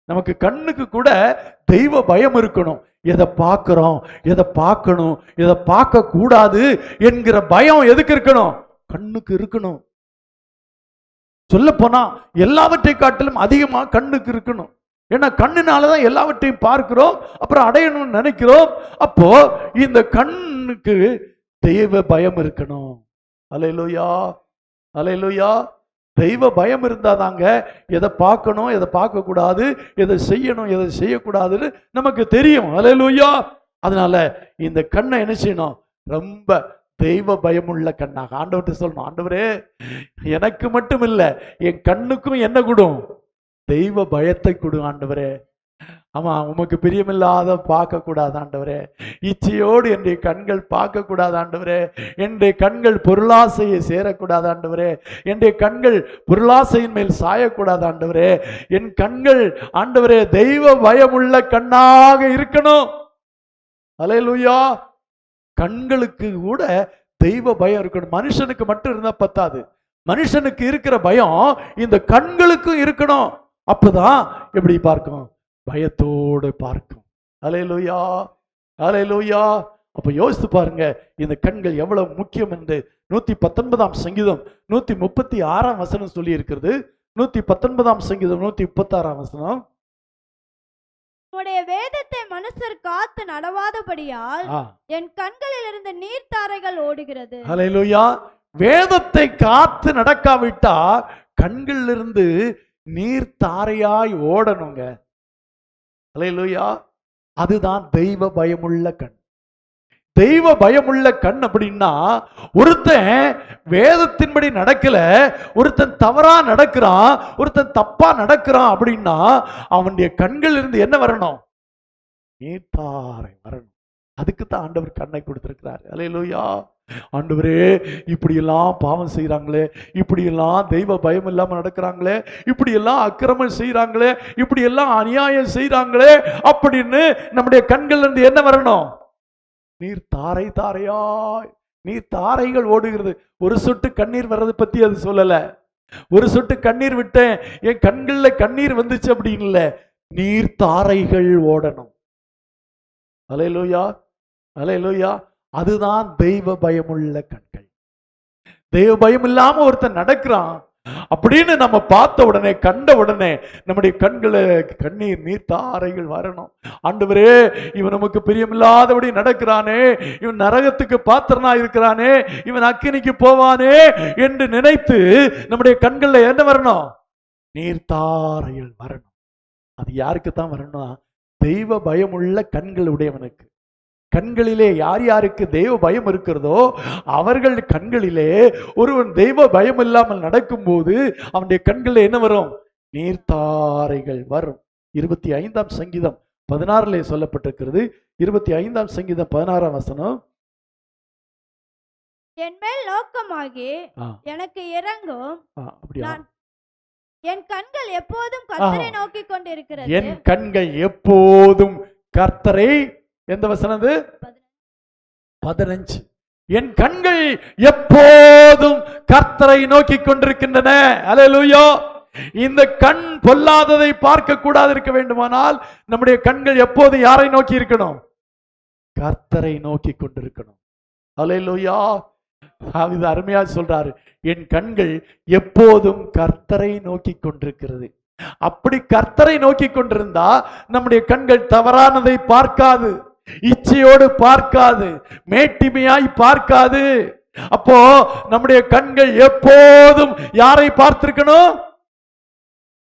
நமக்கு கண்ணுக்கு கூட தெய்வ பயம் இருக்கணும். எதை பார்க்கிறோம், எதை பார்க்கணும், எதை பார்க்க கூடாது என்கிற பயம் எதுக்கு இருக்கணும்? கண்ணுக்கு இருக்கணும். சொல்ல போனா எல்லாவற்றை காட்டிலும் அதிகமா கண்ணுக்கு இருக்கணும். ஏன்னா கண்ணுனாலதான் எல்லாவற்றையும் பார்க்கிறோம், அப்புறம் அடையணும்னு நினைக்கிறோம். அப்போ இந்த கண்ணுக்கு தெய்வ பயம் இருக்கணும். அல்லேலூயா, அல்லேலூயா. தெய்வ பயம் இருந்தாதாங்க எதை பார்க்கணும், எதை பார்க்க கூடாது, எதை செய்யணும், எதை செய்யக்கூடாதுன்னு நமக்கு தெரியும். அல்லேலூயா. அதனால இந்த கண்ணை என்ன செய்யணும்? ரொம்ப தெய்வ பயமுள்ள கண்ணாக ஆண்டவர்கிட்ட சொல்லணும். ஆண்டவரே, எனக்கு மட்டும் இல்ல, என் கண்ணுக்கும் என்ன கொடும்? தெய்வ பயத்தை கொடு ஆண்டவரே. ஆமா, உமக்கு பிரியமில்லாத பார்க்க கூடாது ஆண்டவரே. இச்சையோடு என்னுடைய கண்கள் பார்க்க கூடாது ஆண்டவரே. என்னுடைய கண்கள் பொருளாசையை சேரக்கூடாது ஆண்டவரே. என்னுடைய கண்கள் பொருளாசையின் மேல் சாயக்கூடாது ஆண்டவரே. என் கண்கள் ஆண்டவரே தெய்வ பயமுள்ள கண்ணாக இருக்கணும். அல்லேலூயா. கண்களுக்கு கூட தெய்வ பயம் இருக்கணும். மனுஷனுக்கு மட்டும் இருந்தா பத்தாது. மனுஷனுக்கு இருக்கிற பயம் இந்த கண்களுக்கும் இருக்கணும். அப்பதான் எப்படி பார்க்கும்? பயத்தோடு பார்க்கும். அல்லேலூயா, அல்லேலூயா. அப்ப யோசித்து பாருங்க, இந்த கண்கள் எவ்வளவு முக்கியம் என்று 119ஆம் சங்கீதம் 136ஆம் வசனம் சொல்லி இருக்கிறது. 119ஆம் சங்கீதம் 136ஆம் வசனம். உம்முடைய வேதத்தை மனுஷர் காத்து நடவாதபடியால் என் கண்களில் இருந்து நீர்த்தாரைகள் ஓடுகிறது. அல்லேலூயா. வேதத்தை காத்து நடக்காவிட்டா கண்களில் இருந்து நீர்த்தாரையாய் ஓடணுங்க. அல்லேலூயா. அதுதான் தெய்வ பயமுள்ள கண். தெய்வ பயமுள்ள கண் அப்படின்னா, ஒருத்தன் வேதத்தின்படி நடக்கல, ஒருத்தன் தவறா நடக்கிறான், ஒருத்தன் தப்பா நடக்கிறான் அப்படின்னா அவனுடைய கண்கள் இருந்து என்ன வரணும்? நீர்த்தாரை வரணும். அதுக்கு தான் ஆண்டவர் கண்ணை கொடுத்திருக்கிறார். அல்லேலூயா. ஆண்டவரே, இப்படியெல்லாம் பாவம் செய்யறாங்களே, இப்படியெல்லாம் தெய்வ பயம் இல்லாம நடக்கிறாங்களே, இப்படியெல்லாம் அக்கிரமம் செய்யறாங்களே, இப்படியெல்லாம் அநியாயம் செய்யறாங்களே அப்படின்னு நம்முடைய கண்கள் இருந்து என்ன வரணும்? நீர் தாரை தாரையாய், நீர் தாரைகள் ஓடுகிறது. ஒரு சொட்டு கண்ணீர் வர்றது பத்தி அது சொல்லல. ஒரு சொட்டு கண்ணீர் விட்டேன், என் கண்கள்ல கண்ணீர் வந்துச்சு அப்படின்னு இல்ல, நீர் தாரைகள் ஓடணும். அல்லேலூயா, அல்லேலூயா. அதுதான் தெய்வ பயமுள்ள கண்கள். தெய்வ பயம் இல்லாம ஒருத்தன் நடக்கிறான் அப்படின்னு நம்ம பார்த்த உடனே, கண்ட உடனே நம்முடைய கண்களை கண்ணீர் நீர்த்தாரைகள் வரணும். ஆண்டவரே, இவன் நமக்கு பிரியமில்லாதபடி நடக்கிறானே, இவன் நரகத்துக்கு பாத்திரனா இருக்கிறானே, இவன் அக்கினிக்கு போவானே என்று நினைத்து நம்முடைய கண்கள்ல என்ன வரணும்? நீர்த்தாரைகள் வரணும். அது யாருக்கு தான் வரணும்? தெய்வ பயமுள்ள கண்கள் உடையவனுக்கு. கண்களிலே யார் யாருக்கு தெய்வ பயம் இருக்கிறதோ அவர்கள் கண்களிலே ஒருவன் தெய்வ பயம் இல்லாமல் நடக்கும் போது அவனுடைய கண்களில் என்ன வரும்? நீர்த்தாரைகள் வரும். 25ஆம் சங்கீதம் 16 சொல்லப்பட்டிருக்கிறது. 25ஆம் சங்கீதம் 16ஆம் வசனம். என் மேல் நோக்கமாகி எனக்கு இறங்கும், என் கண்கள் எப்போதும் கர்த்தரை நோக்கி கொண்டிருக்கிறது. என் கண்கள் எப்போதும் கர்த்தரை, எந்த வசனம்? 15. என் கண்கள் எப்போதும் கர்த்தரை நோக்கி கொண்டிருக்கின்றன. அல்லேலூயா. இந்த கண் பொல்லாததை பார்க்க கூடாது இருக்க வேண்டுமானால் நம்முடைய கண்கள் எப்போதும் யாரை நோக்கி இருக்கணும்? கர்த்தரை நோக்கி கொண்டிருக்கணும். அல்லேலூயா. இது அருமையா சொல்றாரு, என் கண்கள் எப்போதும் கர்த்தரை நோக்கி கொண்டிருக்கிறது. அப்படி கர்த்தரை நோக்கி கொண்டிருந்தா நம்முடைய கண்கள் தவறானதை பார்க்காது, இச்சையோடு பார்க்காது, மேட்டிமையாய் பார்க்காது. அப்போ நம்முடைய கண்கள் எப்போதும் யாரை பார்த்திருக்கணும்?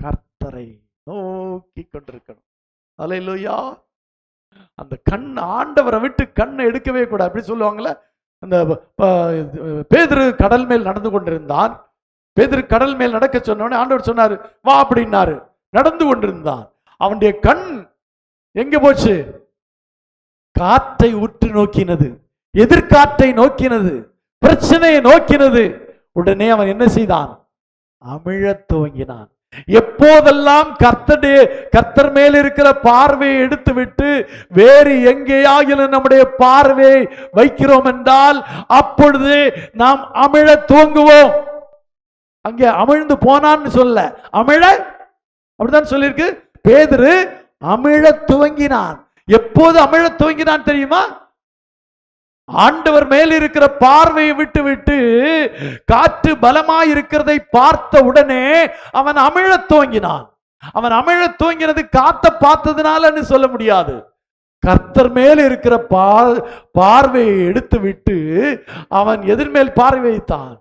கர்த்தரை நோக்கி கொண்டிருக்கணும். அல்லேலூயா. அந்த கண் ஆண்டவரை விட்டு கண்ணை எடுக்கவே கூடாது. அப்படி சொல்லுவாங்கல்ல, அந்த பேதுரு கடல் மேல் நடந்து கொண்டிருந்தான். பேதுரு கடல் மேல் நடக்க சொன்னோடனே ஆண்டவர் சொன்னாரு, வா அப்படின்னாரு. நடந்து கொண்டிருந்தான். அவனுடைய கண் எங்க போச்சு? காற்றை உற்று நோக்கினது, எதிர்காற்றை நோக்கினது, பிரச்சனையை நோக்கினது. உடனே அவன் என்ன செய்தான்? அமிழத் துவங்கினான். எப்போதெல்லாம் கர்த்தர் மேல் இருக்கிற பார்வையை எடுத்து விட்டு வேறு எங்கேயாகிலும் நம்முடைய பார்வையை வைக்கிறோம் என்றால் அப்பொழுது நாம் அமிழ துவங்குவோம். அங்கே அமிழ்ந்து போனான்னு சொல்ல, அமிழ அப்படிதான் சொல்லியிருக்கு. பேதுரு அமிழ துவங்கினான். எப்போது அமிழ துவங்கினான் தெரியுமா? ஆண்டவர் மேல் இருக்கிற பார்வையை விட்டு விட்டு காற்று பலமாய் இருக்கிறதை பார்த்த உடனே அவன் அமிழத் துவங்கினான். அவன் அமிழத் துவங்கினது காத்த பார்த்ததுனால சொல்ல முடியாது. கர்த்தர் மேல் இருக்கிற பார்வையை எடுத்து விட்டு அவன் எதிர்மேல் பார்வை வைத்தான்,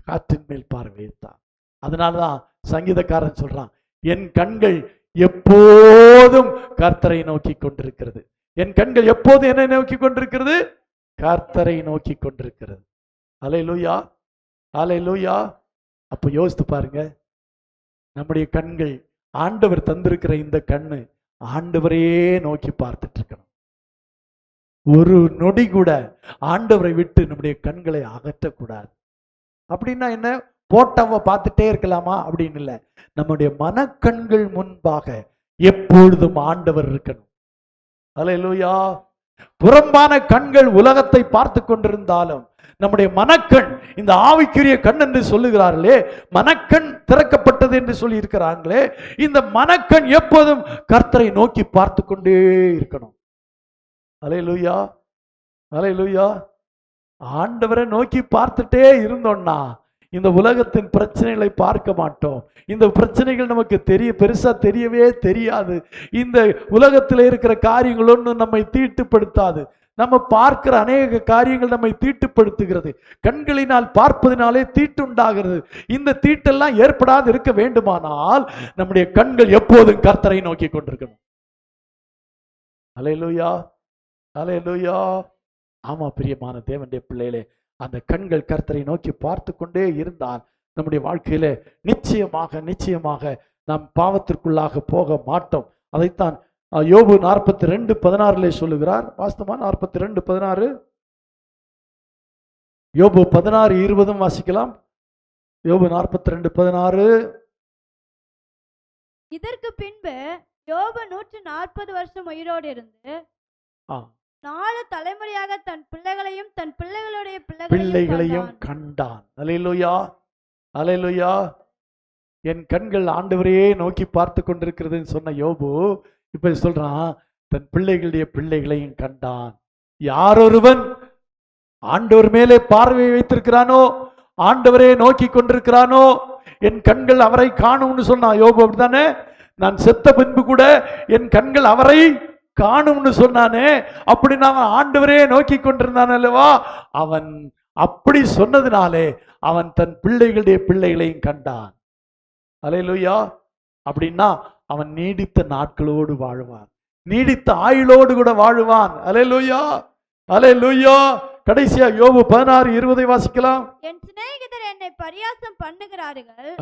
காற்றின் மேல் பார்வை வைத்தான். அதனாலதான் சங்கீதக்காரன் சொல்றான், என் கண்கள் எப்போதும் கர்த்தரை நோக்கி கொண்டிருக்கிறது. என் கண்கள் எப்போதும் என்னை நோக்கி கொண்டிருக்கிறது? கர்த்தரை நோக்கி கொண்டிருக்கிறது. அல்லேலூயா, அல்லேலூயா. அப்ப யோசித்து பாருங்க, நம்முடைய கண்கள், ஆண்டவர் தந்திருக்கிற இந்த கண்ணு ஆண்டவரையே நோக்கி பார்த்துட்டு இருக்கணும். ஒரு நொடி கூட ஆண்டவரை விட்டு நம்முடைய கண்களை அகற்றக்கூடாது. அப்படின்னா என்ன? போட்டோவை பார்த்துட்டே இருக்கலாமா அப்படின்னு இல்லை. நம்முடைய மனக்கண்கள் முன்பாக எப்பொழுதும் ஆண்டவர் இருக்கணும். அல்லேலூயா. புறம்பான கண்கள் உலகத்தை பார்த்து கொண்டிருந்தாலும் நம்முடைய மனக்கண், இந்த ஆவிக்குரிய கண் என்று சொல்லுகிறார்களே, மனக்கண் திறக்கப்பட்டது என்று சொல்லி இருக்கிறார்களே, இந்த மனக்கண் எப்போதும் கர்த்தரை நோக்கி பார்த்து கொண்டே இருக்கணும். அல்லேலூயா, அல்லேலூயா. ஆண்டவரை நோக்கி பார்த்துட்டே இருந்தோம்னா இந்த உலகத்தின் பிரச்சனைகளை பார்க்க மாட்டோம். இந்த பிரச்சனைகள் நமக்கு பெருசா தெரியவே தெரியாது. இந்த உலகத்தில் இருக்கிற காரியங்கள் ஒன்றும் நம்மை தீட்டுப்படுத்தாது. நம்ம பார்க்கிற அநேக காரியங்கள் நம்மை தீட்டுப்படுத்துகிறது. கண்களினால் பார்ப்பதினாலே தீட்டுண்டாகிறது. இந்த தீட்டெல்லாம் ஏற்படாது இருக்க வேண்டுமானால் நம்முடைய கண்கள் எப்போதும் கர்த்தரை நோக்கி கொண்டிருக்கணும். அல்லேலூயா, அல்லேலூயா. ஆமா பிரியமான தேவனுடைய பிள்ளைகளே, அந்த கண்கள் கர்த்தரை நோக்கி பார்த்து கொண்டே இருந்தால் நம்முடைய வாழ்க்கையில நிச்சயமாக நிச்சயமாக நாம் பாவத்திற்குள்ளாக போக மாட்டோம். அதைத்தான் யோபு 42:16 சொல்லுகிறார். வாஸ்தவமா 42:16, யோபு 16:20 வாசிக்கலாம். யோபு 42:16. இதற்கு பின்பு யோபு 140 வருஷம் உயிரோடு இருந்து 4 தலைமுறையாக தன் பிள்ளைகளையும் தன் பிள்ளைகளுடைய பிள்ளைகளையும் கண்டான். அல்லேலூயா, அல்லேலூயா. என் கண்கள் ஆண்டவரையே நோக்கி பார்த்து கொண்டிருக்கிறதுன்னு சொன்ன யோபு இப்ப சொல்றான், தன் பிள்ளைகளுடைய பிள்ளைகளையும் கண்டான். யாரொருவன் ஆண்டவர் மேலே பார்வை வைத்திருக்கிறானோ, ஆண்டவரே நோக்கி கொண்டிருக்கிறானோ, என் கண்கள் அவரை காணும்னு சொன்னான் யோபு. அப்படித்தானே? நான் செத்த பின்பு கூட என் கண்கள் அவரை காணும்னு சொன்னானே. அப்படி நான் ஆண்டவரே நோக்கி கொண்டிருந்தான் அல்லவா? அவன் அப்படி சொன்னதுனாலே அவன் தன் பிள்ளைகளுடைய பிள்ளைகளையும் கண்டான். அல்லேலூயா. அப்படின்னா அவன் நீடித்த நாட்களோடு வாழ்வான், நீடித்த ஆயுளோடு கூட வாழ்வான். அல்லேலூயா, அல்லேலூயா. கடைசியா யோபு 16:20 வாசிக்கலாம். என் சிநேகிதர் என்னை பரியாசம் பண்ணுகிறார்கள்,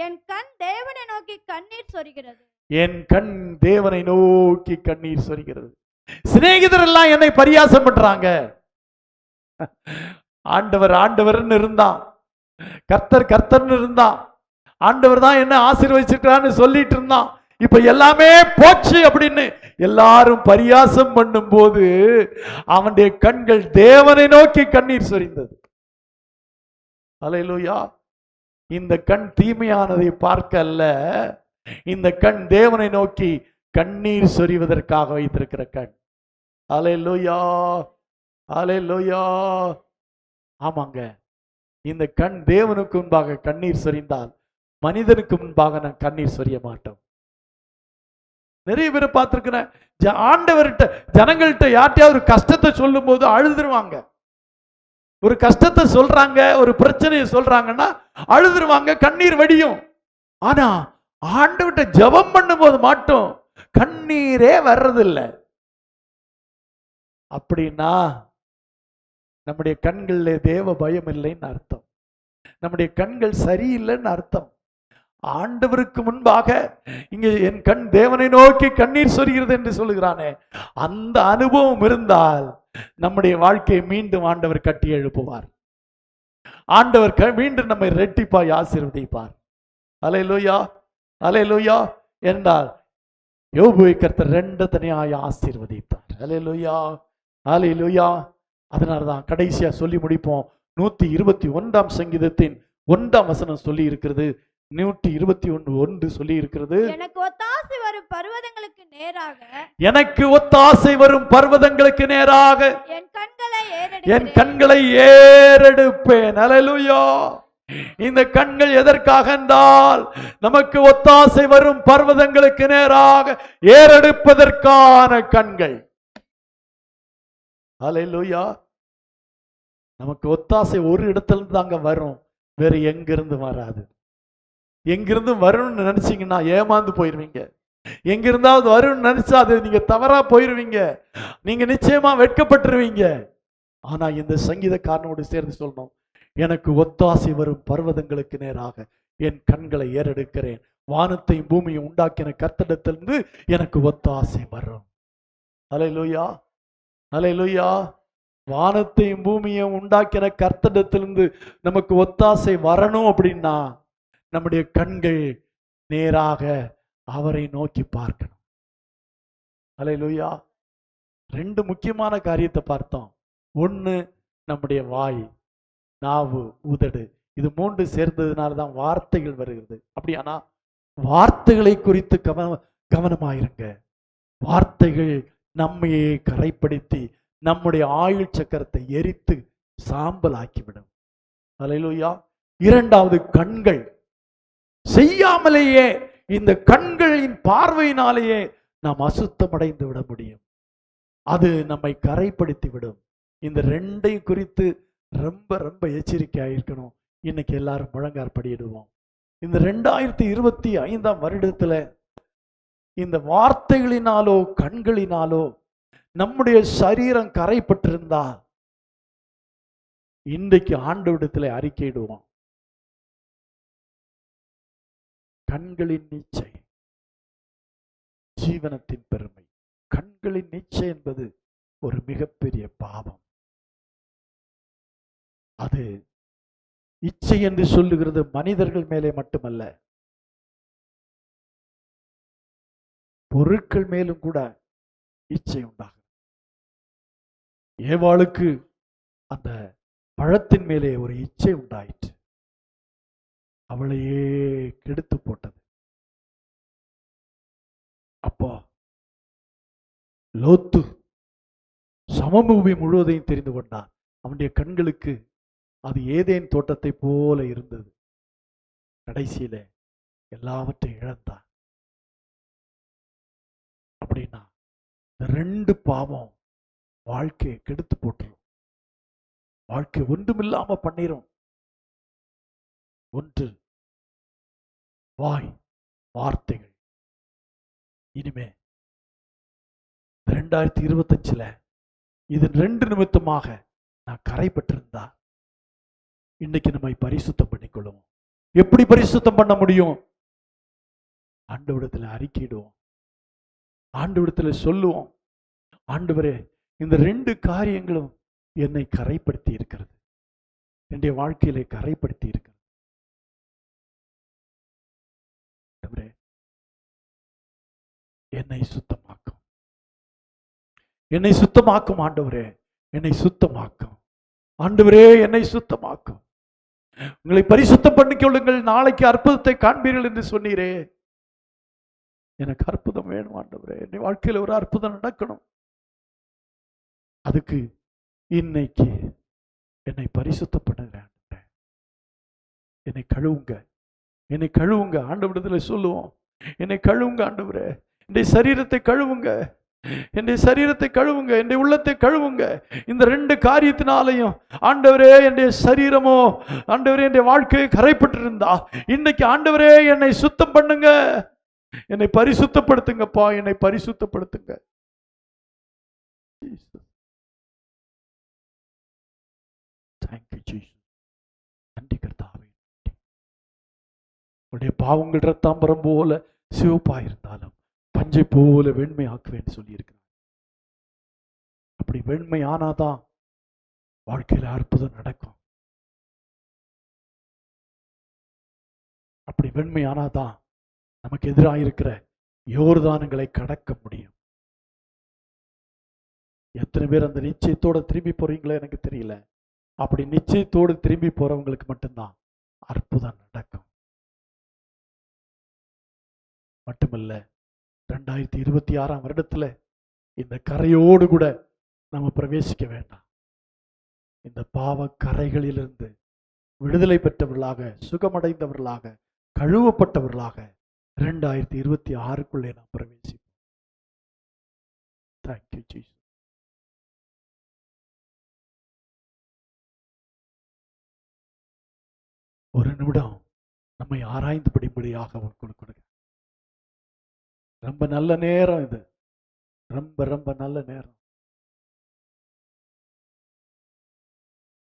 என் கண் தேவனை நோக்கி கண்ணீர் சொரிகிறது. என் கண் தேவனை நோக்கி கண்ணீர் சொரிகிறது. சிநேகிதர் எல்லாம் என்னை பரியாசம் பண்றாங்க. ஆண்டவர் ஆண்டவர்னு இருந்தான், கர்த்தர் கர்த்தர்னு இருந்தான், ஆண்டவர் தான் என்ன ஆசீர்வதிச்சிருக்கான்னு சொல்லிட்டு இருந்தான். இப்ப எல்லாமே போச்சு அப்படின்னு எல்லாரும் பரியாசம் பண்ணும் போது அவனுடைய கண்கள் தேவனை நோக்கி கண்ணீர் சொரிந்தது. அல்லேலூயா. இந்த கண் தீமையானதை பார்க்க அல்ல, இந்த கண் தேவனை நோக்கி கண்ணீர் சொரிவதற்காக வைத்திருக்கிற கண். அல்லேலூயா, அல்லேலூயா. ஆமாங்க, இந்த கண் தேவனுக்கு முன்பாக கண்ணீர் சொரிந்தால் மனிதனுக்கு முன்பாக நான் கண்ணீர் சொரிய மாட்டோம். நிறைய பேரை பார்த்திருக்கிறேன், ஆண்டவர்கிட்ட ஜனங்கள்கிட்ட யார்ட்டையாவது ஒரு கஷ்டத்தை சொல்லும் போது அழுதுருவாங்க. ஒரு கஷ்டத்தை சொல்றாங்க, ஒரு பிரச்சனையை சொல்றாங்கன்னா அழுதுருவாங்க, கண்ணீர் வடியும். ஆனா ஆண்டவர்கிட்ட ஜெபம் பண்ணும் போது மட்டும் கண்ணீரே வர்றதில்லை. அப்படின்னா நம்முடைய கண்கள்ல தேவ பயம் இல்லைன்னு அர்த்தம், நம்முடைய கண்கள் சரியில்லைன்னு அர்த்தம். ஆண்டவருக்கு முன்பாக இங்கே என் கண் தேவனை நோக்கி கண்ணீர் சொரிகிறது என்று சொல்லுகிறானே, அந்த அனுபவம் இருந்தால் நம்முடைய வாழ்க்கையை மீண்டும் ஆண்டவர் கட்டி எழுப்புவார். ஆண்டவர் மீண்டும் நம்மை ரெட்டிப்பாய் ஆசீர்வதிப்பார். அல்லேலூயா, அல்லேலூயா. என்றால் யோபுவை கர்த்தர் 2 தனியாய் ஆசீர்வதித்தார். அல்லேலூயா, அல்லேலூயா. அதனால்தான் கடைசியா சொல்லி முடிப்போம். 121ஆம் சங்கீதத்தின் 1ஆம் வசனம் சொல்லி இருக்கிறது. 121:1 சொல்லி இருக்கிறது, எனக்கு ஒத்தாசை வரும் பர்வதங்களுக்கு நேராக, எனக்கு ஒத்தாசை வரும் பர்வதங்களுக்கு நேராக என் கண்களை ஏறெடுப்பேன். அல்லேலூயா. இந்த கண்கள் எதற்காக என்றால் நமக்கு ஒத்தாசை வரும் பர்வதங்களுக்கு நேராக ஏறெடுப்பதற்கான கண்கள். அல்லேலூயா. நமக்கு ஒத்தாசை ஒரு இடத்துல இருந்து தாங்க வரும், வேற எங்கிருந்து வராது. எங்கிருந்து வரும்னு நினைச்சீங்கன்னா ஏமாந்து போயிருவீங்க. எங்கிருந்தாவது வரும்னு நினைச்சா அது நீங்க தவறா போயிருவீங்க, நீங்க நிச்சயமா வெட்கப்பட்டுருவீங்க. ஆனா இந்த சங்கீதக்காரனோடு சேர்ந்து சொல்லணும், எனக்கு ஒத்தாசை வரும் பர்வதங்களுக்கு நேராக என் கண்களை ஏறெடுக்கிறேன். வானத்தையும் பூமியும் உண்டாக்கின கர்த்தரிடத்திலிருந்து எனக்கு ஒத்தாசை வரும். அல்லேலூயா, அல்லேலூயா. வானத்தையும் பூமியும் உண்டாக்கின கர்த்தரிடத்திலிருந்து நமக்கு ஒத்தாசை வரணும் அப்படின்னா நம்முடைய கண்கள் நேராக அவரை நோக்கி பார்க்கணும். அல்லேலூயா. 2 முக்கியமான காரியத்தை பார்த்தோம். 1 நம்முடைய வாய், நாவு, உதடு, இது 3 சேர்ந்ததுனால தான் வார்த்தைகள் வருகிறது. அப்படியானா வார்த்தைகளை குறித்து கவனமாயிருங்க. வார்த்தைகள் நம்மையே கரைப்படுத்தி நம்முடைய ஆயுள் சக்கரத்தை எரித்து சாம்பல் ஆக்கிவிடும். அல்லேலூயா. 2வது கண்கள். செய்யாமலேயே இந்த கண்களின் பார்வையினாலேயே நாம் அசுத்தமடைந்து விட முடியும். அது நம்மை கரைப்படுத்தி விடும். இந்த 2ஐயும் குறித்து ரொம்ப ரொம்ப எச்சரிக்கையாக இருக்கணும். இன்னைக்கு எல்லாரும் முழங்கார் படியிடுவோம். இந்த 2025ஆம் வருடத்துல இந்த வார்த்தைகளினாலோ கண்களினாலோ நம்முடைய சரீரம் கரைப்பட்டிருந்தா இன்றைக்கு ஆண்டவரிடத்தில் அறிக்கையிடுவோம். கண்களின் நீச்சை ஜீவனத்தின் பெருமை. கண்களின் நீச்சை என்பது ஒரு மிகப்பெரிய பாவம். அது இச்சை என்று சொல்லுகிறது மனிதர்கள் மேலே மட்டுமல்ல, பொருட்கள் மேலும் கூட இச்சை உண்டாகும். ஏவாளுக்கு அந்த பழத்தின் மேலே ஒரு இச்சை உண்டாயிற்று, அவளையே கெடுத்து போட்டது. அப்போ லோத்து சமபூமி முழுவதையும் தெரிந்து கொண்டான். அவனுடைய கண்களுக்கு அது ஏதேன் தோட்டத்தை போல இருந்தது. கடைசியில எல்லாவற்றையும் இழந்தான். அப்படின்னா இந்த 2 பாவம் வாழ்க்கையை கெடுத்து போட்டுரும், வாழ்க்கை ஒன்றுமில்லாம பண்ணிரும். 1 வாய், வார்த்தைகள். இனிமே 2025ல இது 2 நிமித்தமாக நான் கரைப்பட்டிருந்தா இன்னைக்கு நம்மை பரிசுத்தம் பண்ணிக்கொள்ளுவோம். எப்படி பரிசுத்தம் பண்ண முடியும்? ஆண்டவரிடத்தில் அறிக்கையிடுவோம், ஆண்டவரிடத்தில் சொல்லுவோம், ஆண்டவரே இந்த 2 காரியங்களும் என்னை கரைப்படுத்தி இருக்கிறது, என்னுடைய வாழ்க்கையிலே கரைப்படுத்தி இருக்கிறது. ஆண்டவரே என்னை சுத்தமாக்கும், என்னை சுத்தமாக்கும். ஆண்டவரே என்னை சுத்தமாக்கும், ஆண்டவரே என்னை சுத்தமாக்கும். உங்களை பரிசுத்தம் பண்ணிக்கொள்ளுங்கள், நாளைக்கு அற்புதத்தை காண்பீர்கள் என்று சொன்னீரே. எனக்கு அற்புதம் வேணும் ஆண்டவரே, என்னை வாழ்க்கையில் ஒரு அற்புதம் நடக்கணும். அதுக்கு இன்னைக்கு என்னை பரிசுத்தம் பண்ணுங்க, என்னை கழுவுங்க, என்னை கழுவுங்க. ஆண்டவரிடத்துல சொல்லுவோம், என்னை கழுவுங்க ஆண்டவரே, என்னுடைய சரீரத்தை கழுவுங்க, என்னுடைய சரீரத்தை கழுவுங்க, என்னுடைய உள்ளத்தை கழுவுங்க. இந்த 2 காரியத்தினாலையும் ஆண்டவரே என்னுடைய சரீரமோ ஆண்டவரே என்னுடைய வாழ்க்கையை கரைப்பட்டு இருந்தா இன்னைக்கு ஆண்டவரே என்னை சுத்தம் பண்ணுங்க, என்னை பரிசுத்தப்படுத்துங்கப்பா, என்னை பரிசுத்தப்படுத்துங்க. நன்றி கர்த்தாவே. உடைய பாவங்கள் ரத்தாம்பரம் போல சிவப்பாயிருந்தாலும் பஞ்சை போல வெண்மை ஆக்குவேன்னு சொல்லி இருக்கிறார். அப்படி வெண்மை ஆனாதான் வாழ்க்கையில அற்புதம் நடக்கும். அப்படி வெண்மை ஆனாதான் நமக்கு எதிராக இருக்கிற யோர்தானங்களை கடக்க முடியும். எத்தனை பேர் அந்த நிச்சயத்தோட திரும்பி போறீங்களோ எனக்கு தெரியல. அப்படி நிச்சயத்தோடு திரும்பி போறவங்களுக்கு மட்டும்தான் அற்புதம் நடக்கும். மட்டுமல்ல, 2026 வருடத்துல இந்த கரையோடு கூட நம்ம பிரவேசிக்க வேண்டாம். இந்த பாவ கரைகளிலிருந்து விடுதலை பெற்றவர்களாக, சுகமடைந்தவர்களாக, கழுவப்பட்டவர்களாக 2026க்குள்ளே நாம் பிரவேசிப்போம். Thank you Jesus. ஒரு நிமிடம் நம்மை ஆராய்ந்து படிப்படியாக கொடுங்க. ரொம்ப நல்ல நேரம் இது, ரொம்ப ரொம்ப நல்ல நேரம்.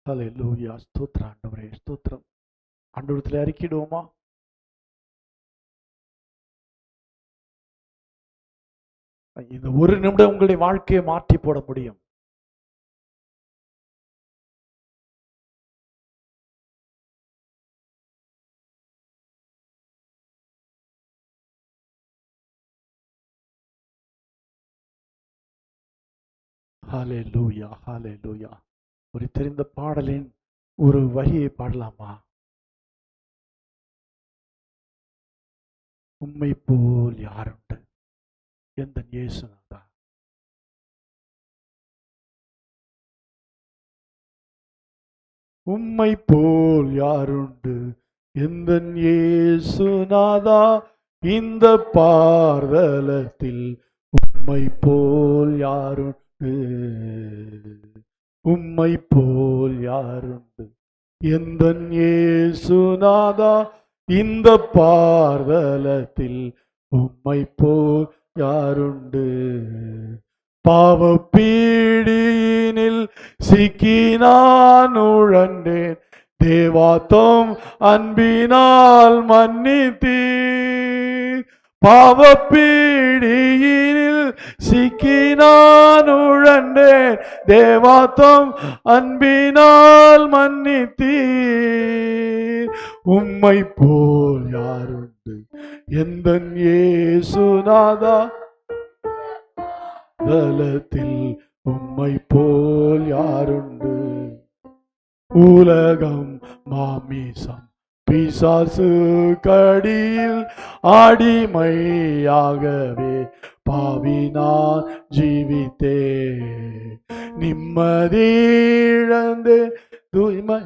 ஹல்லேலூயா. ஸ்தோத்திரம் ஆண்டவரே, ஸ்தோத்திரம். ஆண்டவரத்தில் அறிக்கையிடுவோமா? இந்த ஒரு நிமிடம் உங்களுடைய வாழ்க்கையை மாற்றி போட முடியும். ஹல்லேலூயா, ஹல்லேலூயா. ஒரு தெரிந்த பாடலின் ஒரு வரியை பாடலாமா? உம்மை போல் யாருண்டு எந்த இயேசுநாதா, உம்மை போல் யாருண்டு எந்த இயேசுநாதா, இந்த பார்தலத்தில் உம்மை போல் யாருண்டு, உம்மை போல் யாருண்டு எந்த இயேசுநாதா, இந்த பார்தலத்தில் உம்மை போல் யாருண்டு. பாவ பீடியினில் சிக்கி நான் உழண்டேன், தேவாத்தம் அன்பினால் மன்னித்தீர். பாவ பீடியினில் சிக்கி நான் உழண்டேன், தேவாத்தம் அன்பினால் மன்னித்தீர். உம்மை போல் யாருண்டு எந்த இயேசுநாதா, தலத்தில் உம்மை போல் யாருண்டு. உலகம் மாமிசம் பிசாசு கடியில் அடிமையாகவே பாவினான் ஜீவித்தே, நிம்மதியிழந்து தூய்மை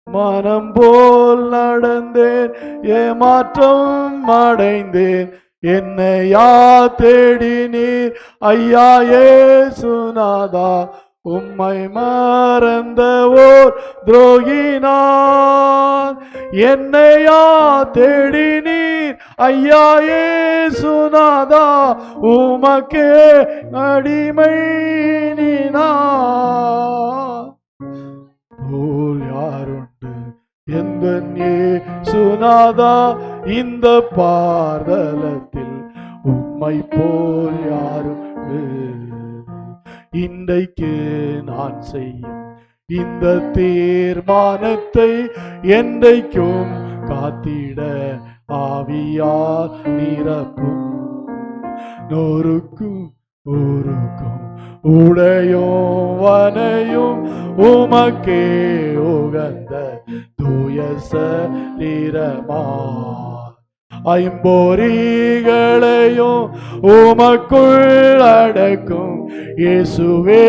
மனம் போல் நடந்தேன், ஏமாற்றம் அடைந்தேன், என்னையா தேடினீர் ஐயா இயேசுநாதா, உம்மை மறந்த ஓர் துரோகினான். என்னையா தேடினீர் ஐயா இயேசுநாதா, உமக்கே அடிமை நீனான். போல் யாருண்டு எந்த இயேசுநாதா, இந்த பார்தலத்தில் உம்மை போல் யாருண்டு. இன்றைக்கு நான் செய்யும் இந்த தீர்மானத்தை என்றைக்கும் காத்திட ஆவியார் நிரப்பும். நோருக்கும் ஊருக்கும் உடையும் வனையும் உமக்கே உகந்த தூய சரீரமா, ஐம்பொறிகளையும் உமக்குள் அடக்கும் இயேசுவே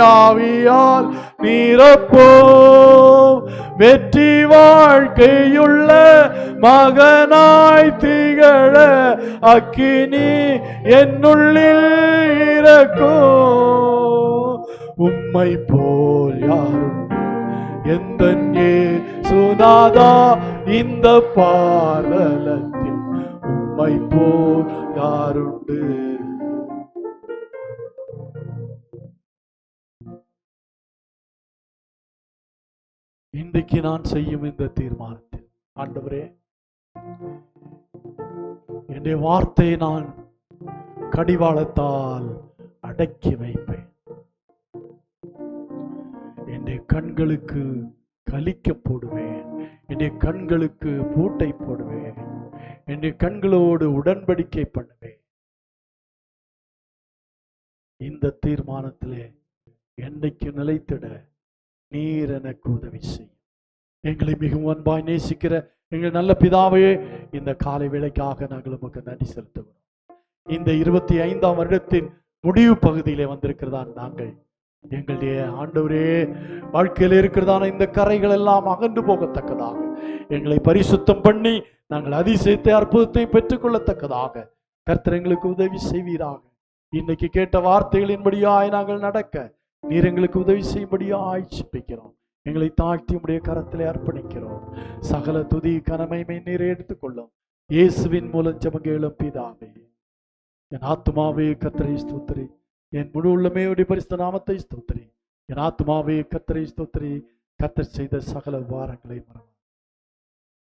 ஆவியால் நிரப்போம். வெற்றி வாழ்க்கையுள்ள மகனாய் திகழ அக்கினி என்னுள்ளில் இறக்கும். உம்மை போல் யாரும் எந்த சுனாதா இந்த பாரலத்தில் உம்மை போல் யாருண்டு. இன்றைக்கு நான் செய்யும் இந்த தீர்மானத்தில், ஆண்டவரே, என்னுடைய வார்த்தையை நான் கடிவாளத்தால் அடக்கி வைப்பேன். என்னுடைய கண்களுக்கு கலிக்க போடுவேன், என்னுடைய கண்களுக்கு பூட்டை போடுவேன், என்னுடைய கண்களோடு உடன்படிக்கை பண்ணுவேன். இந்த தீர்மானத்திலே என்னைக்கு நிலைத்திட நீர் எனக்கு உதவி செய்யும். எங்களை மிகவும் அன்பாய் நேசிக்கிற எங்கள் நல்ல பிதாவே, இந்த காலை வேளைக்காக நாங்கள் உமக்கு நன்றி செலுத்துகிறோம். இந்த 25ஆம் வருடத்தின் முடிவு பகுதியிலே வந்திருக்கிறதான் நாங்கள் எங்களுடைய ஆண்டவரே வாழ்க்கையில் இருக்கிறதான இந்த கரைகள் எல்லாம் அகன்று போகத்தக்கதாக எங்களை பரிசுத்தம் பண்ணி நாங்கள் அதிசயத்தை அற்புதத்தை பெற்றுக்கொள்ளத்தக்கதாக கர்த்தர் எங்களுக்கு உதவி செய்வீராக. இன்னைக்கு கேட்ட வார்த்தைகளின்படியாய் நாங்கள் நடக்க நீர் எங்களுக்கு உதவி செய்யும்படியாய் ஜெபிக்கிறோம். எங்களை தாழ்த்தி உடைய கரத்திலே அர்ப்பணிக்கிறோம். சகல துதி கனமைமை நீர் எடுத்துக்கொள்ளும். இயேசுவின் மூலம் ஜெபங்கேளும் பிதாவே. என் ஆத்துமாவே கர்த்தரை ஸ்தோத்திரி, என் முழு உள்ளமே உடைய பரிசுத்த நாமத்தை ஸ்தோத்திரி. என் ஆத்துமாவே கர்த்தரை ஸ்தோத்திரி, கர்த்தர் செய்த சகல வாரங்களை மறவாதே.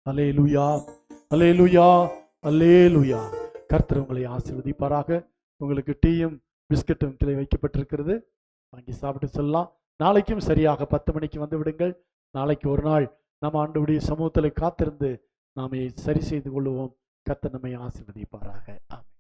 அல்லேலூயா, அல்லேலூயா, அல்லேலூயா. கர்த்தர் உங்களை ஆசீர்வதிப்பாராக. உங்களுக்கு டீயும் பிஸ்கட்டும் கிளை வைக்கப்பட்டிருக்கிறது, வாங்கி சாப்பிட்டு சொல்லலாம். நாளைக்கும் சரியாக 10 மணிக்கு வந்து விடுங்கள். நாளைக்கு ஒரு நாள் நம்ம ஆண்டவருடைய சமூகத்தில் காத்திருந்து நாமே சரி செய்து கொள்வோம். கர்த்தர் நம்மை ஆசீர்வதிப்பாராக. ஆமென்.